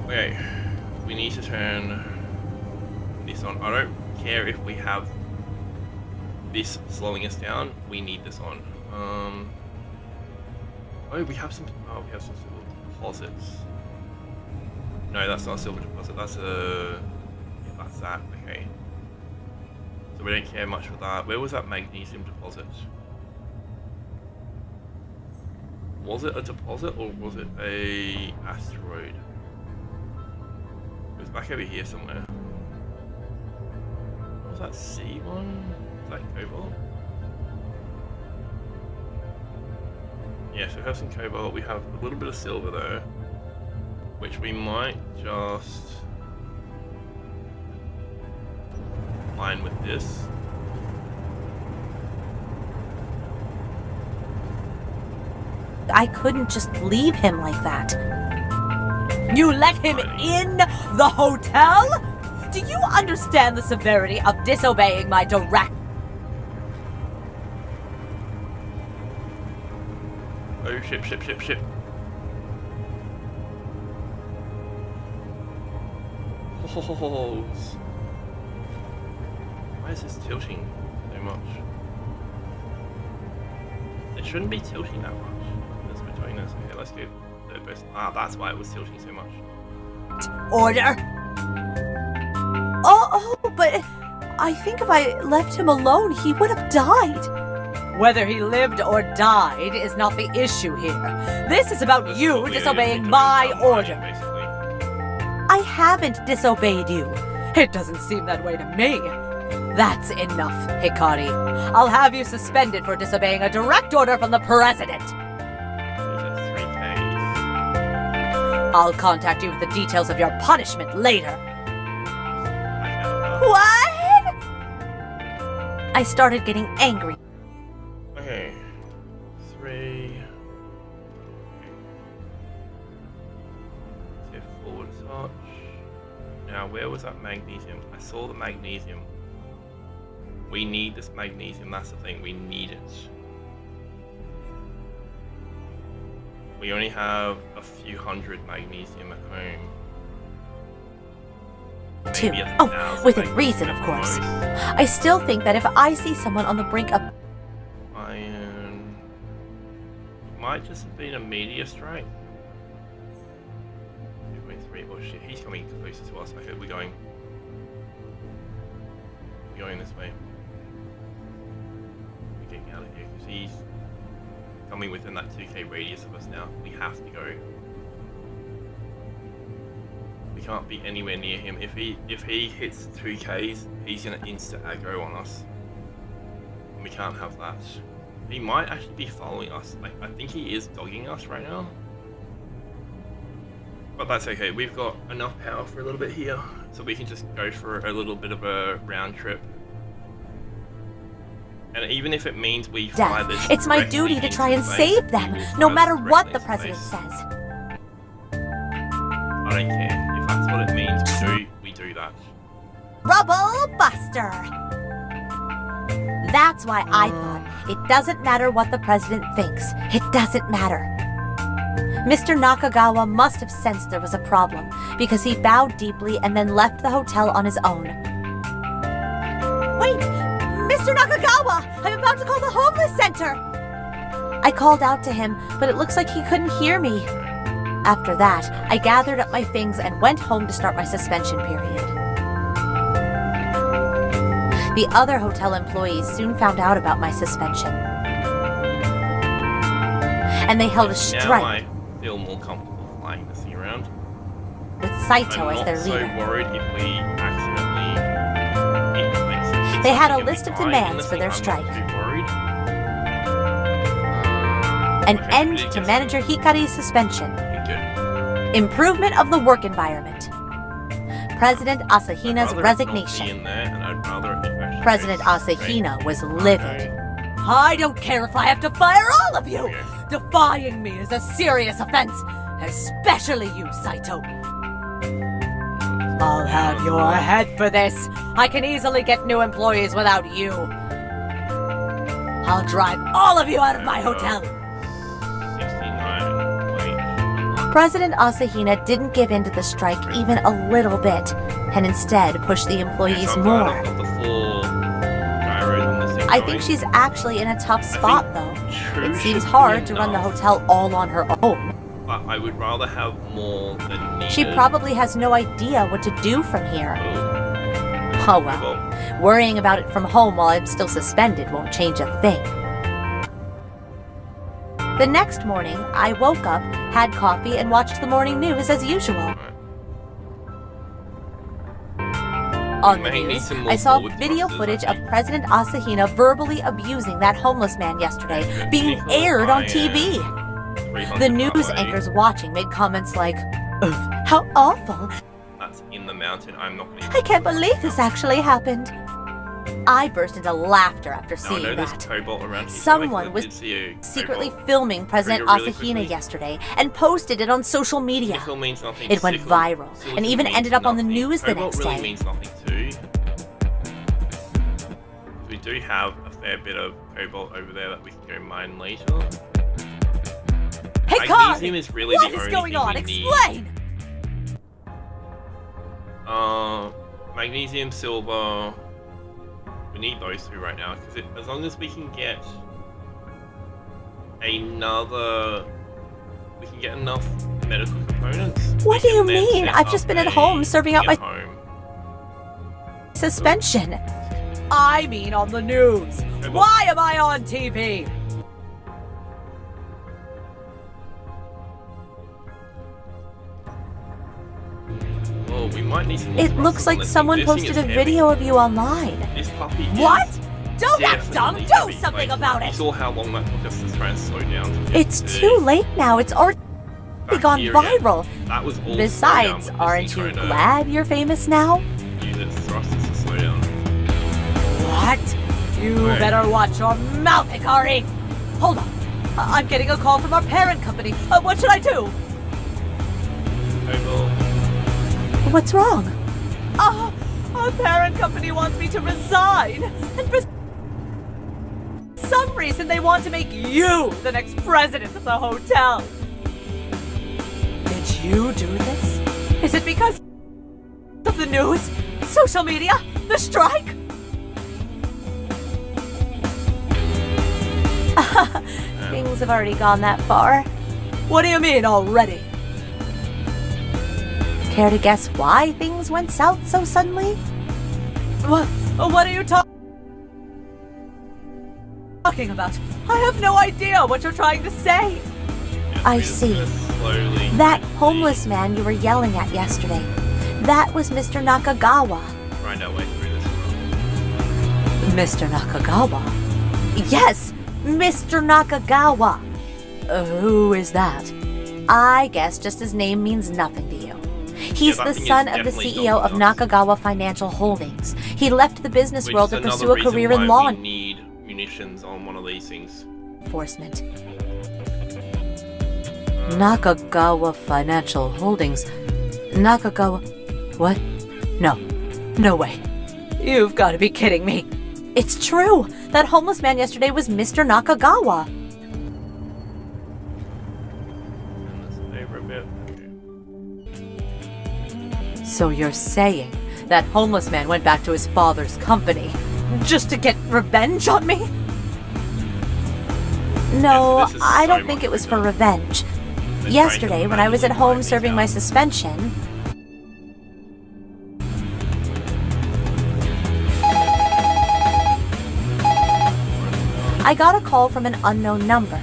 Okay, we need to turn this on. I don't care if we have this slowing us down. We need this on. Oh, we have some. Oh, we have some silver deposits. No, that's not a silver deposit. That's a. Yeah, that's that. Okay. So we don't care much for that. Where was that magnesium deposit? Was it a deposit or was it a asteroid? It was back over here somewhere. What was that C one? Was that cobalt? Yeah, so we have some cobalt. We have a little bit of silver though, which we might just mine with this. I couldn't just leave him like that. You let him in the hotel? Do you understand the severity of disobeying my direct... Oh, ship. Oh, why is this tilting so much? It shouldn't be tilting that much. As we're doing this. Okay, let's go third person. Ah, that's why it was tilting so much. Order? Oh, but I think if I left him alone, he would have died. Whether he lived or died is not the issue here. This is about you disobeying my order. Basically. I haven't disobeyed you. It doesn't seem that way to me. That's enough, Hikari. I'll have you suspended for disobeying a direct order from the president. I'll contact you with the details of your punishment later. What? I started getting angry. Okay. 3. Shift forward a touch. Now, where was that magnesium? I saw the magnesium. We need this magnesium, that's the thing, we need it. We only have a few hundred magnesium at home. 2. Maybe Oh, 1,000 within reason, of magnesium course. at most. I still think that if I see someone on the brink of... Iron... Might just have been a meteor strike. 2.3, oh shit, he's coming closer to us. Okay, we're going this way. We're getting out of here because he's coming within that 2k radius of us now. We have to go. We can't be anywhere near him. If he hits 2ks, he's gonna insta aggro on us. And we can't have that. He might actually be following us. Like, I think he is dogging us right now. But that's okay. We've got enough power for a little bit here, so we can just go for a little bit of a round trip. And even if it means we fly this, It's my duty to try and save them, no matter what the president says. I don't care. If that's what it means, we do that. Rubble Buster! That's why I thought it doesn't matter what the president thinks. It doesn't matter. Mr. Nakagawa must have sensed there was a problem, because he bowed deeply and then left the hotel on his own. Wait! Mr. Nakagawa! I'm about to call the homeless center! I called out to him, but it looks like he couldn't hear me. After that, I gathered up my things and went home to start my suspension period. The other hotel employees soon found out about my suspension. And they held a strike. Now I feel more comfortable flying this thing around. With Saito as their leader. I'm not so worried if we accidentally hit places. They had a list of demands for their strike. An end to Manager Hikari's suspension. Improvement of the work environment. President Asahina's resignation. President Asahina was livid. I don't care if I have to fire all of you! Defying me is a serious offense, especially you, Saito. I'll have your head for this. I can easily get new employees without you. I'll drive all of you out of my hotel. President Asahina didn't give in to the strike even a little bit, and instead pushed the employees more. I think she's actually in a tough spot, though. It seems hard to run the hotel all on her own. But I would rather have more than needed. She probably has no idea what to do from here. Oh well. Worrying about it from home while I'm still suspended won't change a thing. The next morning, I woke up, had coffee, and watched the morning news as usual. On the news, I saw video footage of President Asahina verbally abusing that homeless man yesterday, being aired on TV. The news anchors watching made comments like, "Ugh, how awful. That's in the mountain. I'm not going I can't believe this actually happened." I burst into laughter after Now, I seeing know there's that. cobalt around here. Someone was I did see a secretly cobalt filming President trigger really Asahina quickly. yesterday and posted it on social media. Sickle means nothing. It went Sickle- viral silicon and even means ended up on the nothing. news the Cobalt next really day. means nothing too. We do have a fair bit of cobalt over there that we can go mine later. Hey, Magnesium is really what the is only going thing on? we need. Explain! Magnesium, silver. We need those two right now because as long as we can get another, we can get enough medical components. What we do you can then mean? set I've just up been at a home serving out thing my at home. suspension. I mean on the news. Why am I on TV? Oh, we might need some more It thrusters looks on like this thing. someone This thing posted is a heavy. video of you online. This puppy is What? Don't act dumb. definitely Do heavy. something Like, about You it. saw how long that took us to try and slow down. to get It's to too late now. It's already gone Bacteria. viral. That was all Besides, slowdown with this aren't thing you trying to glad you're famous now? use its thrusters to slow down. What? You Wait. better watch your mouth, Hikari. Hold on. I'm getting a call from our parent company. What should I do? Cobalt. What's wrong? Our parent company wants me to resign. And for some reason, they want to make you the next president of the hotel. Did you do this? Is it because of the news, social media, the strike? Things have already gone that far. What do you mean already? Care to guess why things went south so suddenly? What are you talking about? I have no idea what you're trying to say. I see. Slowly. That homeless man you were yelling at yesterday. That was Mr. Nakagawa. Find our way through this. Mr. Nakagawa? Yes, Mr. Nakagawa. Who is that? I guess just his name means nothing to you. He's Yeah, the that thing is son of the definitely CEO of not Nakagawa Financial Holdings. He left the business Which world is to another pursue a reason career why in law we need munitions on one of these things. enforcement. Nakagawa Financial Holdings. Nakagawa. What? No. No way. You've got to be kidding me. It's true. That homeless man yesterday was Mr. Nakagawa. And this over a bit. Okay. So you're saying that homeless man went back to his father's company just to get revenge on me? No, Yeah, so this is I so don't think much it was bigger. for revenge. They're Yesterday, trying to when I was at manually home wipe serving these my out. suspension, I got a call from an unknown number.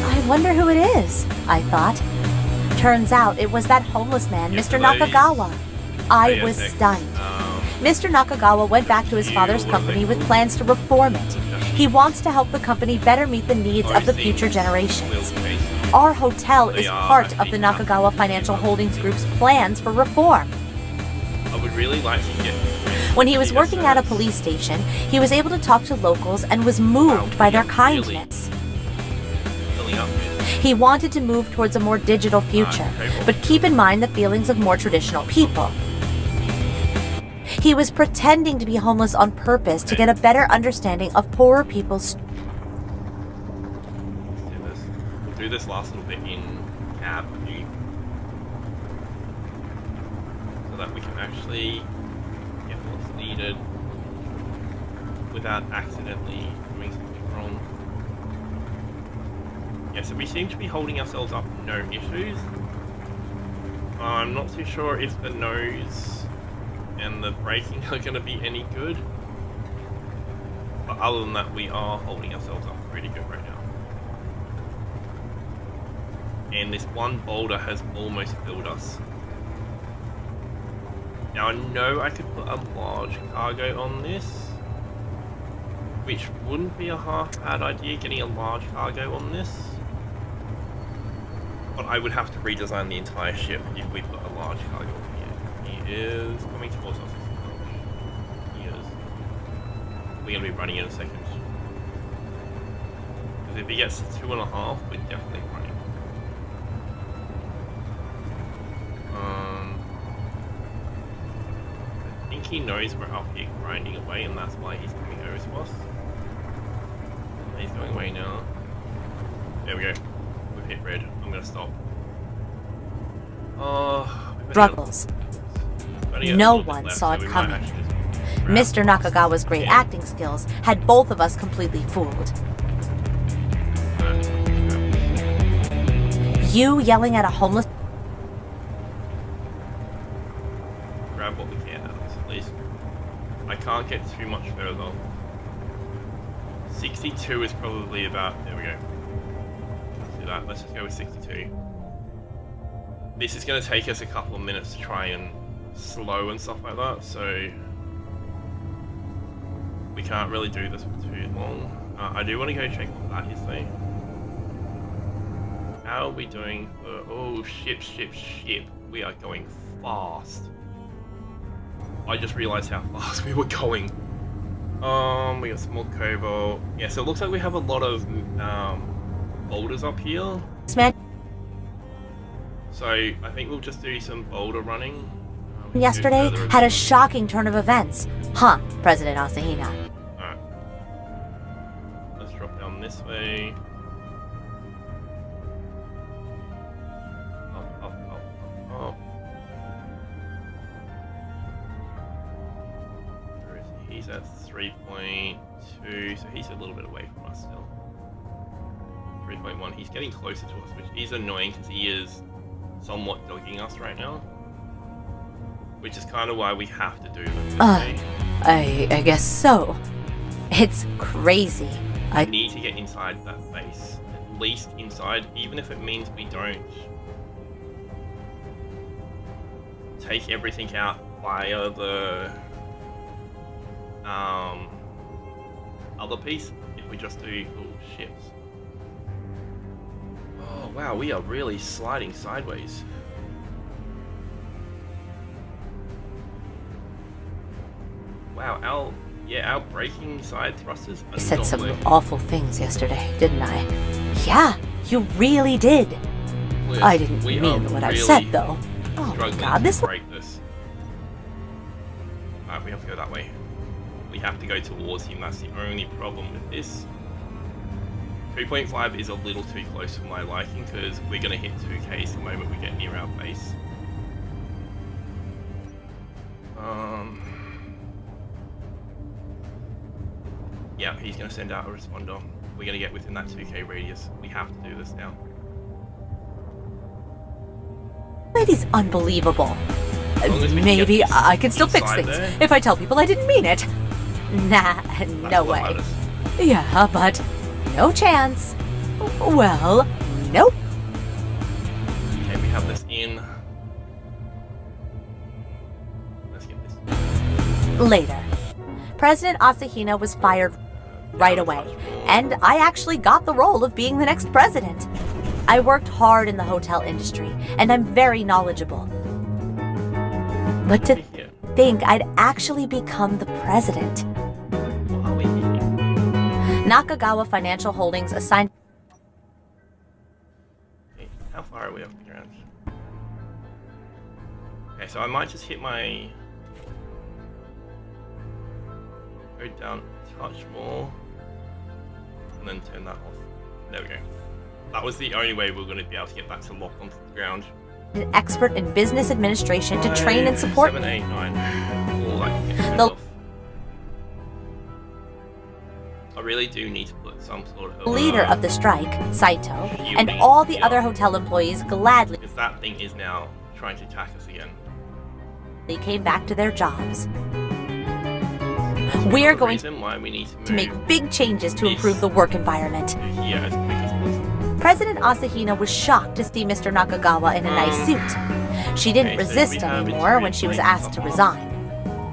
I wonder who it is, I thought. Turns out it was that homeless man, Mr. Yesterday, Nakagawa. I AUS, was stunned. um, Mr. Nakagawa went back to his you father's were company with linked plans to reform it. He wants to help the company better meet the needs of the future generations. Our hotel is part of the Nakagawa Financial Holdings Group's plans for reform. I would really like to get. When he was working at a police station, he was able to talk to locals and was moved by their kindness. Filling up with. He wanted to move towards a more digital future, but keep in mind the feelings of more traditional people. He was pretending to be homeless on purpose to get a better understanding of poorer people's. We'll do this last little bit in cab view, so that we can actually get what's needed without accidentally doing something wrong. Yeah, so we seem to be holding ourselves up no issues. I'm not too sure if the nose and the braking are going to be any good. But other than that, we are holding ourselves up pretty good right now. And this one boulder has almost filled us. Now I know I could put a large cargo on this, which wouldn't be a half bad idea, getting a large cargo on this. But I would have to redesign the entire ship if we put a large cargo on here. He is coming towards us. He is. We're going to be running in a second. Because if he gets to 2.5, we're definitely running. I think he knows we're up here grinding away, and that's why he's coming over to us. He's going away now. There we go. We've hit red. I'm gonna stop. Struggles. No one saw it coming. Mr. Nakagawa's great acting skills had both of us completely fooled. You yelling at a homeless... Grab what we can out of this, at least. I can't get too much further. 62 is probably about... There we go. Let's do that. Let's just go with 62. This is going to take us a couple of minutes to try and slow and stuff like that, so... we can't really do this for too long. I do want to go check what that is, though. How are we doing for... Oh, ship. We are going fast. I just realized how fast we were going. We got some more cobalt. Yeah, so it looks like we have a lot of boulders up here. So I think we'll just do some boulder running. Yesterday had a shocking turn of events. Huh, President Asahina. Alright. Let's drop down this way. Up. Where is he? He's at 3.2, so he's a little bit away from us still. 3.1, he's getting closer to us, which is annoying because he is somewhat dogging us right now. Which is kind of why we have to do this. I guess so. It's crazy. I need to get inside that base. At least inside, even if it means we don't take everything out via the other piece, if we just do little ships. Oh wow, we are really sliding sideways. Wow, our braking side thrusters are I said not some working. awful things yesterday, didn't I? Yeah, you really did. I didn't mean what I said, though. Oh my god, this... Break this. Alright, we have to go that way. We have to go towards him, that's the only problem with this. 2.5 is a little too close for my liking, because we're going to hit 2Ks the moment we get near our base. Yeah, he's going to send out a responder. We're going to get within that 2K radius. We have to do this now. It is unbelievable. Maybe I can still fix things if I tell people I didn't mean it. Nah, no way. Yeah, but no chance. Well, nope. Okay, we have this in. Let's get this. Later. President Asahina was fired right away, and I actually got the role of being the next president. I worked hard in the hotel industry, and I'm very knowledgeable. But to think I'd actually become the president. Nakagawa Financial Holdings assigned... Okay, how far are we off the ground? Okay, so I might just hit my... Go down a touch more, and then turn that off. There we go. That was the only way we we're going to be able to get that to lock onto the ground. An expert in business administration to train and support 7, 8, 9. All I can get the off. I really do need to put some sort of leader of the strike, Saito, and all the other hotel employees gladly because that thing is now trying to attack us again. They came back to their jobs. We're going reason why we need to make big changes to improve the work environment. here as quick as possible. President Asahina was shocked to see Mr. Nakagawa in a nice suit. She didn't Okay, so resist we have anymore when she was asked to resign.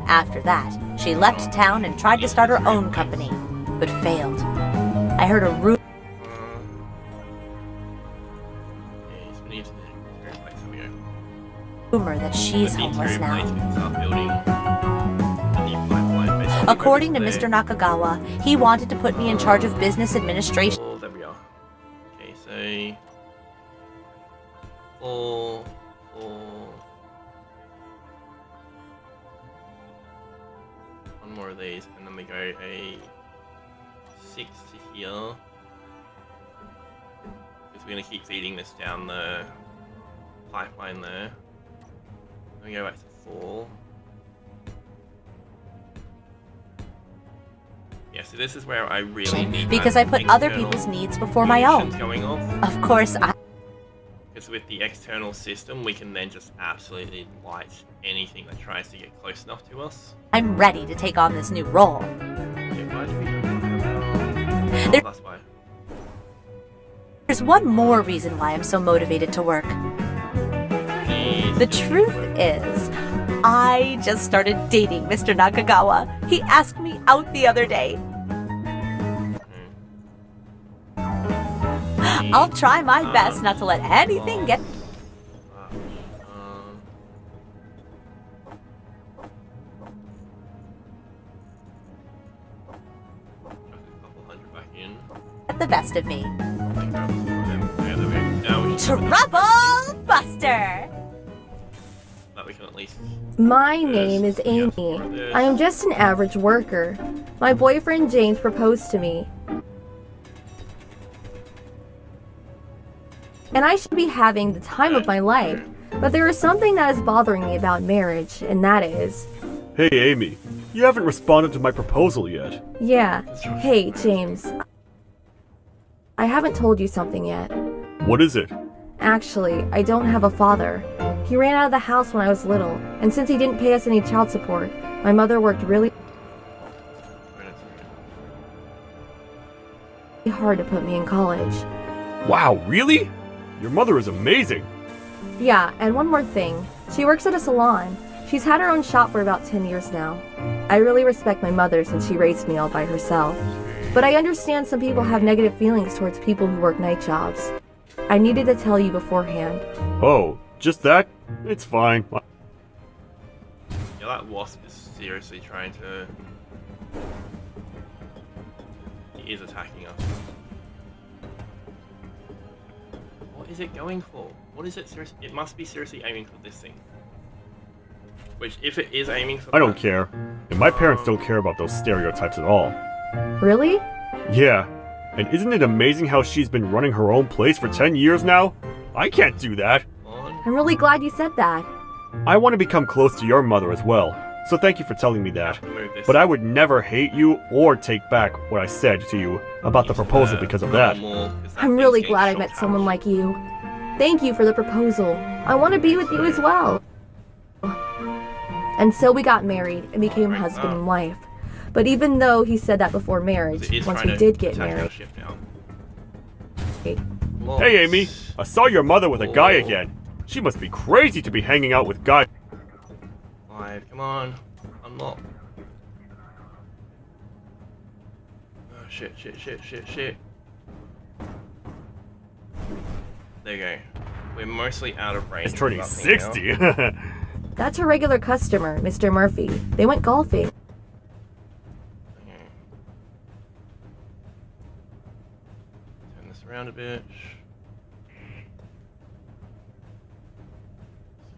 After that, she left town and tried to start her own company, but failed. I heard a Okay, so we need to replace. Here we go. rumor that she's We need to homeless now. replace, we can start building a new pipeline, basically. According to There. Mr. Nakagawa, he wanted to put me in charge of business administration. Oh, there we are. Okay, so 4, 4. One more of these, and then we go a 6 to here. Because we're gonna keep feeding this down the pipeline there. Then we go back to 4. Yeah, so this is where I really need Because that I put other external people's needs before my own. munitions going off. Of course, Because with the external system, we can then just absolutely light anything that tries to get close enough to us. I'm ready to take on this new role. Okay, why do we that's why. There's one more reason why I'm so motivated to work. The truth is, I just started dating Mr. Nakagawa. He asked me out the other day. I'll try my best not to let anything get... the best of me. Trouble Buster! That we can at least. My name is Amy. I am just an average worker. My boyfriend James proposed to me. And I should be having the time of my life. But there is something that is bothering me about marriage, and that is... Hey Amy, you haven't responded to my proposal yet. Yeah. Hey, James. I haven't told you something yet. What is it? Actually, I don't have a father. He ran out of the house when I was little, and since he didn't pay us any child support, my mother worked really hard to put me in college. Wow, really? Your mother is amazing. Yeah, and one more thing. She works at a salon. She's had her own shop for about 10 years now. I really respect my mother since she raised me all by herself. But I understand some people have negative feelings towards people who work night jobs. I needed to tell you beforehand. Oh, just that? It's fine. Yeah, that wasp is seriously trying to... He is attacking us. What is it going for? What is it seriously? It must be seriously aiming for this thing. Which, if it is aiming for I don't care. And my parents don't care about those stereotypes at all. Really? Yeah. And isn't it amazing how she's been running her own place for 10 years now? I can't do that. I'm really glad you said that. I want to become close to your mother as well. So thank you for telling me that. But I would never hate you or take back what I said to you about the proposal because of that. I'm really glad I met someone like you. Thank you for the proposal. I want to be with you as well. And so we got married and became husband and wife. But even though he said that before marriage, once we did get married... Hey Amy, I saw your mother with a guy again. She must be crazy to be hanging out with guys. 5, come on. Unlock. Oh, shit. There you go. We're mostly out of range. It's turning of that thing 60. now. That's a regular customer, Mr. Murphy. They went golfing. Turn this around a bit.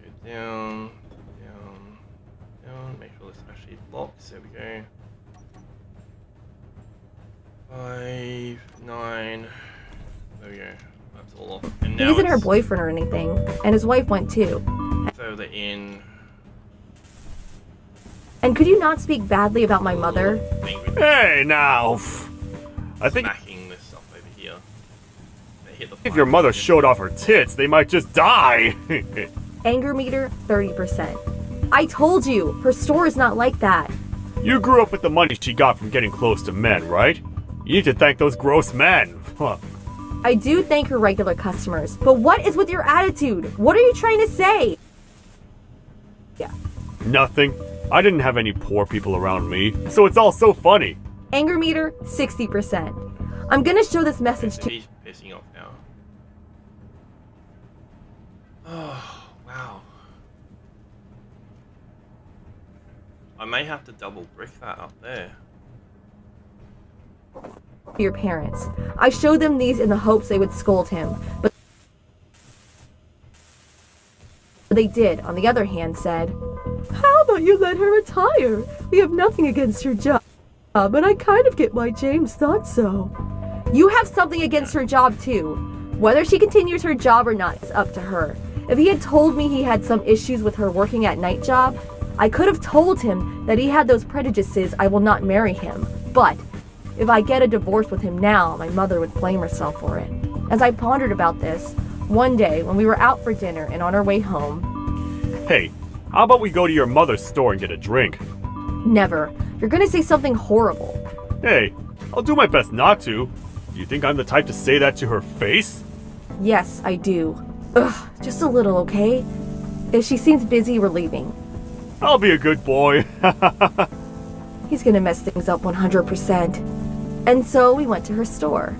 Let's go down. Make sure this actually locks. There we go. 5, 9. There we go. That's all off. And He now isn't her boyfriend or anything, and his wife went too. So they're in. And could you not speak badly about my mother? Hey now! I think Smacking this stuff over here. They hit the if your mother showed off her tits, they might just die. Anger meter, 30%. I told you, her store is not like that. You grew up with the money she got from getting close to men, right? You need to thank those gross men. Huh. I do thank her regular customers, but what is with your attitude? What are you trying to say? Yeah. Nothing. I didn't have any poor people around me, so it's all so funny. Anger meter, 60%. I'm gonna show this message to... He's pissing off now. Oh, wow. I may have to double brick that up there. your parents. I showed them these in the hopes they would scold him, but they did, on the other hand, said, "How about you let her retire? We have nothing against her job, but I kind of get why James thought so." You have something against her job too. Whether she continues her job or not is up to her. If he had told me he had some issues with her working at night job, I could have told him that he had those prejudices. I will not marry him. But if I get a divorce with him now, my mother would blame herself for it. As I pondered about this, one day when we were out for dinner and on our way home... Hey, how about we go to your mother's store and get a drink? Never. You're gonna say something horrible. Hey, I'll do my best not to. Do you think I'm the type to say that to her face? Yes, I do. Ugh, just a little, okay? If she seems busy, we're leaving. I'll be a good boy. He's gonna mess things up 100%. And so we went to her store.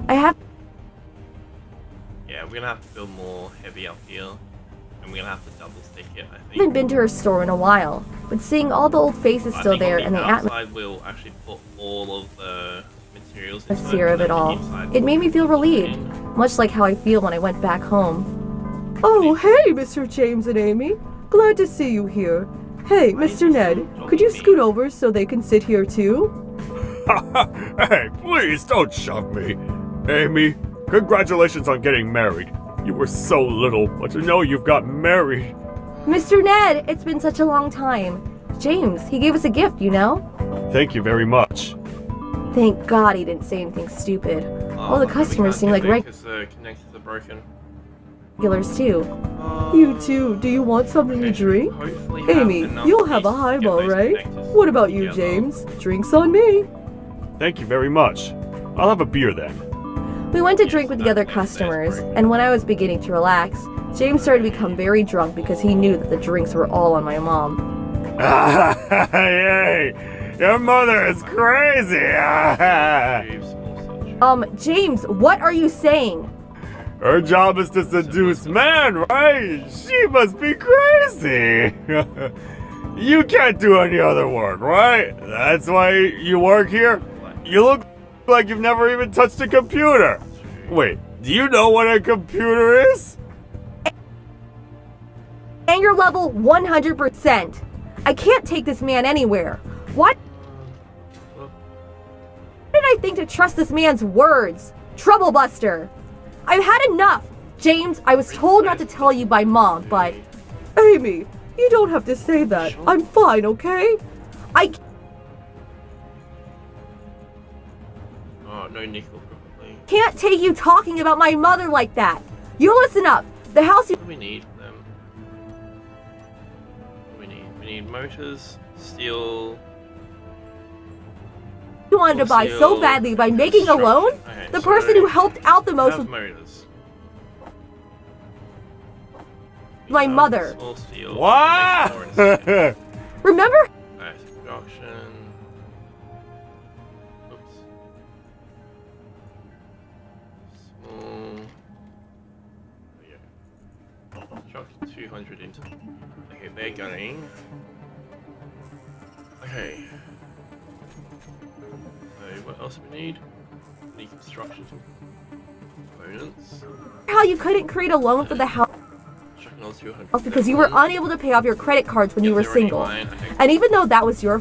Yeah, we're gonna have to build more heavy up here. And we're gonna have to double stick it, I think. I haven't been to her store in a while, but seeing all the old faces still there and the atmosphere we'll actually put all of the materials of it all, it made me feel relieved, much like how I feel when I went back home. Oh, hey, Mr. James and Amy. Glad to see you here. Hey, Mr. Ned, could you scoot over so they can sit here too? Hey, please don't shove me. Amy, congratulations on getting married. You were so little, but to know you've got married. Mr. Ned, it's been such a long time. James, he gave us a gift, you know? Thank you very much. Thank God he didn't say anything stupid. All the customers seem like because the connectors are broken. Regulars too. You too, do you want something to drink? Amy, you'll have a highball, right? What about you, James? Drinks on me. Thank you very much. I'll have a beer then. We went to drink with the other customers, and when I was beginning to relax, James started to become very drunk because he knew that the drinks were all on my mom. Hey, your mother is crazy. James, what are you saying? Her job is to seduce men, right? She must be crazy. You can't do any other work, right? That's why you work here? You look like you've never even touched a computer. Wait, do you know what a computer is? Anger level 100%. I can't take this man anywhere. What did I think to trust this man's words? Troublebuster. I've had enough. James, I was told not to tell you by Mom, but... Amy, you don't have to say that. I'm fine, okay? Oh, no nickel, probably. Can't take you talking about my mother like that. You listen up. The house you... What do we need for them? What do we need? We need motors, steel... You wanted to buy so badly by making a loan? Okay, the person who helped out the most was motors. my mother. What? Remember? Nice production. Oops. Small. Chuck 200 into. Okay, they're going. Okay. What else we need? We need construction components. How you couldn't create a loan for the house because you were unable to pay off your credit cards when you were single. And even though that was your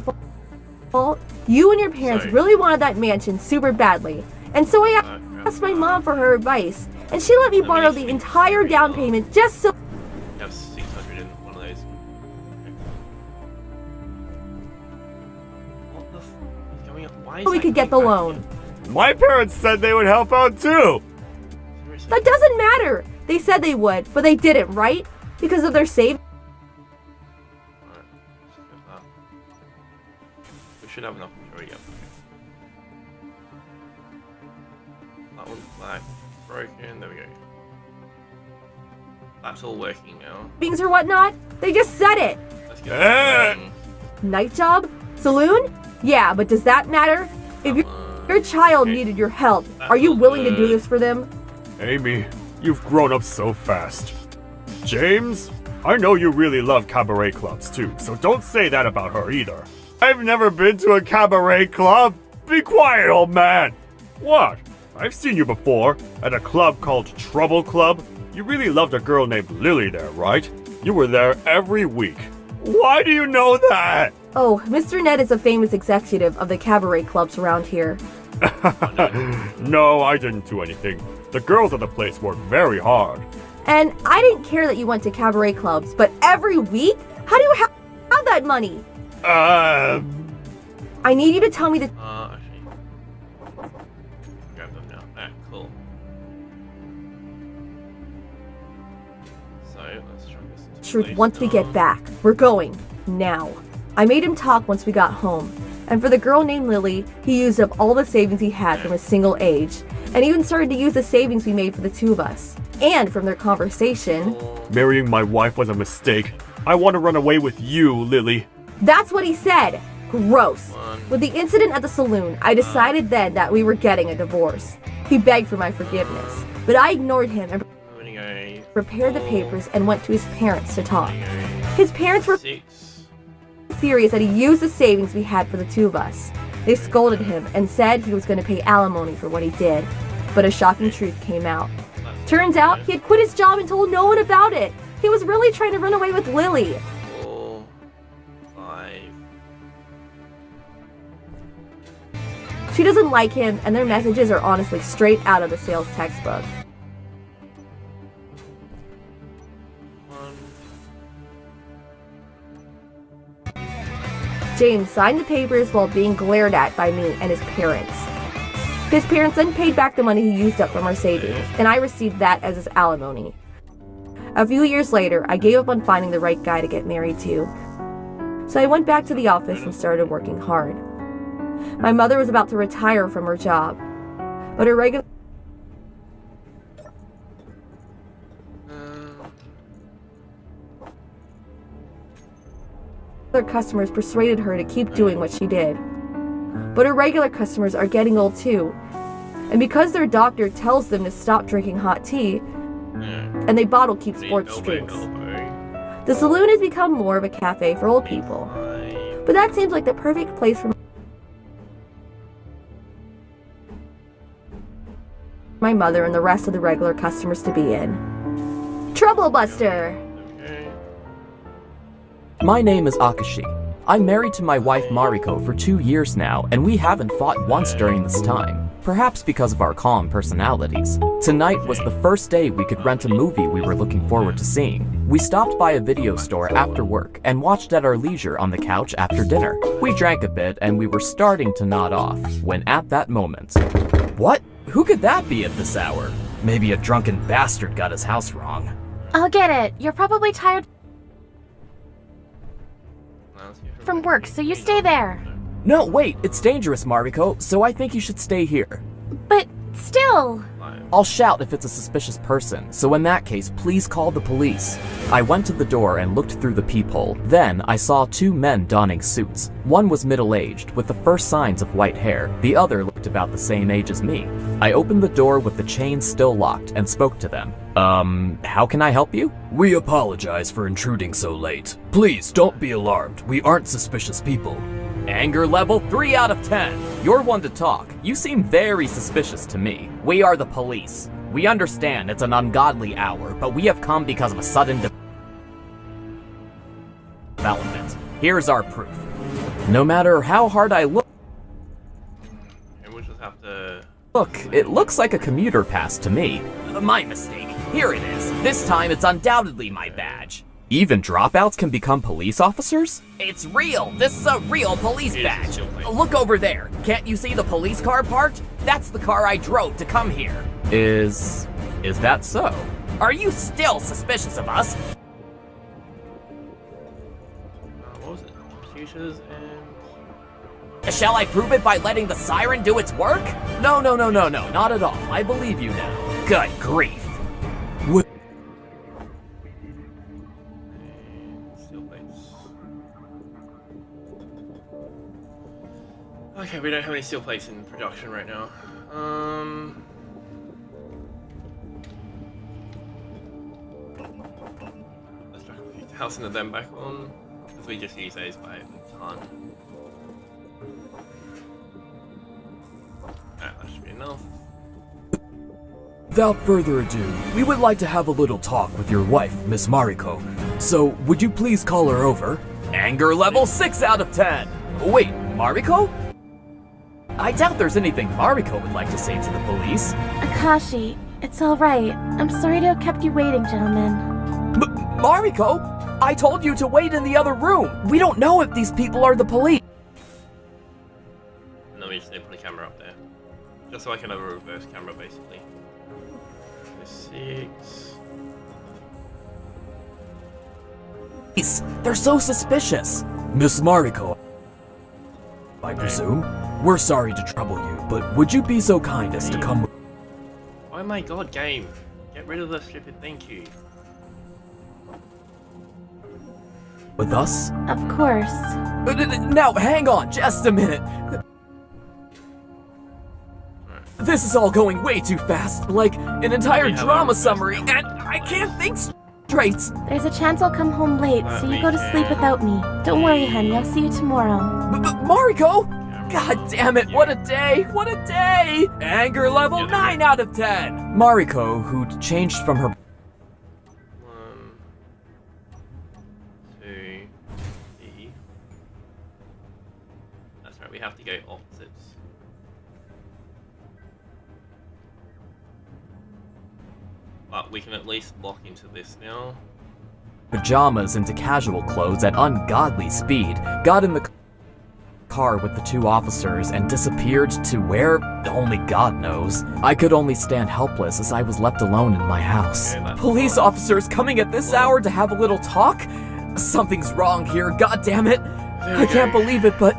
fault, you and your parents really wanted that mansion super badly. And so I asked my mom for her advice, and she let me borrow the entire down payment just so... Have 600 in one of those. What the f... Going up? Why is we could get the loan. My parents said they would help out too. That doesn't matter. They said they would, but they didn't, right? Because of their savings. should have enough. Here we go. That one's black. Broken. There we go. That's all working now. Things or whatnot? They just said it. Let's get it going. Night job? Saloon? Yeah, but does that matter? If your child needed your help, are you willing to do this for them? Amy, you've grown up so fast. James, I know you really love cabaret clubs too, so don't say that about her either. I've never been to a cabaret club. Be quiet, old man. What? I've seen you before, at a club called Trouble Club. You really loved a girl named Lily there, right? You were there every week. Why do you know that? Oh, Mr. Ned is a famous executive of the cabaret clubs around here. No, I didn't do anything. The girls at the place worked very hard. And I didn't care that you went to cabaret clubs, but every week? How do you have that money? I need you to tell me the... Actually. Grab them now. Alright, cool. So, let's try this. truth once we get back. We're going. Now. I made him talk once we got home. And for the girl named Lily, he used up all the savings he had from a single age. And even started to use the savings we made for the two of us. And from their conversation... Marrying my wife was a mistake. I want to run away with you, Lily. That's what he said. Gross. With the incident at the saloon, I decided then that we were getting a divorce. He begged for my forgiveness, but I ignored him and prepared the papers and went to his parents to talk. His parents were furious that he used the savings we had for the two of us. They scolded him and said he was going to pay alimony for what he did, but a shocking truth came out. Turns out he had quit his job and told no one about it. He was really trying to run away with Lily. 4, 5. She doesn't like him, and their messages are honestly straight out of the sales textbook. James signed the papers while being glared at by me and his parents. His parents then paid back the money he used up from our savings, and I received that as his alimony. A few years later, I gave up on finding the right guy to get married to. So I went back to the office and started working hard. My mother was about to retire from her job, but her regular customers persuaded her to keep doing what she did. But her regular customers are getting old too, and because their doctor tells them to stop drinking hot tea, and they bottle keep sports drinks. The saloon has become more of a cafe for old people, but that seems like the perfect place for my mother and the rest of the regular customers to be in. Trouble Buster! My name is Akashi. I'm married to my wife Mariko for 2 years now, and we haven't fought once during this time. Perhaps because of our calm personalities. Tonight was the first day we could rent a movie we were looking forward to seeing. We stopped by a video store after work and watched at our leisure on the couch after dinner. We drank a bit and we were starting to nod off, when at that moment... What? Who could that be at this hour? Maybe a drunken bastard got his house wrong. I'll get it. You're probably tired from work, so you stay there. No, wait, it's dangerous, Mariko, so I think you should stay here. But still... I'll shout if it's a suspicious person, so in that case, please call the police. I went to the door and looked through the peephole. Then, I saw 2 men donning suits. One was middle-aged, with the first signs of white hair. The other looked about the same age as me. I opened the door with the chain still locked and spoke to them. How can I help you? We apologize for intruding so late. Please, don't be alarmed. We aren't suspicious people. Anger level 3 out of 10. You're one to talk. You seem very suspicious to me. We are the police. We understand it's an ungodly hour, but we have come because of a sudden development. Here's our proof. No matter how hard I look, we'll just have to... Look, it looks like a commuter pass to me. My mistake. Here it is. This time it's undoubtedly my badge. Even dropouts can become police officers? It's real! This is a real police badge! Look over there! Can't you see the police car parked? That's the car I drove to come here. Is that so? Are you still suspicious of us? What was it? Computers and... Shall I prove it by letting the siren do its work? No, not at all. I believe you now. Good grief. Okay, we don't have any steel plates in production right now. Let's try to put the house and them back on, because we just use those by a ton. That should be enough. Without further ado, we would like to have a little talk with your wife, Miss Mariko. So, would you please call her over? Anger level 6 out of 10. Wait, Mariko? I doubt there's anything Mariko would like to say to the police. Akashi, it's alright. I'm sorry to have kept you waiting, gentlemen. Mariko? I told you to wait in the other room. We don't know if these people are the police. No, we just need to put a camera up there. Just so I can have a reverse camera, basically. 6. They're so suspicious. Miss Mariko, I presume. We're sorry to trouble you, but would you be so kind as to come... Oh my god, game. Get rid of the stupid thank you. With us? Of course. Now, hang on just a minute. This is all going way too fast, like an entire drama summary, and I can't think straight. There's a chance I'll come home late, so you go to sleep without me. Don't worry, honey, I'll see you tomorrow. Mariko? God damn it, what a day! What a day! Anger level 9 out of 10! Mariko, who'd changed from her... 1, 2, 3. That's right, we have to go opposites. But we can at least lock into this now. Pajamas into casual clothes at ungodly speed, got in the car with the 2 officers and disappeared to where only God knows. I could only stand helpless as I was left alone in my house. Police officers coming at this hour to have a little talk? Something's wrong here, god damn it! I can't believe it, but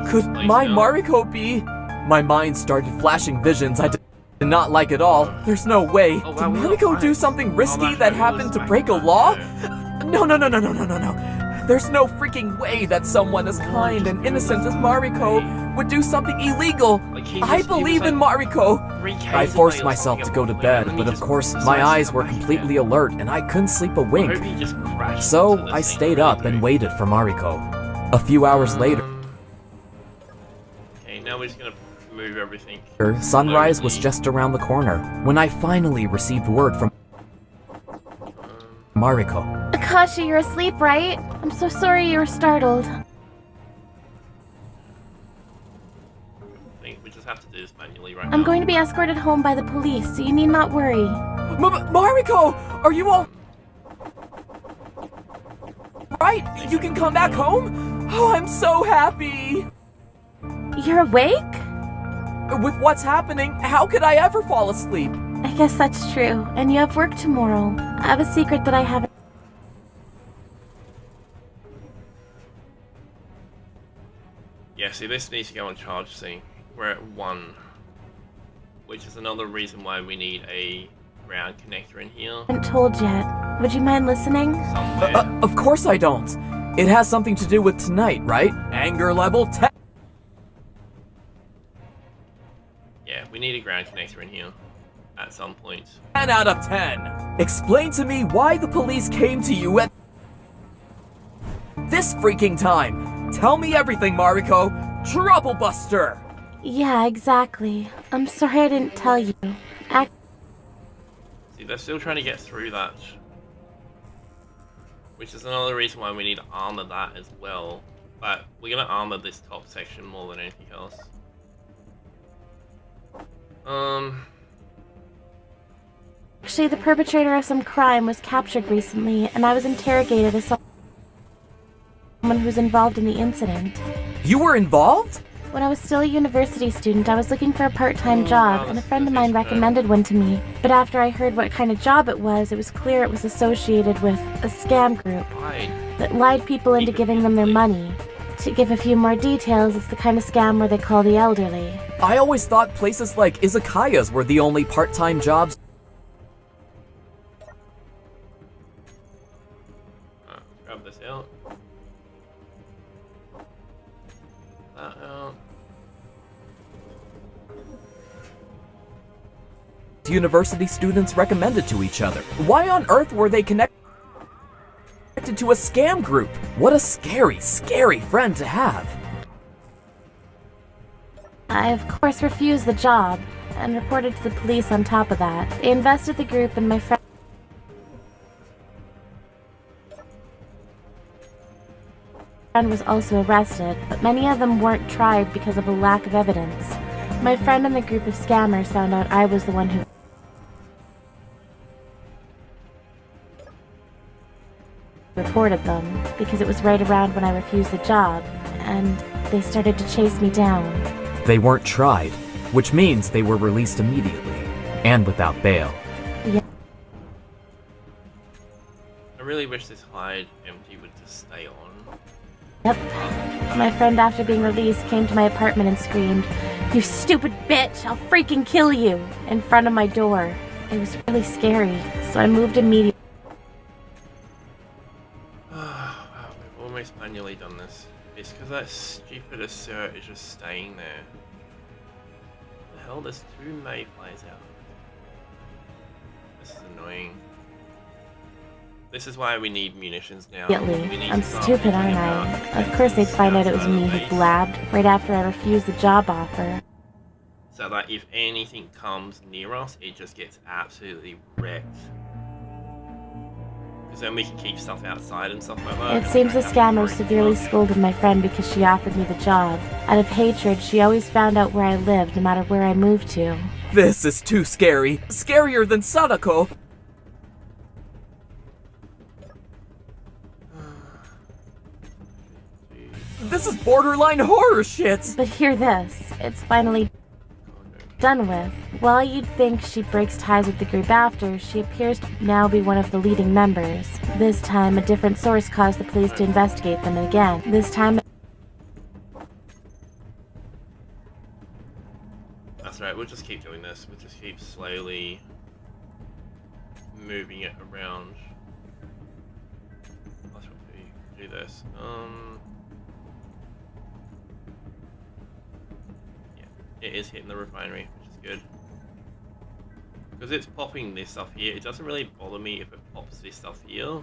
could my Mariko be? My mind started flashing visions I did not like at all. There's no way. Did Mariko do something risky that happened to break a law? No. There's no freaking way that someone as kind and innocent as Mariko would do something illegal. I believe in Mariko. I forced myself to go to bed, but of course my eyes were completely alert and I couldn't sleep a wink. So I stayed up and waited for Mariko. A few hours later, Okay, now we're just gonna move everything. Sunrise was just around the corner when I finally received word from Mariko. Akashi, you're asleep, right? I'm so sorry you were startled. I think we just have to do this manually right now. I'm going to be escorted home by the police, so you need not worry. Mariko! Are you all... right? You can come back home? Oh, I'm so happy! You're awake? With what's happening, how could I ever fall asleep? I guess that's true, and you have work tomorrow. I have a secret that I haven't... Yeah, see, this needs to go on charge scene. We're at 1. Which is another reason why we need a ground connector in here. I haven't told yet. Would you mind listening? Of course I don't. It has something to do with tonight, right? Anger level 10. Yeah, we need a ground connector in here. At some point. 10 out of 10. Explain to me why the police came to you at this freaking time. Tell me everything, Mariko. Trouble buster. Yeah, exactly. I'm sorry I didn't tell you. See, they're still trying to get through that. Which is another reason why we need to armor that as well. But we're gonna armor this top section more than anything else. Actually, the perpetrator of some crime was captured recently, and I was interrogated as someone who was involved in the incident. You were involved? When I was still a university student, I was looking for a part-time job, and a friend of mine recommended one to me. But after I heard what kind of job it was clear it was associated with a scam group that lied people into giving them their money To give a few more details, it's the kind of scam where they call the elderly. I always thought places like izakayas were the only part-time jobs. Grab this out. That out. University students recommended to each other. Why on earth were they connected to a scam group? What a scary, scary friend to have. I, of course, refused the job and reported to the police on top of that. They invested the group and my friend was also arrested, but many of them weren't tried because of a lack of evidence. My friend and the group of scammers found out I was the one who reported them because it was right around when I refused the job, and they started to chase me down. They weren't tried, which means they were released immediately, and without bail. Yeah. I really wish this hide empty would just stay on. Yep. My friend, after being released, came to my apartment and screamed, "You stupid bitch, I'll freaking kill you," in front of my door. It was really scary, so I moved immediately. We've almost manually done this. It's because that stupid assert is just staying there. What the hell, there's 2 mayflies out. This is annoying. This is why we need munitions now. I'm stupid, aren't I? Of course they'd find out it was me who blabbed right after I refused the job offer. So that if anything comes near us, it just gets absolutely wrecked. Because then we can keep stuff outside and stuff like that. It seems the scammer severely scolded my friend because she offered me the job. Out of hatred, she always found out where I lived, no matter where I moved to. This is too scary. Scarier than Sadako. This is borderline horror shit! But hear this, it's finally done with. While you'd think she breaks ties with the group after, she appears to now be one of the leading members. This time, a different source caused the police to investigate them again. This time... That's right, we'll just keep doing this. We'll just keep slowly moving it around. That's what we do this. It is hitting the refinery, which is good. Because it's popping this stuff here, it doesn't really bother me if it pops this stuff here.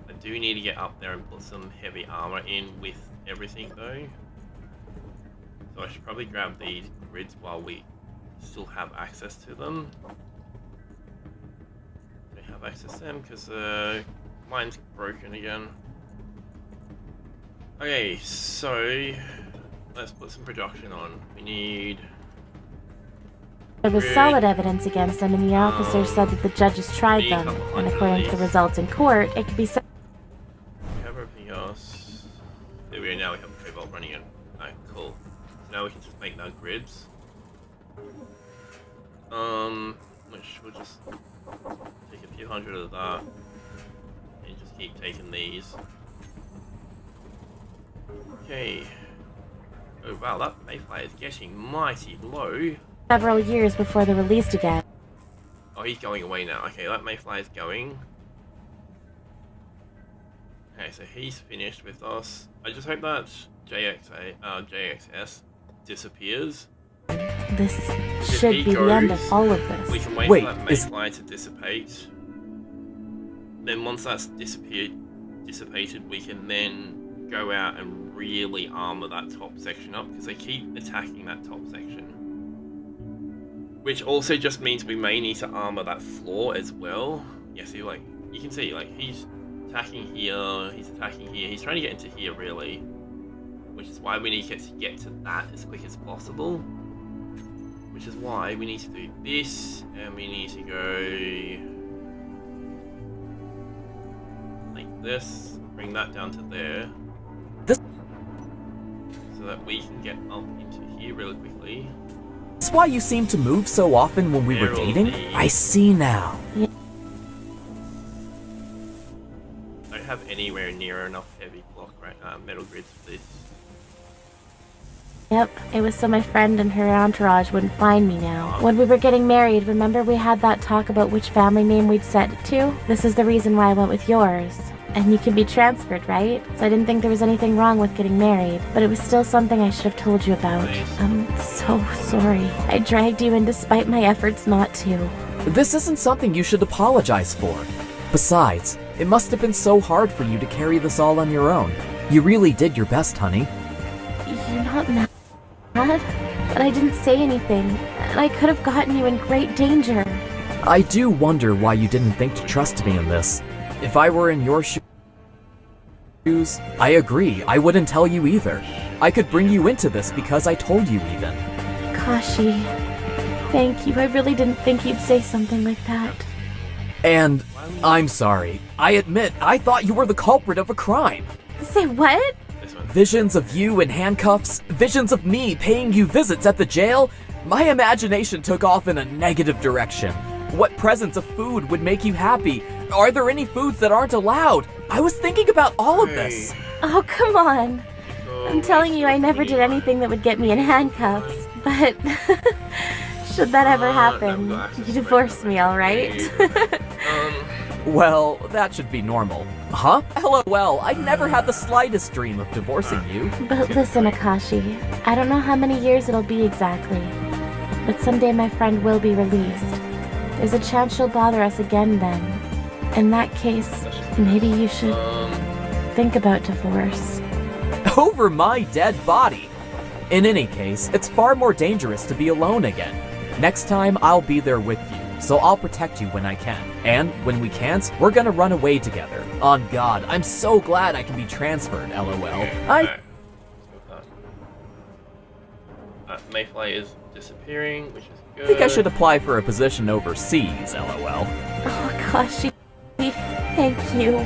I do need to get up there and put some heavy armor in with everything though. So I should probably grab these grids while we still have access to them. Don't have access to them because mine's broken again. Okay, so let's put some production on. We need... There was solid evidence against them, and the officer said that the judges tried them, and according to the results in court, it could be said... We have everything else. There we go, now we have the cobalt running in. Alright, cool. So now we can just make our grids. Which we'll just take a few hundred of that, and just keep taking these. Okay. Oh wow, that mayfly is getting mighty low. Several years before they're released again. Oh, he's going away now. Okay, that mayfly is going. Okay, so he's finished with us. I just hope that JXS disappears. This should be the end of all of this. We can wait for that mayfly to dissipate. Then once that's dissipated, we can then go out and really armor that top section up, because they keep attacking that top section. Which also just means we may need to armor that floor as well. Yeah, see, like, you can see, like, he's attacking here, he's attacking here, he's trying to get into here, really. Which is why we need to get to that as quick as possible. Which is why we need to do this, and we need to go... like this, bring that down to there. So that we can get up into here really quickly. That's why you seemed to move so often when we were dating? I see now. Yeah. I don't have anywhere near enough heavy block right metal grids for this. Yep, it was so my friend and her entourage wouldn't find me now. When we were getting married, remember we had that talk about which family name we'd set it to? This is the reason why I went with yours. And you can be transferred, right? So I didn't think there was anything wrong with getting married, but it was still something I should have told you about. I'm so sorry. I dragged you in despite my efforts not to. This isn't something you should apologize for. Besides, it must have been so hard for you to carry this all on your own. You really did your best, honey. You're not mad, but I didn't say anything, and I could have gotten you in great danger. I do wonder why you didn't think to trust me in this. If I were in your shoes, I agree, I wouldn't tell you either. I could bring you into this because I told you even. Kashi, thank you. I really didn't think you'd say something like that. And I'm sorry. I admit, I thought you were the culprit of a crime. Say what? Visions of you in handcuffs, visions of me paying you visits at the jail. My imagination took off in a negative direction. What presents of food would make you happy? Are there any foods that aren't allowed? I was thinking about all of this. Oh, come on. I'm telling you, I never did anything that would get me in handcuffs. But should that ever happen, you divorce me, all right? Well, that should be normal. Huh? LOL, I never had the slightest dream of divorcing you. But listen, Akashi, I don't know how many years it'll be exactly, but someday my friend will be released. There's a chance she'll bother us again then. In that case, maybe you should think about divorce. Over my dead body! In any case, it's far more dangerous to be alone again. Next time, I'll be there with you, so I'll protect you when I can. And when we can't, we're gonna run away together. On God, I'm so glad I can be transferred, LOL. Mayfly is disappearing, which is good. I think I should apply for a position overseas, LOL. Oh, Kashi, thank you.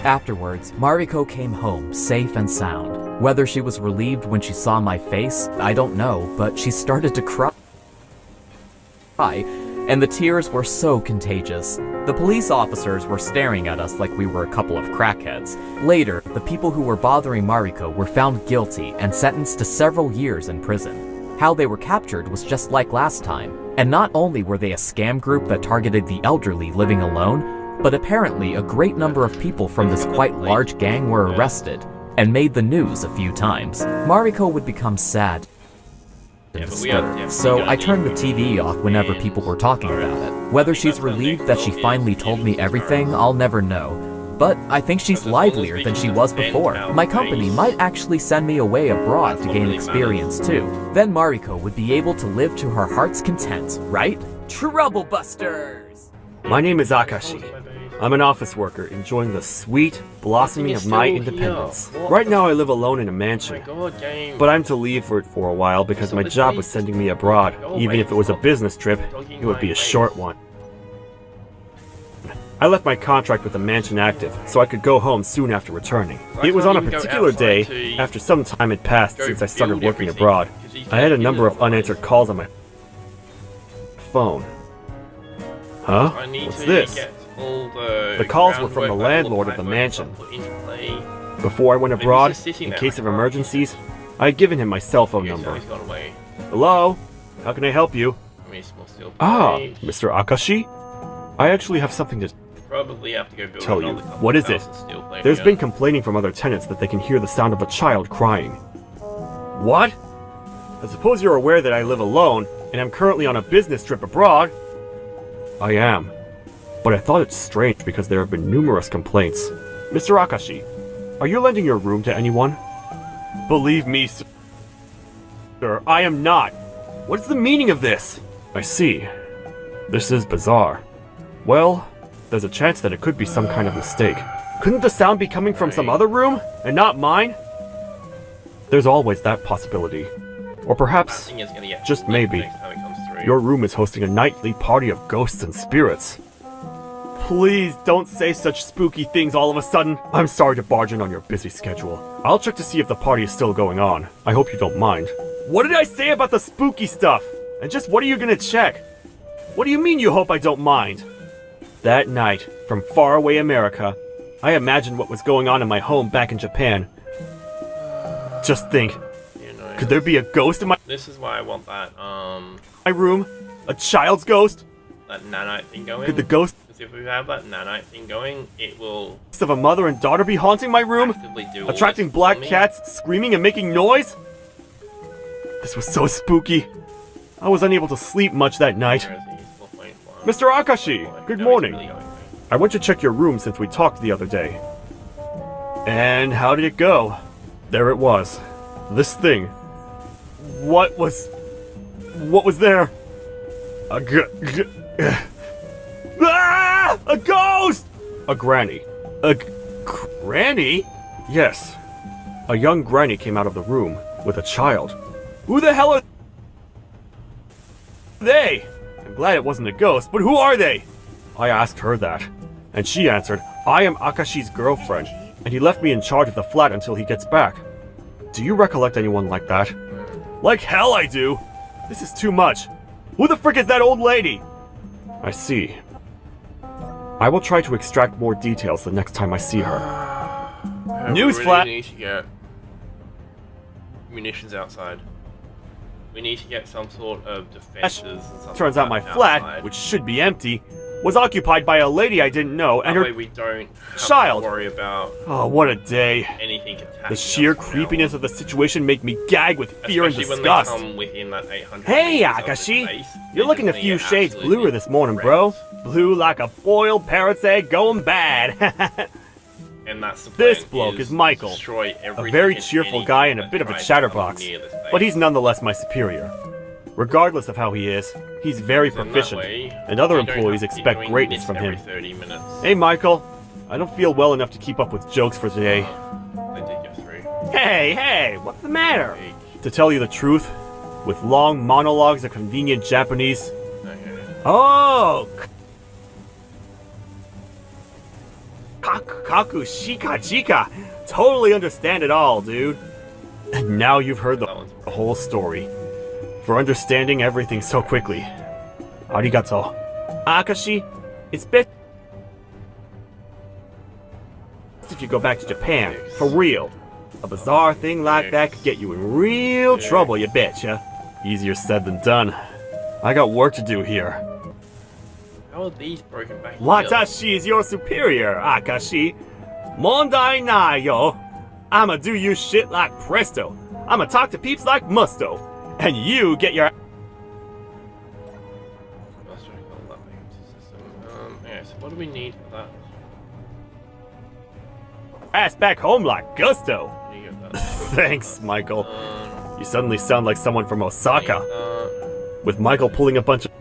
Afterwards, Mariko came home, safe and sound. Whether she was relieved when she saw my face, I don't know, but she started to cry. And the tears were so contagious. The police officers were staring at us like we were a couple of crackheads. Later, the people who were bothering Mariko were found guilty and sentenced to several years in prison. How they were captured was just like last time, and not only were they a scam group that targeted the elderly living alone, but apparently a great number of people from this quite large gang were arrested and made the news a few times. Mariko would become sad. So I turned the TV off whenever people were talking about it. Whether she's relieved that she finally told me everything, I'll never know. But I think she's livelier than she was before. My company might actually send me away abroad to gain experience too. Then Mariko would be able to live to her heart's content, right? Trouble Busters! My name is Akashi. I'm an office worker enjoying the sweet blossoming of my independence. Right now I live alone in a mansion, but I'm to leave for a while because my job was sending me abroad. Even if it was a business trip, it would be a short one. I left my contract with the mansion active, so I could go home soon after returning. It was on a particular day, after some time had passed since I started working abroad. I had a number of unanswered calls on my phone. Huh? What's this? The calls were from the landlord of the mansion. Before I went abroad, in case of emergencies, I had given him my cell phone number. Hello? How can I help you? Ah, Mr. Akashi? I actually have something to tell you. What is it? There's been complaining from other tenants that they can hear the sound of a child crying. What? I suppose you're aware that I live alone, and I'm currently on a business trip abroad. I am. But I thought it strange because there have been numerous complaints. Mr. Akashi, are you lending your room to anyone? Believe me, sir, I am not. What is the meaning of this? I see. This is bizarre. Well, there's a chance that it could be some kind of mistake. Couldn't the sound be coming from some other room, and not mine? There's always that possibility. Or perhaps, just maybe, your room is hosting a nightly party of ghosts and spirits. Please don't say such spooky things all of a sudden. I'm sorry to barge in on your busy schedule. I'll check to see if the party is still going on. I hope you don't mind. What did I say about the spooky stuff? And just what are you gonna check? What do you mean you hope I don't mind? That night, from faraway America, I imagined what was going on in my home back in Japan. Just think, could there be a ghost in This is why I want that, my room? A child's ghost? that nanite thing going. Could the ghost Because if we have that nanite thing going, it will of a mother and daughter be haunting my room? actively do all Attracting this black for me. cats, screaming and making noise? This was so spooky. I was unable to sleep much that night. Mr. Akashi, good morning. I went to check your room since we talked the other day. And how did it go? There it was. This thing. What was there? A ghost! A granny. Granny? Yes. A young granny came out of the room with a child. Who the hell are they? I'm glad it wasn't a ghost, but who are they? I asked her that, and she answered, I am Akashi's girlfriend, and he left me in charge of the flat until he gets back. Do you recollect anyone like that? Like hell I do! This is too much. Who the frick is that old lady? I see. I will try to extract more details the next time I see her. Newsflash! We need to get munitions outside. We need to get some sort of defenses and stuff. Turns out my flat, which should be empty, was occupied by a lady I didn't know and that her way we don't have child. to worry about Oh, what a day. anything attacking The sheer us from now creepiness on. of the situation make me gag with fear and Especially disgust. when they come within that 800 Hey, meters of the Akashi! base, You're they're looking a just few gonna get shades absolutely bluer this morning, bro. Blue like a boiled parrot's egg going bad. And that's the This plan, bloke is Michael, destroy a everything very and cheerful anything guy and a that bit of a tries to come chatterbox, near this base. but he's nonetheless my superior. Regardless of how he is, he's very So in that proficient, way, and other you don't employees have to keep expect doing greatness this from every him. 30 minutes. Hey, Michael. I don't feel well enough to keep up with jokes for today. They did get through. Hey, what's the matter? To tell you the truth, with long monologues of convenient Japanese. Oh! Kaku shika chika. Totally understand it all, dude. And now you've heard the whole story. For understanding everything so quickly. Arigato. Akashi, it's best if you go back to Japan, for real. A bizarre thing like that could get you in real trouble, you betcha. Easier said than done. I got work to do here. How are these broken back? Watashi is your superior, Akashi. Mondai nai yo. I'ma do you shit like presto. I'ma talk to peeps like musto. And you get your Yeah, so what do we need for that? ass back home like gusto. You get that. Thanks, Michael. You suddenly sound like someone from Osaka. With Michael pulling a bunch of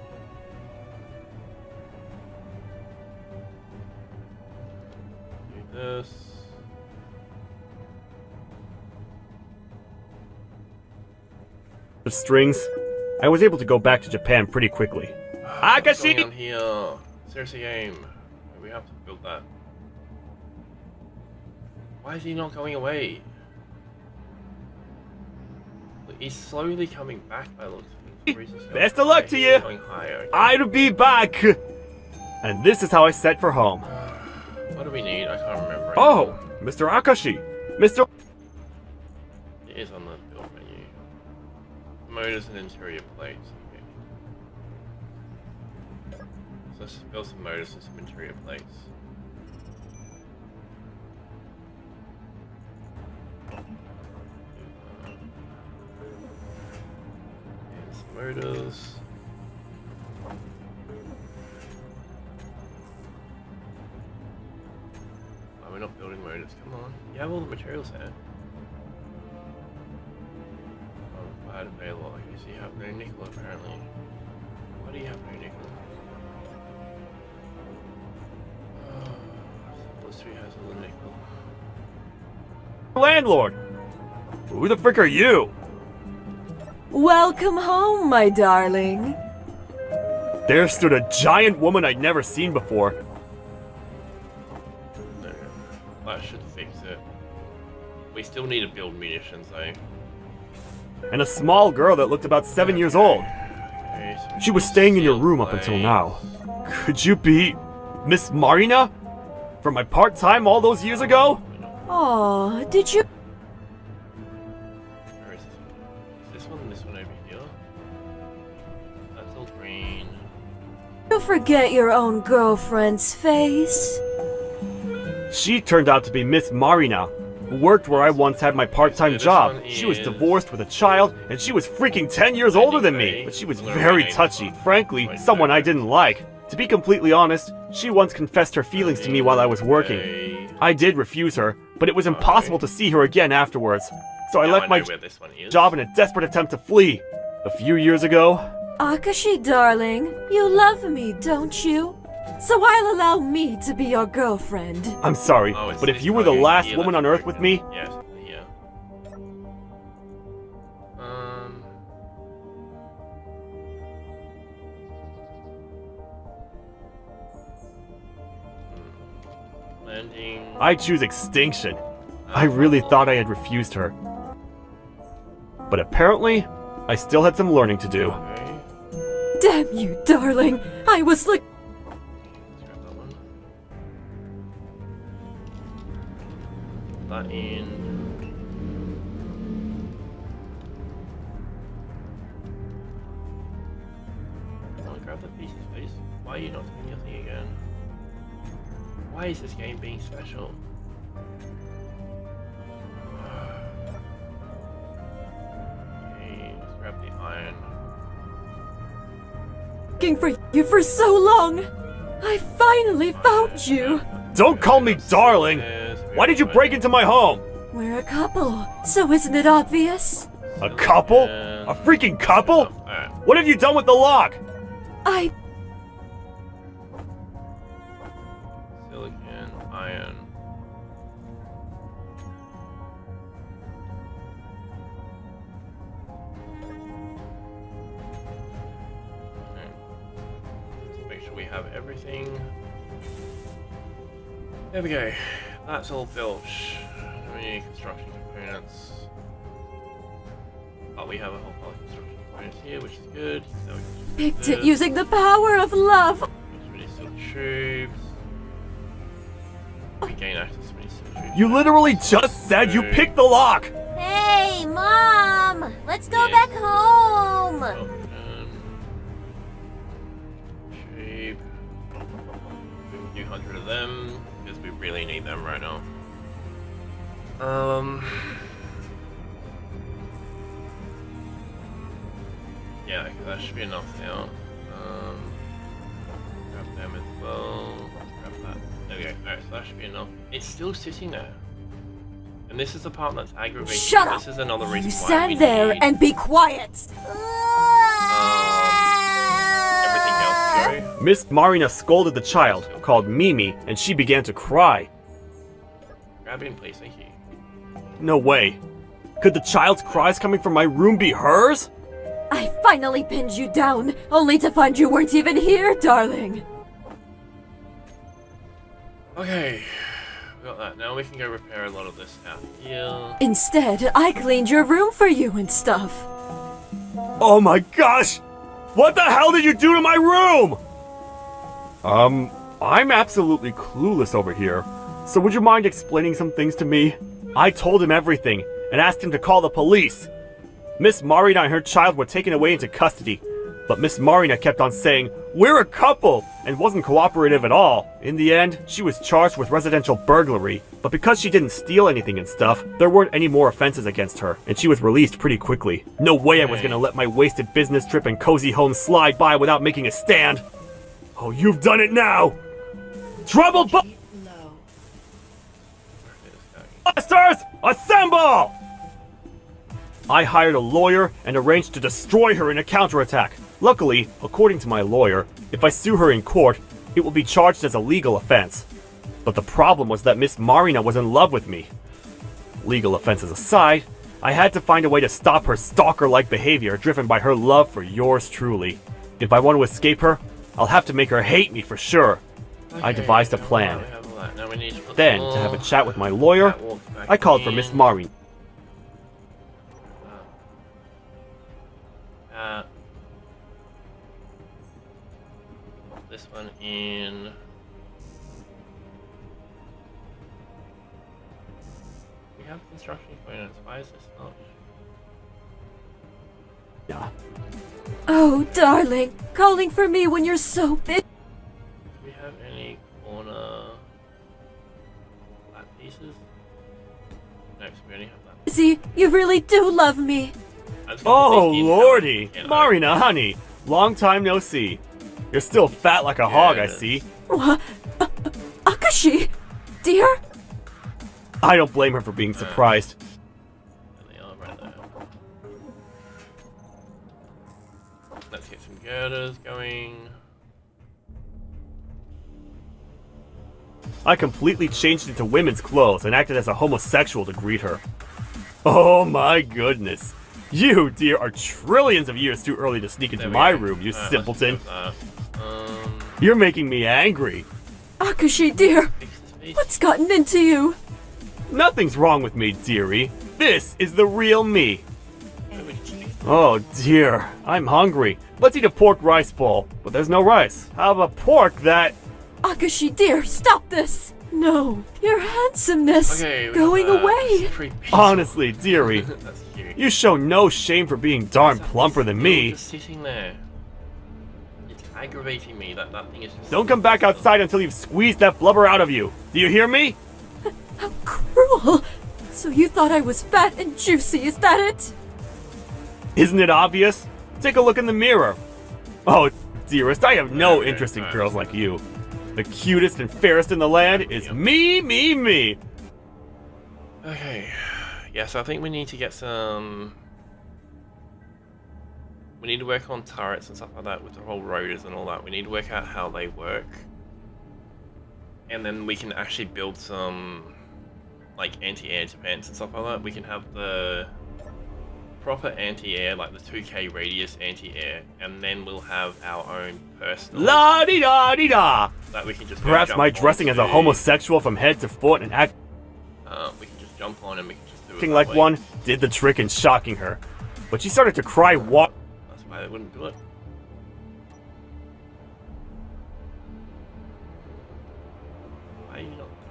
Do this. strings, I was able to go back to Japan pretty quickly. What's going Akashi! on here? Seriously, game. We have to build that. Why is he not going away? Look, he's slowly coming back by the looks of it. Best of luck to you! Going higher. I'll be back! And this is how I set for home. What do we need? I can't remember. Oh, Mr. Akashi! Mr. It is on the build menu. Motors and interior plates. Okay. So let's build some motors and some interior plates. And some motors. Oh, we're not building motors. Come on. You have all the materials here. Oh, bad available. I guess you have no nickel apparently. Why do you have no nickel? Oh, this tree has all the nickel. Landlord! Who the frick are you? Welcome home, my darling. There stood a giant woman I'd never seen before. There. That should fix it. We still need to build munitions though. And a small girl that looked about 7 years old. Okay, so She was staying in your room up until now. Could you be Miss Marina? From my part-time all those years ago? Oh, did you? here. That's all green. You forget your own girlfriend's face. She turned out to be Miss Marina, who worked where I once had my part-time job. She was divorced with a child, and she was freaking 10 years older than me, but she was very touchy. Frankly, someone I didn't like. To be completely honest, she once confessed her feelings to me while I was working. I did refuse her, but it was impossible to see her again afterwards. So I left my job in a desperate attempt to flee. A few years ago... Akashi, darling, you love me, don't you? So I'll allow me to be your girlfriend. I'm sorry, but if you were the last woman on Earth with me... Yes, yeah. Landing... I choose extinction. I really thought I had refused her. But apparently, I still had some learning to do. Damn you, darling! I was like... That in... Come on, grab that piece of space. Why are you not doing your thing again? Why is this game being special? Okay, let's grab the iron. Looking for you for so long! I finally found you! Don't call me darling! Why did you break into my home? We're a couple, so isn't it obvious? A couple? A freaking couple? What have you done with the lock? Silicon, iron. Okay. Let's make sure we have everything. There we go. That's all built. How many construction components? Oh, we have a whole pile of construction components here, which is good. So we can Picked it using the power of love! Many steel tubes. We gain access to many steel tubes. You literally just said you picked the lock! Hey, Mom! Let's go back home! Tube. 200 of them, because we really need them right now. Yeah, okay, that should be enough now. Grab them as well. Grab that. There we go. Alright, so that should be enough. It's still sitting there. And this is the part that's aggravating. Shut up! This is another reason You why stand we there need, and be quiet! everything else to go. Miss Marina scolded the child, called Mimi, and she began to cry. Grab him, please. Thank you. No way. Could the child's cries coming from my room be hers? I finally pinned you down, only to find you weren't even here, darling. Okay. We got that. Now we can go repair a lot of this stuff here. Instead, I cleaned your room for you and stuff. Oh my gosh! What the hell did you do to my room? I'm absolutely clueless over here. So would you mind explaining some things to me? I told him everything and asked him to call the police. Miss Marina and her child were taken away into custody, but Miss Marina kept on saying, "We're a couple," and wasn't cooperative at all. In the end, she was charged with residential burglary, but because she didn't steal anything and stuff, there weren't any more offenses against her, and she was released pretty quickly. No way I was gonna let my wasted business trip and cozy home slide by without making a stand. Oh, you've done it now! Trouble Busters, assemble! I hired a lawyer and arranged to destroy her in a counterattack. Luckily, according to my lawyer, if I sue her in court, it will be charged as a legal offense. But the problem was that Miss Marina was in love with me. Legal offenses aside, I had to find a way to stop her stalker-like behavior driven by her love for yours truly. If I want to escape her, I'll have to make her hate me for sure. I devised a plan. Then, to have a chat with my lawyer, I called for Miss Marina. This one in. We have construction components. Why is this not? Oh, darling, calling for me when you're so busy. Do we have any corner flat pieces? No, so we only have that. See, you really do love me. Oh, lordy! Marina, honey, long time no see. You're still fat like a hog, I see. What? Akashi, dear? I don't blame her for being surprised. They are right there. Let's get some girders going. I completely changed into women's clothes and acted as a homosexual to greet her. Oh my goodness. You, dear, are trillions of years too early to sneak into my room, you simpleton. You're making me angry. Akashi, dear, what's gotten into you? Nothing's wrong with me, dearie. This is the real me. Oh dear, I'm hungry. Let's eat a pork rice bowl, but there's no rice. How about pork that... Akashi, dear, stop this! No, your handsomeness going away. Honestly, dearie, you show no shame for being darn plumper than me. Just sitting there. It's aggravating me that thing is just... Don't come back outside until you've squeezed that blubber out of you. Do you hear me? How cruel! So you thought I was fat and juicy, is that it? Isn't it obvious? Take a look in the mirror. Oh, dearest, I have no interest in girls like you. The cutest and fairest in the land is me, me, me. Okay. Yeah, so I think we need to get some... We need to work on turrets and stuff like that with the whole rotors and all that. We need to work out how they work. And then we can actually build some, like, anti-air defense and stuff like that. We can have the proper anti-air, like the 2k radius anti-air, and then we'll have our own personal... La-di-da-di-da! That we can just Perhaps my dressing as a homosexual from head to foot and acting we can just jump on and we can just do it like way. one did the trick in shocking her. But she started to cry That's why they wouldn't do it.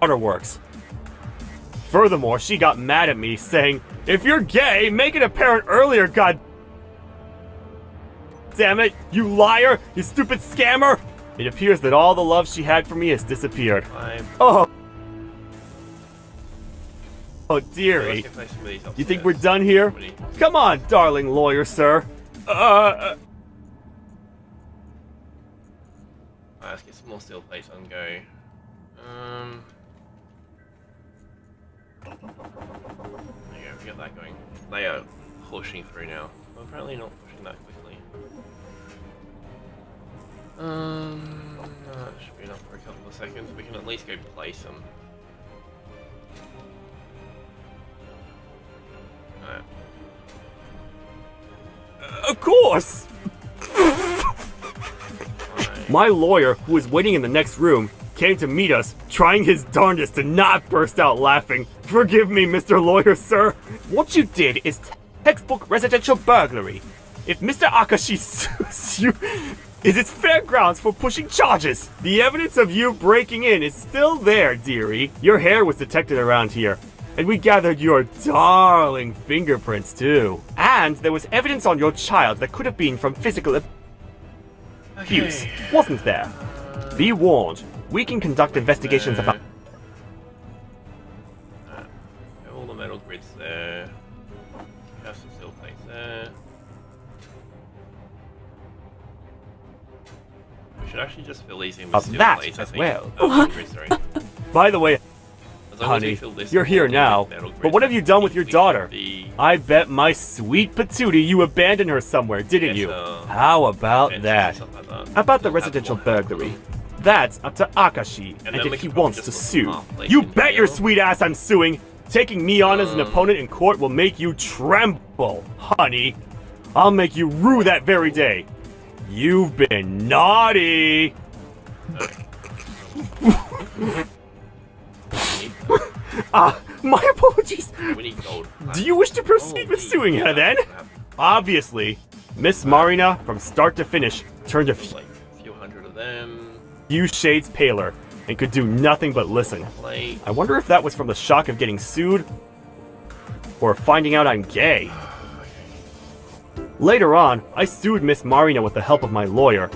waterworks. Furthermore, she got mad at me, saying, "If you're gay, make it apparent earlier, god damn it, you liar, you stupid scammer!" It appears that all the love she had for me has disappeared. Oh dearie. You think we're done here? Come on, darling lawyer, sir. Let's get some more steel plates on go. There you go, we got that going. They are pushing through now. Well, apparently not pushing that quickly. That should be enough for a couple of seconds. We can at least go place them. Alright. Of course! My lawyer, who was waiting in the next room, came to meet us, trying his darndest to not burst out laughing. Forgive me, Mr. Lawyer, sir. What you did is textbook residential burglary. If Mr. Akashi sues you, it is fair grounds for pushing charges. The evidence of you breaking in is still there, dearie. Your hair was detected around here, and we gathered your darling fingerprints, too. And there was evidence on your child that could have been from physical abuse, wasn't there? Be warned, we can conduct investigations about... all the metal grids there. Have some steel plates there. We should actually just fill these in with steel that plates, as I think. well. Grids, sorry. By the way, As long as we honey, fill this you're here with now, metal grids, but what have you done with your daughter? the- I bet my sweet patootie you abandoned her somewhere, didn't you? How about that? About the residential burglary. That's up to Akashi, and then we if he can probably wants just to put sue. half plates You in the bet your middle. sweet ass I'm suing! Taking me on as an opponent in court will make you tremble, honey. I'll make you rue that very day. You've been naughty! My apologies. We need gold. Do you wish to proceed with suing her then? Obviously, Miss Marina, from start to finish, turned a Like a few hundred of them. few shades paler and could do nothing but listen. Plate. I wonder if that was from the shock of getting sued or finding out I'm gay. Later on, I sued Miss Marina with the help of my lawyer.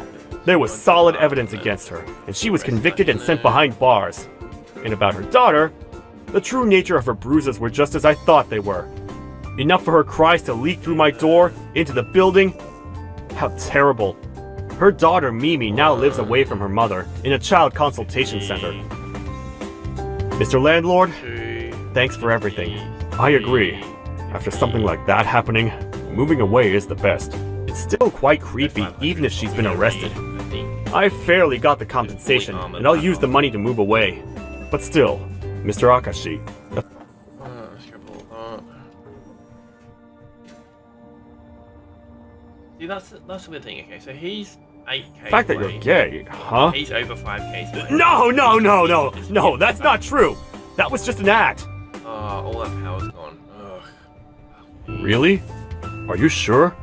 There was solid evidence against her, and she was convicted and sent behind bars. And about her daughter, the true nature of her bruises were just as I thought they were. Enough for her cries to leak through my door, into the building. How terrible. Her daughter, Mimi, now lives away from her mother, in a child consultation center. Mr. Landlord, thanks for everything. I agree. After something like that happening, moving away is the best. It's still quite creepy, even if she's been arrested. I fairly got the compensation, and I'll use the money to move away. But still, Mr. Akashi. See, that's the weird thing. Okay, so he's 8k. The fact that you're gay, huh? He's over 5k. No, that's not true. That was just an act. All that power's gone. Ugh. Really? Are you sure?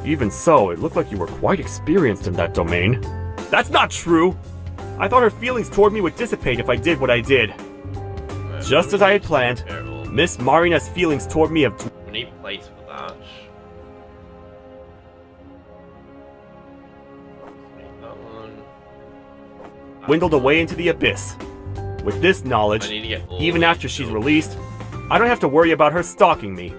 Even so, it looked like you were quite experienced in that domain. That's not true! I thought her feelings toward me would dissipate if I did what I did. Just as I had planned, Miss Marina's feelings toward me have We need plates for that. That one. dwindled away into the abyss. With this knowledge, even after she's released, I don't have to worry about her stalking me.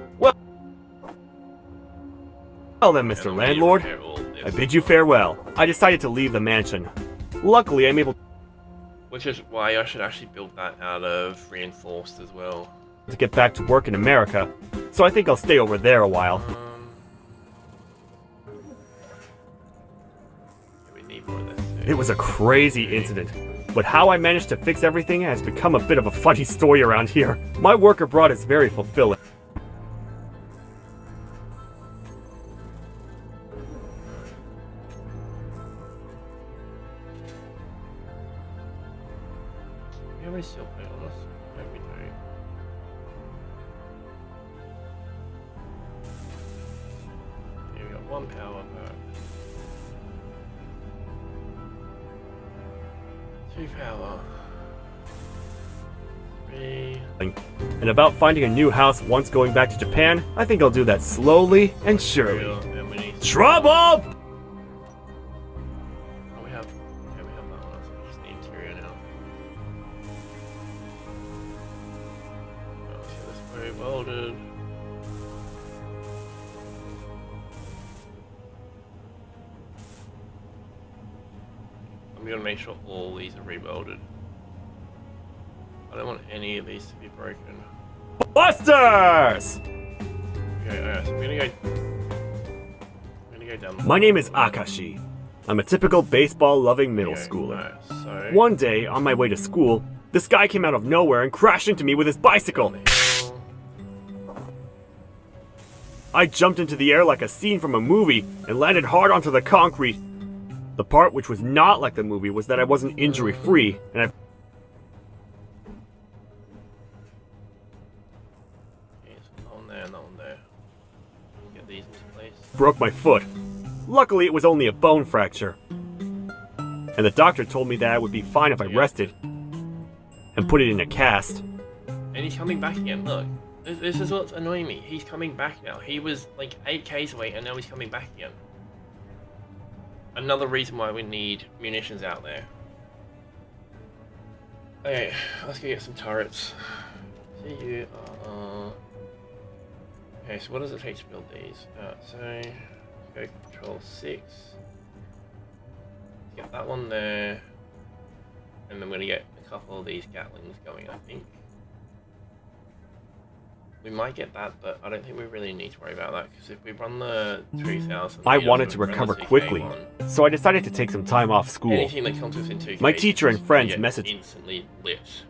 Well then, Mr. Landlord, I bid you farewell. I decided to leave the mansion. Luckily, I'm able Which is why I should actually build that out of reinforced as well. to get back to work in America, so I think I'll stay over there a while. We need more of this. It was a crazy incident, but how I managed to fix everything has become a bit of a funny story around here. My work abroad is very fulfilling. We have any steel plate on us? No, we don't. Okay, we got one power back. 2 power. 3. And about finding a new house once going back to Japan, I think I'll do that slowly and surely. And we need Trouble! Oh, we have that one, so we just need interior now. Oh, so this way welded. I'm gonna make sure all these are rewelded. I don't want any of these to be broken. Busters! Okay, so we're gonna go down. My name is Akashi. I'm a typical baseball-loving middle schooler. So One day, on my way to school, this guy came out of nowhere and crashed into me with his bicycle. I jumped into the air like a scene from a movie and landed hard onto the concrete. The part which was not like the movie was that I wasn't injury-free, and I okay, so not on there, not on there. Get these into place. broke my foot. Luckily, it was only a bone fracture. And the doctor told me that I would be fine if I rested and put it in a cast. And he's coming back again, look. This is what's annoying me. He's coming back now. He was like 8k's away and now he's coming back again. Another reason why we need munitions out there. Okay, let's go get some turrets. See you. Okay, so what does it take to build these? So go control 6. Get that one there. And then we're gonna get a couple of these Gatlings going, I think. We might get that, but I don't think we really need to worry about that, because if we run the 3000... I wanted to recover quickly, so I decided to take some time off school. Anything that comes within 2k, My teacher and friends get messaged instantly lit.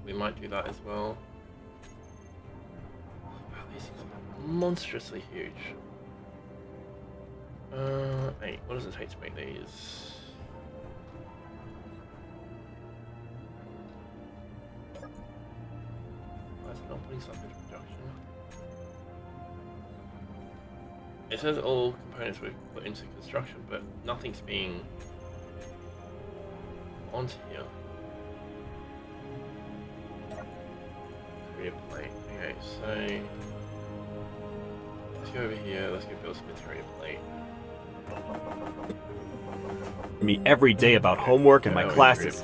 We might do that as well. Wow, these things are monstrously huge. 8. What does it take to make these? Why is it not putting stuff into production? It says all components were put into construction, but nothing's being onto here. Career plate. Okay, so Let's go over here. Let's go build some material plate. Me every day about homework and my classes.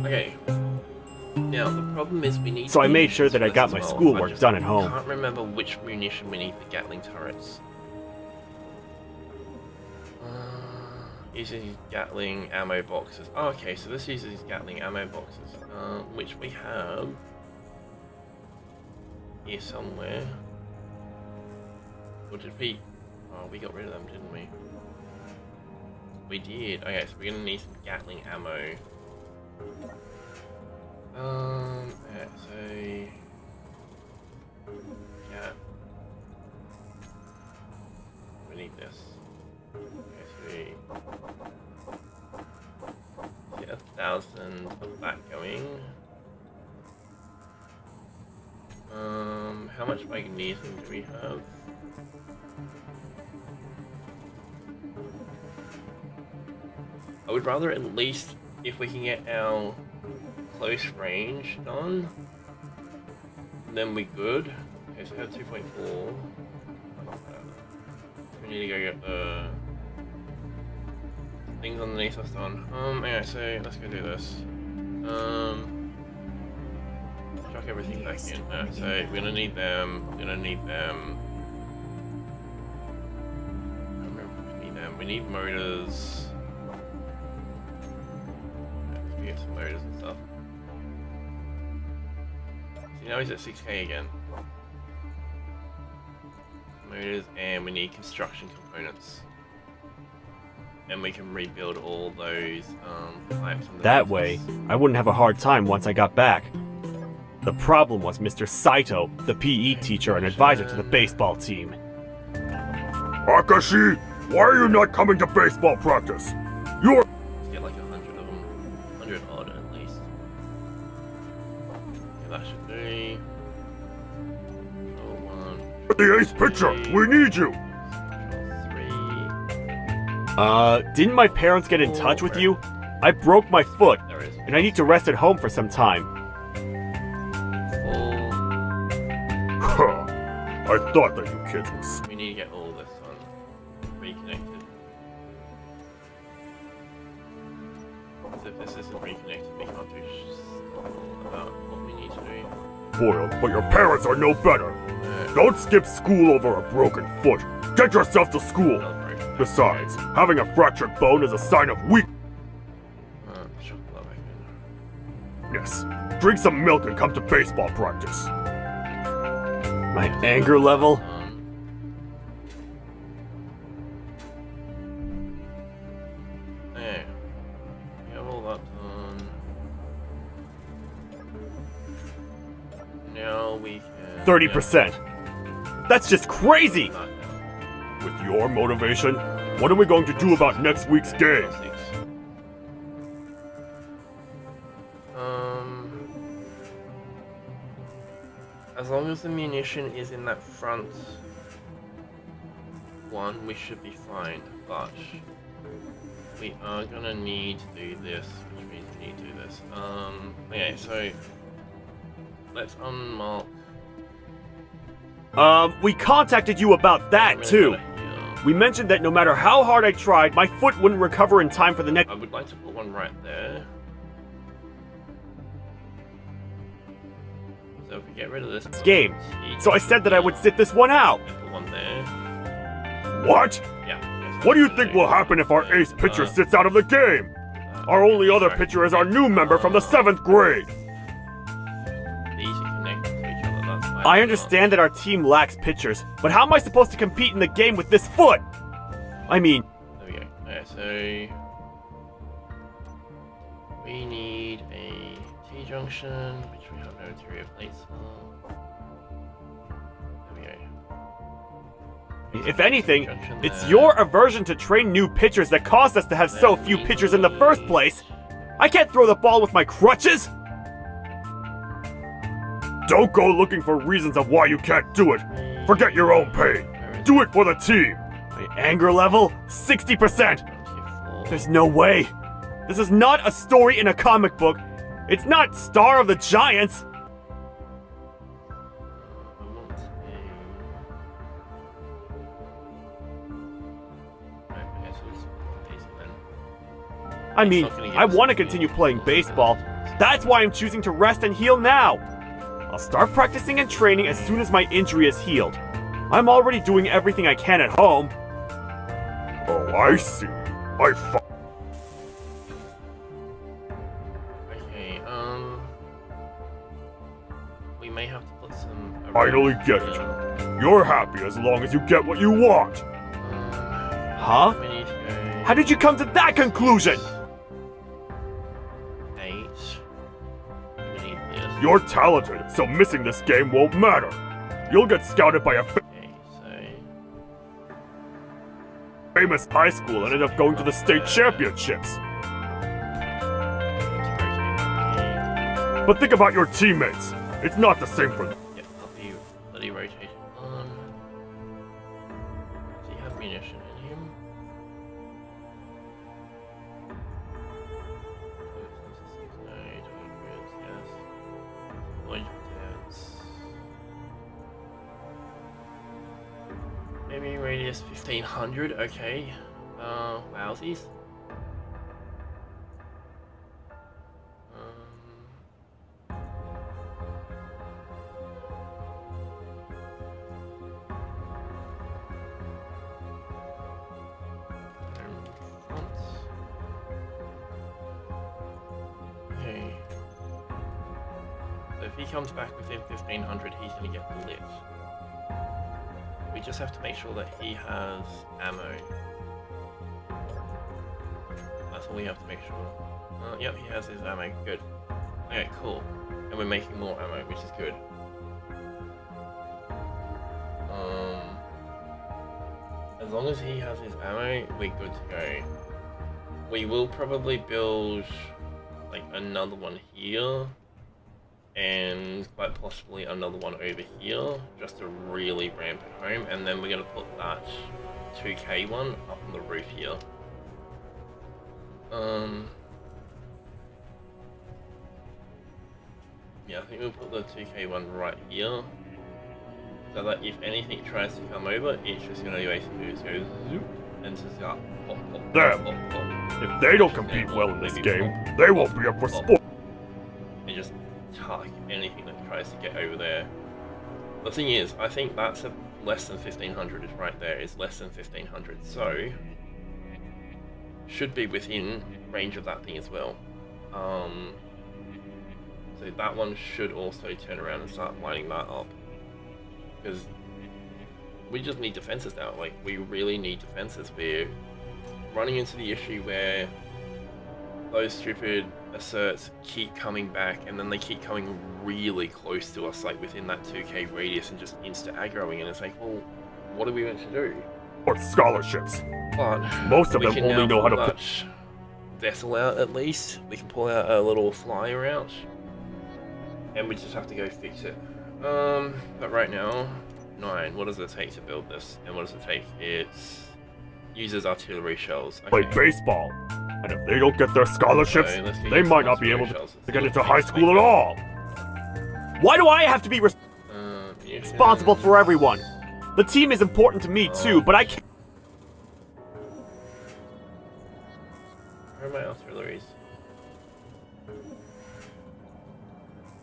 Okay. Now the problem is we need. So I made sure that I got my schoolwork done at home. I can't remember which munition we need for Gatling turrets. Uses Gatling ammo boxes. Oh, okay, so this uses Gatling ammo boxes, which we have here somewhere. Or did we? Oh, we got rid of them, didn't we? We did. Okay, so we're gonna need some Gatling ammo. Yeah, so yeah, we need this. Okay, so we get 1,000 of that going. How much magnesium do we have? I would rather at least, if we can get our close range done, then we're good. Okay, so we have 2.4. We need to go get the things underneath us done. Anyway, so let's go do this. Chuck everything back in. So we're gonna need them. We're gonna need them. I don't remember if we need them. We need motors. Let's get some motors and stuff. See, now he's at 6k again. Motors, and we need construction components. And we can rebuild all those pipes. That way, I wouldn't have a hard time once I got back. The problem was Mr. Saito, the PE teacher and advisor to the baseball team. Akashi, why are you not coming to baseball practice? You're... Let's get like 100 of them. 100 odd at least. Yeah, that should be... The ace pitcher, we need you! Didn't my parents get in touch with you? I broke my foot, and I need to rest at home for some time. I thought that you kids were... We need to get all this on reconnected. Because if this isn't reconnected, we can't do about what we need to do. Boiled, but your parents are no better. Don't skip school over a broken foot. Get yourself to school. Besides, having a fractured bone is a sign of weak... Yes. Drink some milk and come to baseball practice. My anger level? Hey, we have all that done. Now we can... 30%. That's just crazy! With your motivation, what are we going to do about next week's game? As long as the munition is in that front one, we should be fine, but we are gonna need to do this, which means we need to do this. Okay, so let's unmark. We contacted you about that too. We mentioned that no matter how hard I tried, my foot wouldn't recover in time for the next... I would like to put one right there. So if we get rid of this game, so I said that I would sit this one out. Put one there. What? Yeah. What do you think will happen if our ace pitcher sits out of the game? Our only other pitcher is our new member from the 7th grade. These are connected to each other. That's why I understand that our team lacks pitchers, but how am I supposed to compete in the game with this foot? I mean... There we go. Okay, so... we need a T-junction, which we have no interior plates for. There we go. If anything, it's your aversion to train new pitchers that caused us to have so few pitchers in the first place. I can't throw the ball with my crutches! Don't go looking for reasons of why you can't do it. Forget your own pain. Do it for the team. My anger level? 60%! There's no way. This is not a story in a comic book. It's not Star of the Giants. I want a I mean, I want to continue playing baseball. That's why I'm choosing to rest and heal now. I'll start practicing and training as soon as my injury is healed. I'm already doing everything I can at home. Oh, I see. Okay, we may have to put some... Finally get it. You're happy as long as you get what you want. Huh? How did you come to that conclusion? 8. We need this. You're talented, so missing this game won't matter. You'll get scouted by a famous high school and end up going to the state championships. But think about your teammates. It's not the same for them. Yep, bloody rotation on. Does he have munition in him? Maybe radius 1500, okay. Wowsies. Okay. So if he comes back within 1500, he's gonna get lit. We just have to make sure that he has ammo. That's all we have to make sure. Yep, he has his ammo. Good. Okay, cool. And we're making more ammo, which is good. As long as he has his ammo, we're good to go. We will probably build like another one here. And quite possibly another one over here, just to really ramp it home, and then we're going to put that 2K one up on the roof here. Yeah, I think we'll put the 2K one right here, so that if anything tries to come over, it's just going to basically just go zoop, and just go pop, pop, Them. pop, pop. If they don't compete well in this game, they won't be up for sport. And just target anything that tries to get over there. The thing is, I think that's less than 1500 is right there, is less than 1500, so should be within range of that thing as well. So that one should also turn around and start lining that up, because we just need defenses now. Like, we really need defenses. We're running into the issue where those stupid asserts keep coming back, and then they keep coming really close to us, like within that 2K radius, and just insta-aggroing, and it's like, well, what are we meant to do? Or scholarships. But most of them only know how to put vessel out. At least we can pull out a little flyer out, and we just have to go fix it. But right now, 9. What does it take to build this? And what does it take? It uses artillery shells. Okay. Play baseball. And if they don't get their scholarships, they might not be able to get into high school at all. Why do I have to be responsible for everyone? The team is important to me too, but I can't. Where are my artilleries?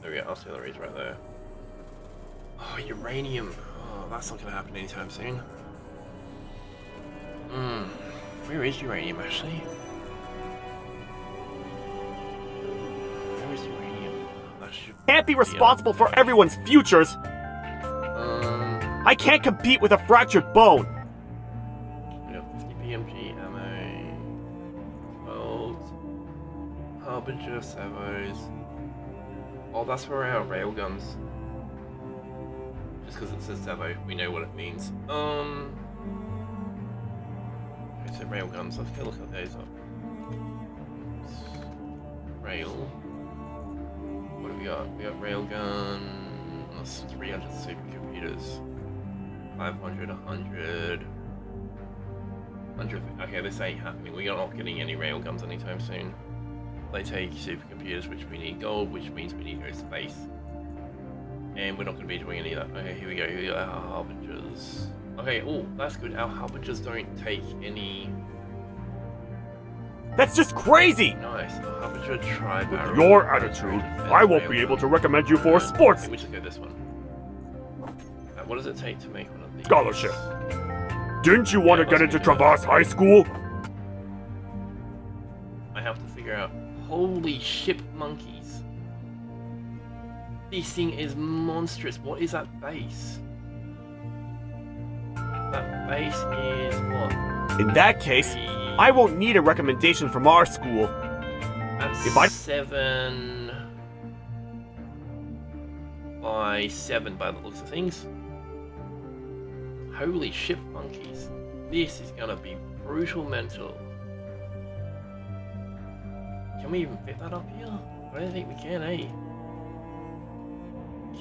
There we go, artilleries right there. Oh, uranium. Oh, that's not gonna happen anytime soon. Where is uranium actually? Can't be responsible for everyone's futures. I can't compete with a fractured bone. We have 50 PMG ammo, 12 Harbinger servos. Oh, that's for our railguns. Just because it says servo, we know what it means. Okay, so railguns. Let's go look at those up. Rail. What do we got? We got railgun. That's 300 supercomputers. 500, 100. 100. Okay, this ain't happening. We are not getting any railguns anytime soon. They take supercomputers, which we need gold, which means we need to go to space. And we're not going to be doing any of that. Okay, here we go. Here we go. Our harbingers. Okay, oh, that's good. Our harbingers don't take any That's just crazy! Nice. How about you try With your attitude, I won't be able to recommend you for a sports We just go this one. What does it take to make one of these? scholarship. Didn't you want to get into Travas High School? I have to figure out. Holy ship monkeys. This thing is monstrous. What is that base? That base is what? In that case, I won't need a recommendation from our school. That's If I 7 by 7 by the looks of things. Holy ship monkeys. This is gonna be brutal mental. Can we even fit that up here? I don't think we can, eh?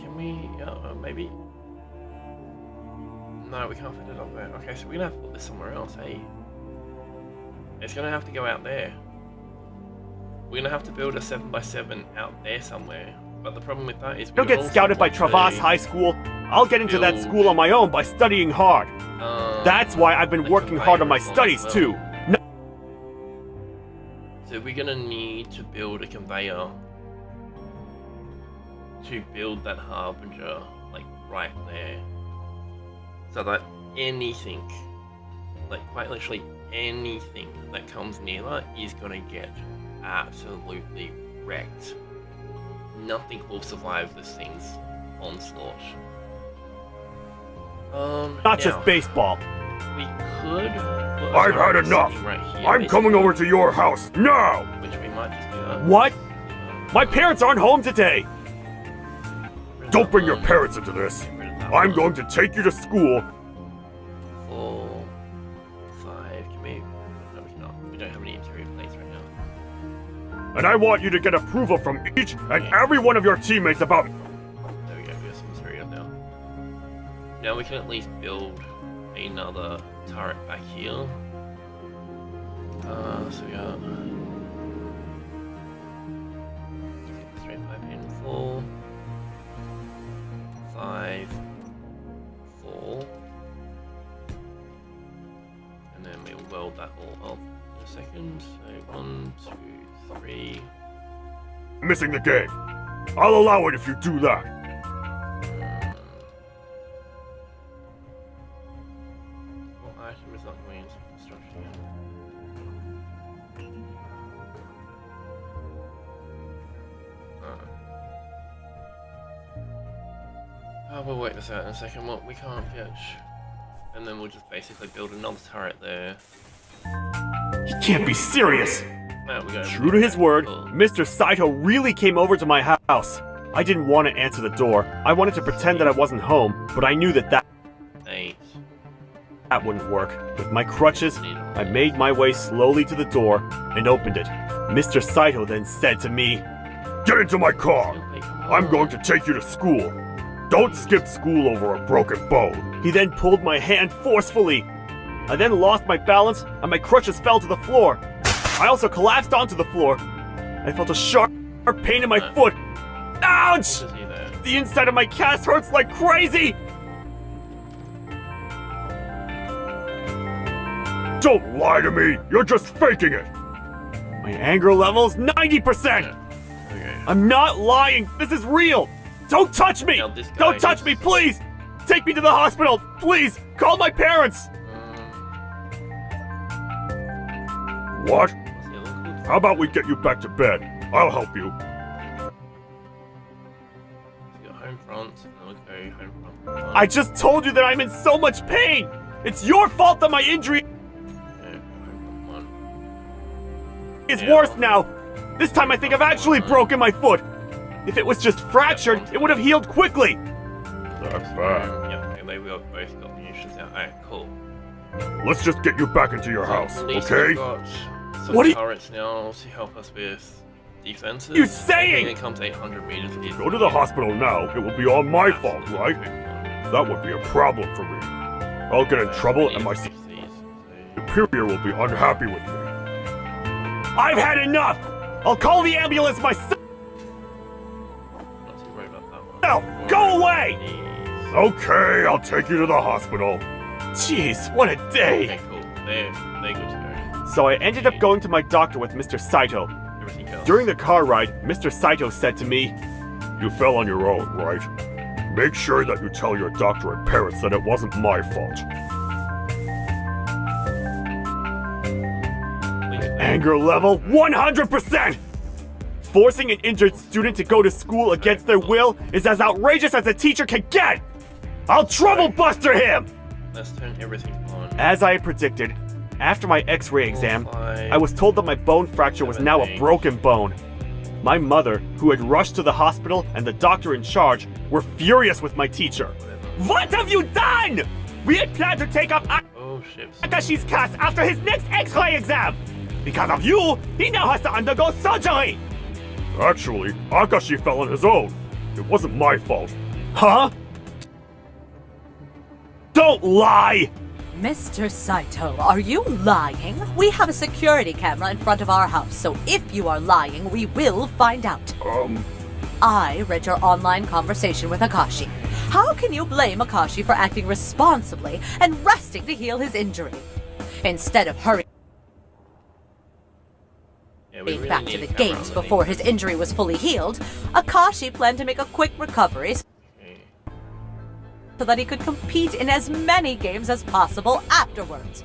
Can we? Maybe? No, we can't fit it up there. Okay, so we're gonna have to put this somewhere else, eh? It's gonna have to go out there. We're gonna have to build a 7 by 7 out there somewhere. But the problem with that is You'll get scouted by Travas High School. I'll get into that school on my own by studying hard. That's why I've been working hard on my studies too. So we're gonna need to build a conveyor to build that harbinger, like right there. So that anything, like quite literally anything that comes near that is gonna get absolutely wrecked. Nothing will survive this thing's onslaught. Not just baseball. We could. I've had enough. Right here, I'm coming over to your house now. Which we might just do that. What? My parents aren't home today. Don't bring your parents into this. I'm going to take you to school. 4, 5. Can we? No, we cannot. We don't have any interior plates right now. And I want you to get approval from each and every one of your teammates about. There we go. We have some material now. Now we can at least build another turret back here. So we got straight pipe in 4, 5, 4, and then we'll weld that all up in a second. So 1, 2, 3. Missing the game. I'll allow it if you do that. What item is not going into construction yet? We'll wait this out in a second. What we can't pitch, and then we'll just basically build another turret there. You can't be serious. Now we go. True to his word, Mr. Saito really came over to my house. I didn't want to answer the door. I wanted to pretend that I wasn't home, but I knew that 8. That wouldn't work. With my crutches, I made my way slowly to the door and opened it. Mr. Saito then said to me, "Get into my car. I'm going to take you to school. Don't skip school over a broken bone." He then pulled my hand forcefully. I then lost my balance and my crutches fell to the floor. I also collapsed onto the floor. I felt a sharp pain in my foot. Ouch! The inside of my cast hurts like crazy! Don't lie to me! You're just faking it! My anger level's 90%! I'm not lying! This is real! Don't touch me! Don't touch me, please! Take me to the hospital! Please! Call my parents! What? How about we get you back to bed? I'll help you. Home front. Okay, home front. I just told you that I'm in so much pain! It's your fault that my injury is worse now! This time I think I've actually broken my foot! If it was just fractured, it would have healed quickly! That's bad. Yeah, and we have both got munitions out. Alright, cool. Let's just get you back into your house, At least okay? we've got some What are you- turrets now to help us with defenses. You saying? Anything that comes 800 meters is Go to the hospital now. It will be all my fault, right? That would be a problem for me. I'll get in trouble and my superior will be unhappy with me. I've had enough! I'll call the ambulance myself! Go away! Okay, I'll take you to the hospital. Jeez, what a day! Okay, cool. They're good to go. So I ended up going to my doctor with Mr. Saito. During the car ride, Mr. Saito said to me, "You fell on your own, right? Make sure that you tell your doctor and parents that it wasn't my fault." Anger level 100%! Forcing an injured student to go to school against their will is as outrageous as a teacher can get! I'll trouble buster him! Let's turn everything on. As I had predicted, after my x-ray exam, I was told that my bone fracture was now a broken bone. My mother, who had rushed to the hospital, and the doctor in charge were furious with my teacher. What have you done? We had planned to take off Akashi's cast after his next x-ray exam! Because of you, he now has to undergo surgery! Actually, Akashi fell on his own. It wasn't my fault. Huh? Don't lie! Mr. Saito, are you lying? We have a security camera in front of our house, so if you are lying, we will find out. I read your online conversation with Akashi. How can you blame Akashi for acting responsibly and resting to heal his injury? Instead of hurrying back to the games before his injury was fully healed, Akashi planned to make a quick recovery so that he could compete in as many games as possible afterwards.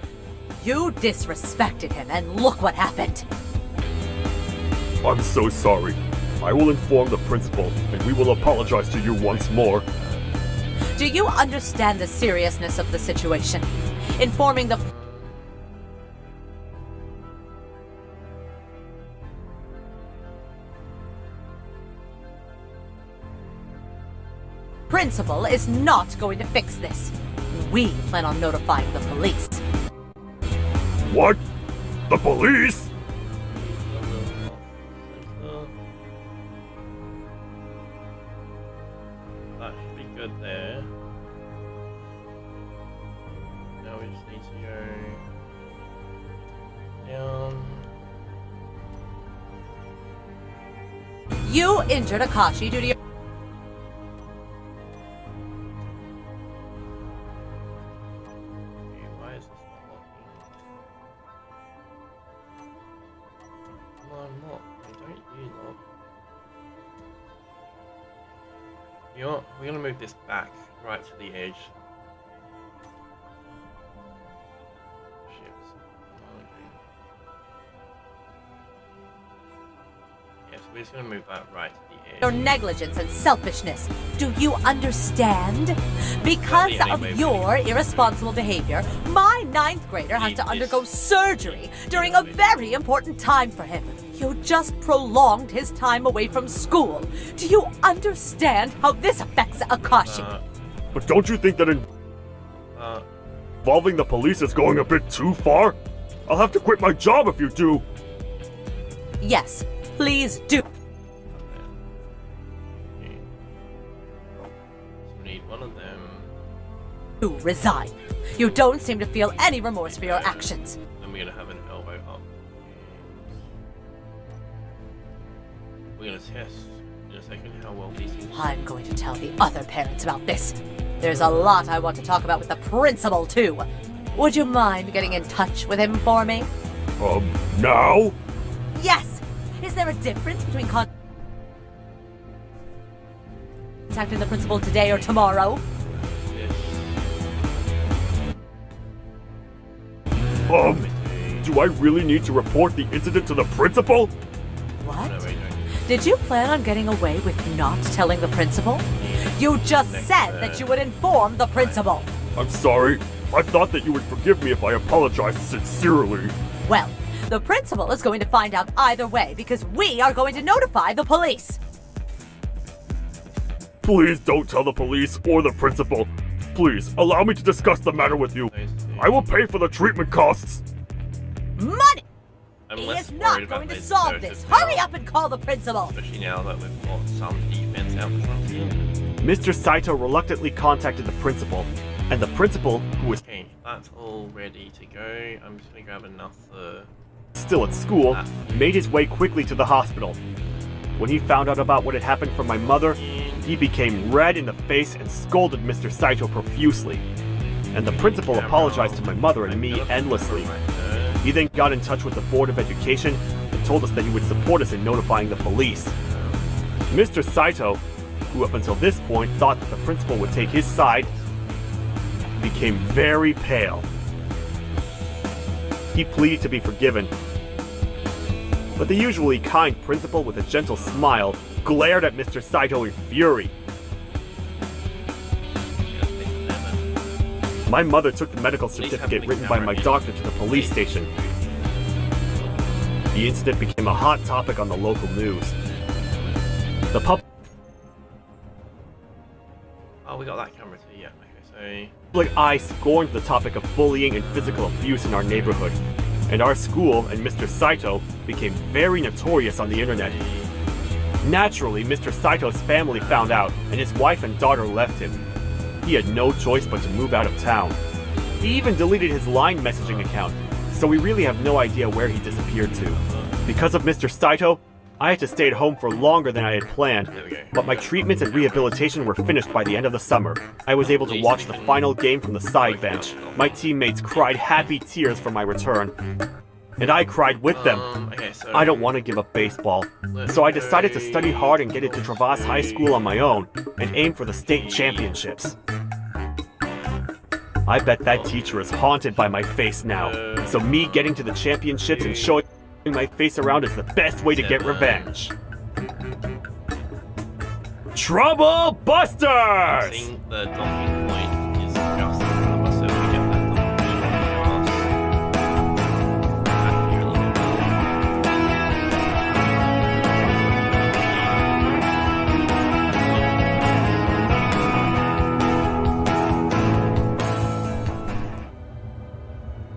You disrespected him, and look what happened. I'm so sorry. I will inform the principal, and we will apologize to you once more. Do you understand the seriousness of the situation? Informing the principal is not going to fix this. We plan on notifying the police. What? The police? That should be good there. Now we just need to go down. You injured Akashi due to your You know what? We're gonna move this back right to the edge. Yes, we're just gonna move that right to the edge. your negligence and selfishness. Do you understand? Because of your irresponsible behavior, my 9th grader has to undergo surgery during a very important time for him. You just prolonged his time away from school. Do you understand how this affects Akashi? But don't you think that involving the police is going a bit too far? I'll have to quit my job if you do. Yes, please do. We need one of them. You resign. You don't seem to feel any remorse for your actions. And we're gonna have an elbow up. We're gonna test in a second how well these things. I'm going to tell the other parents about this. There's a lot I want to talk about with the principal, too. Would you mind getting in touch with him for me? Now? Yes! Is there a difference between contacting the principal today or tomorrow? Do I really need to report the incident to the principal? What? Did you plan on getting away with not telling the principal? You just said that you would inform the principal. I'm sorry. I thought that you would forgive me if I apologized sincerely. Well, the principal is going to find out either way because we are going to notify the police. Please don't tell the police or the principal. Please, allow me to discuss the matter with you. I will pay for the treatment costs. Money! He is not going to solve this. Hurry up and call the principal. Especially now that we've got some defense out front here. Mr. Saito reluctantly contacted the principal, and the principal, who was that's all ready to go. I'm just gonna grab enough still at school, made his way quickly to the hospital. When he found out about what had happened from my mother, he became red in the face and scolded Mr. Saito profusely. And the principal apologized to my mother and me endlessly. He then got in touch with the Board of Education and told us that he would support us in notifying the police. Mr. Saito, who up until this point thought that the principal would take his side, became very pale. He pleaded to be forgiven, but the usually kind principal with a gentle smile glared at Mr. Saito in fury. My mother took the medical certificate written by my doctor to the police station. The incident became a hot topic on the local news. The Oh, we got that camera too, yeah. Okay, public eye scorned the topic of bullying and physical abuse in our neighborhood, and our school and Mr. Saito became very notorious on the internet. Naturally, Mr. Saito's family found out, and his wife and daughter left him. He had no choice but to move out of town. He even deleted his Line messaging account, so we really have no idea where he disappeared to. Because of Mr. Saito, I had to stay at home for longer than I had planned, but my treatments and rehabilitation were finished by the end of the summer. I was able to watch the final game from the side bench. My teammates cried happy tears for my return, and I cried with them. I don't want to give up baseball, so I decided to study hard and get into Travas High School on my own, and aim for the state championships. I bet that teacher is haunted by my face now, so me getting to the championships and showing my face around is the best way to get revenge. Trouble Busters! The docking point is just another, so we get that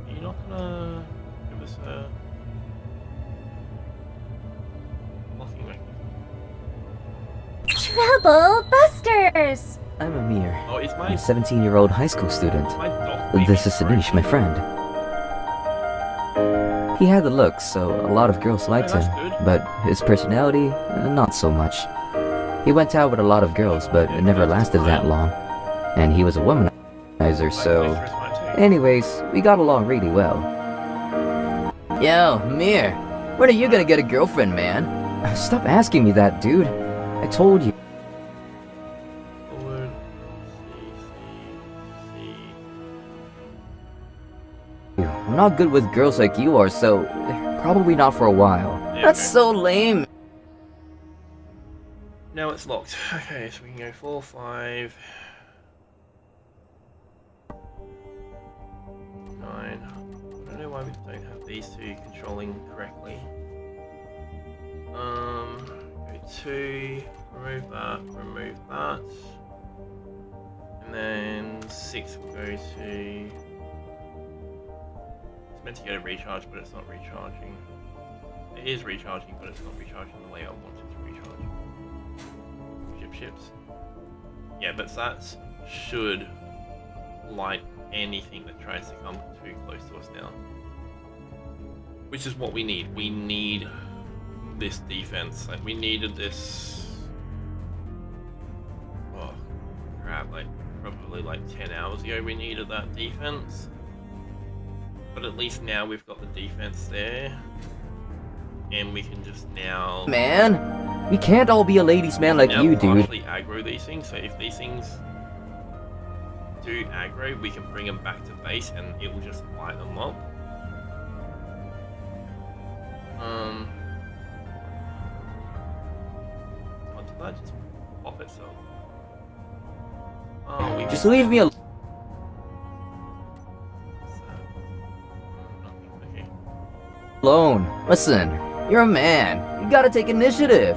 You're not gonna give us a locking mechanism? Trouble Busters! I'm Amir. Oh, it's my I'm a 17-year-old high school student. This is Sanish, my friend. He had the looks, so a lot of girls liked him, but his personality, not so much. He went out with a lot of girls, but it never lasted that long. And he was a womanizer, so... Anyways, we got along really well. Yo, Amir, when are you gonna get a girlfriend, man? Stop asking me that, dude. I told you. I'm not good with girls like you are, so probably not for a while. That's so lame. Now it's locked. Okay, so we can go 4, 5, 9. I don't know why we don't have these two controlling correctly. Go 2, remove that. And then 6 will go to... It's meant to go to recharge, but it's not recharging. It is recharging, but it's not recharging the way I want it to recharge. Ships. Yeah, but that should light anything that tries to come too close to us now. Which is what we need. We need this defense. Like, we needed this... Oh, crap, like, probably like 10 hours ago we needed that defense. But at least now we've got the defense there. And we can just now... Man, we can't all be a ladies' man like you, dude. Actually aggro these things, so if these things do aggro, we can bring them back to base and it will just light them up. What did that just pop itself? Oh, we Just leave me alone. Alone. Listen, you're a man. You gotta take initiative.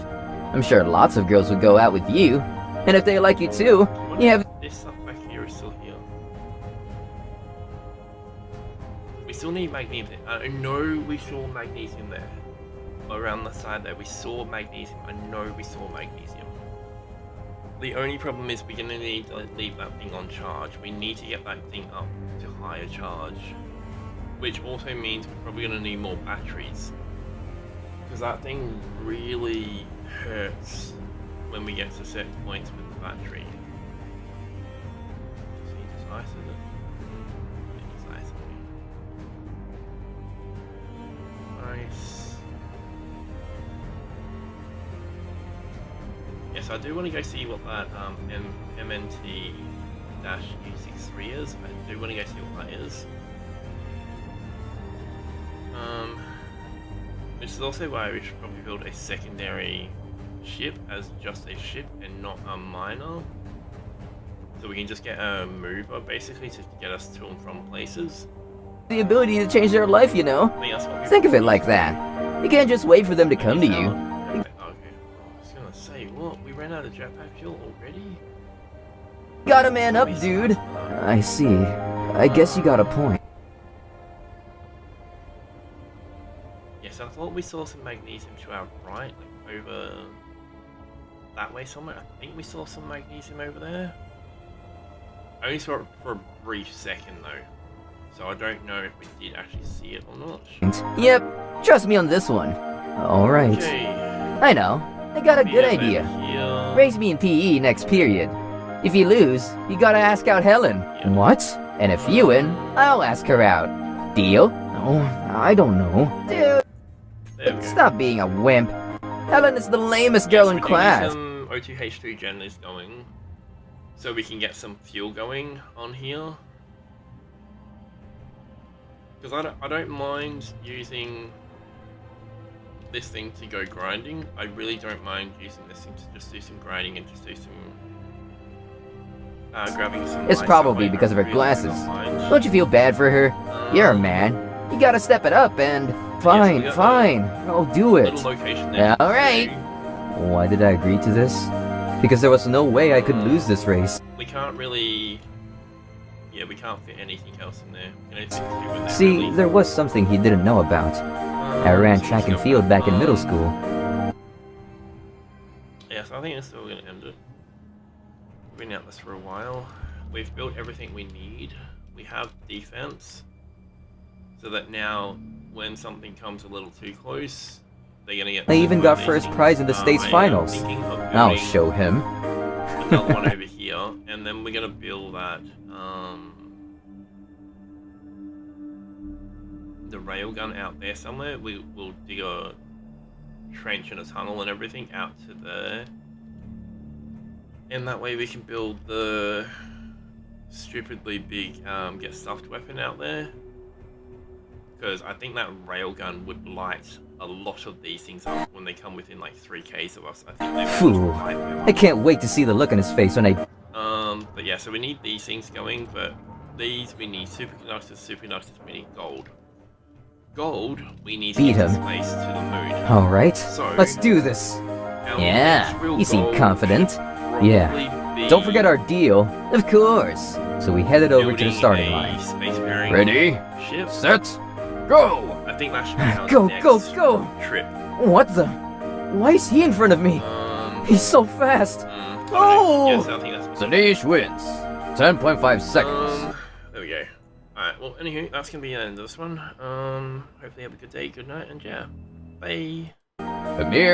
I'm sure lots of girls would go out with you. And if they like you too, you have... This stuff back here is still here. We still need magnesium. I know we saw magnesium there. Around the side there, we saw magnesium. I know we saw magnesium. The only problem is we're gonna need to leave that thing on charge. We need to get that thing up to higher charge. Which also means we're probably gonna need more batteries. Because that thing really hurts when we get to set points with the battery. Just ice, is it? It's ice. Nice. Yes, I do want to go see what that MNT-U63 is. I do want to go see what that is. Which is also why we should probably build a secondary ship as just a ship and not a miner. So we can just get a mover basically to get us to and from places. The ability to change their life, you know. Think of it like that. You can't just wait for them to come to you. Okay. I was gonna say, what? We ran out of jetpack fuel already? Gotta man up, dude. I see. I guess you got a point. Yes, I thought we saw some magnesium to our right, like over that way somewhere. I think we saw some magnesium over there. I only saw it for a brief second though, so I don't know if we did actually see it or not. Yep, trust me on this one. Alright. Okay. I know. I got a good idea. Raise me in PE next period. If you lose, you gotta ask out Helen. What? And if you win, I'll ask her out. Deal? Oh, I don't know. Dude, stop being a wimp. Helen is the lamest girl in class. Some O2H2 generators going, so we can get some fuel going on here. Because I don't mind using this thing to go grinding. I really don't mind using this thing to just do some grinding and just do some grabbing some. It's probably because of her glasses. Don't you feel bad for her? You're a man. You gotta step it up and... Fine, fine. I'll do it. Alright. Why did I agree to this? Because there was no way I could lose this race. We can't really... Yeah, we can't fit anything else in there. Anything to do with that, See, really. there was something he didn't know about. I ran track and field back in middle school. Yes, I think that's still going to end it. We've been at this for a while. We've built everything we need. We have defense. So that now, when something comes a little too close, they're going to get... I even got first prize in the state's finals. I'll show him. Another one over here, and then we're going to build that, the railgun out there somewhere. We'll dig a trench and a tunnel and everything out to there. And that way we can build the stupidly big get stuffed weapon out there. Because I think that railgun would light a lot of these things up when they come within like 3Ks of us. I think they Fool. I can't wait to see the look on his face when I... But yeah, so we need these things going, but these we need superconductors we need gold. Gold, we need to Beat get this him. place to the moon. Alright, So, let's do this. Yeah, You seem confident. Yeah. Don't forget our deal. Of course. So we headed over to the starting line. Ready? Ship. Set. Go! I think that should be our Go, next go, go! trip. What the? Why is he in front of me? He's so fast. Oh! Yes, I think that's... Sanish wins. 10.5 seconds. There we go. Alright, well, anywho, that's gonna be the end of this one. Hopefully have a good day, good night, and yeah. Bye. Amir.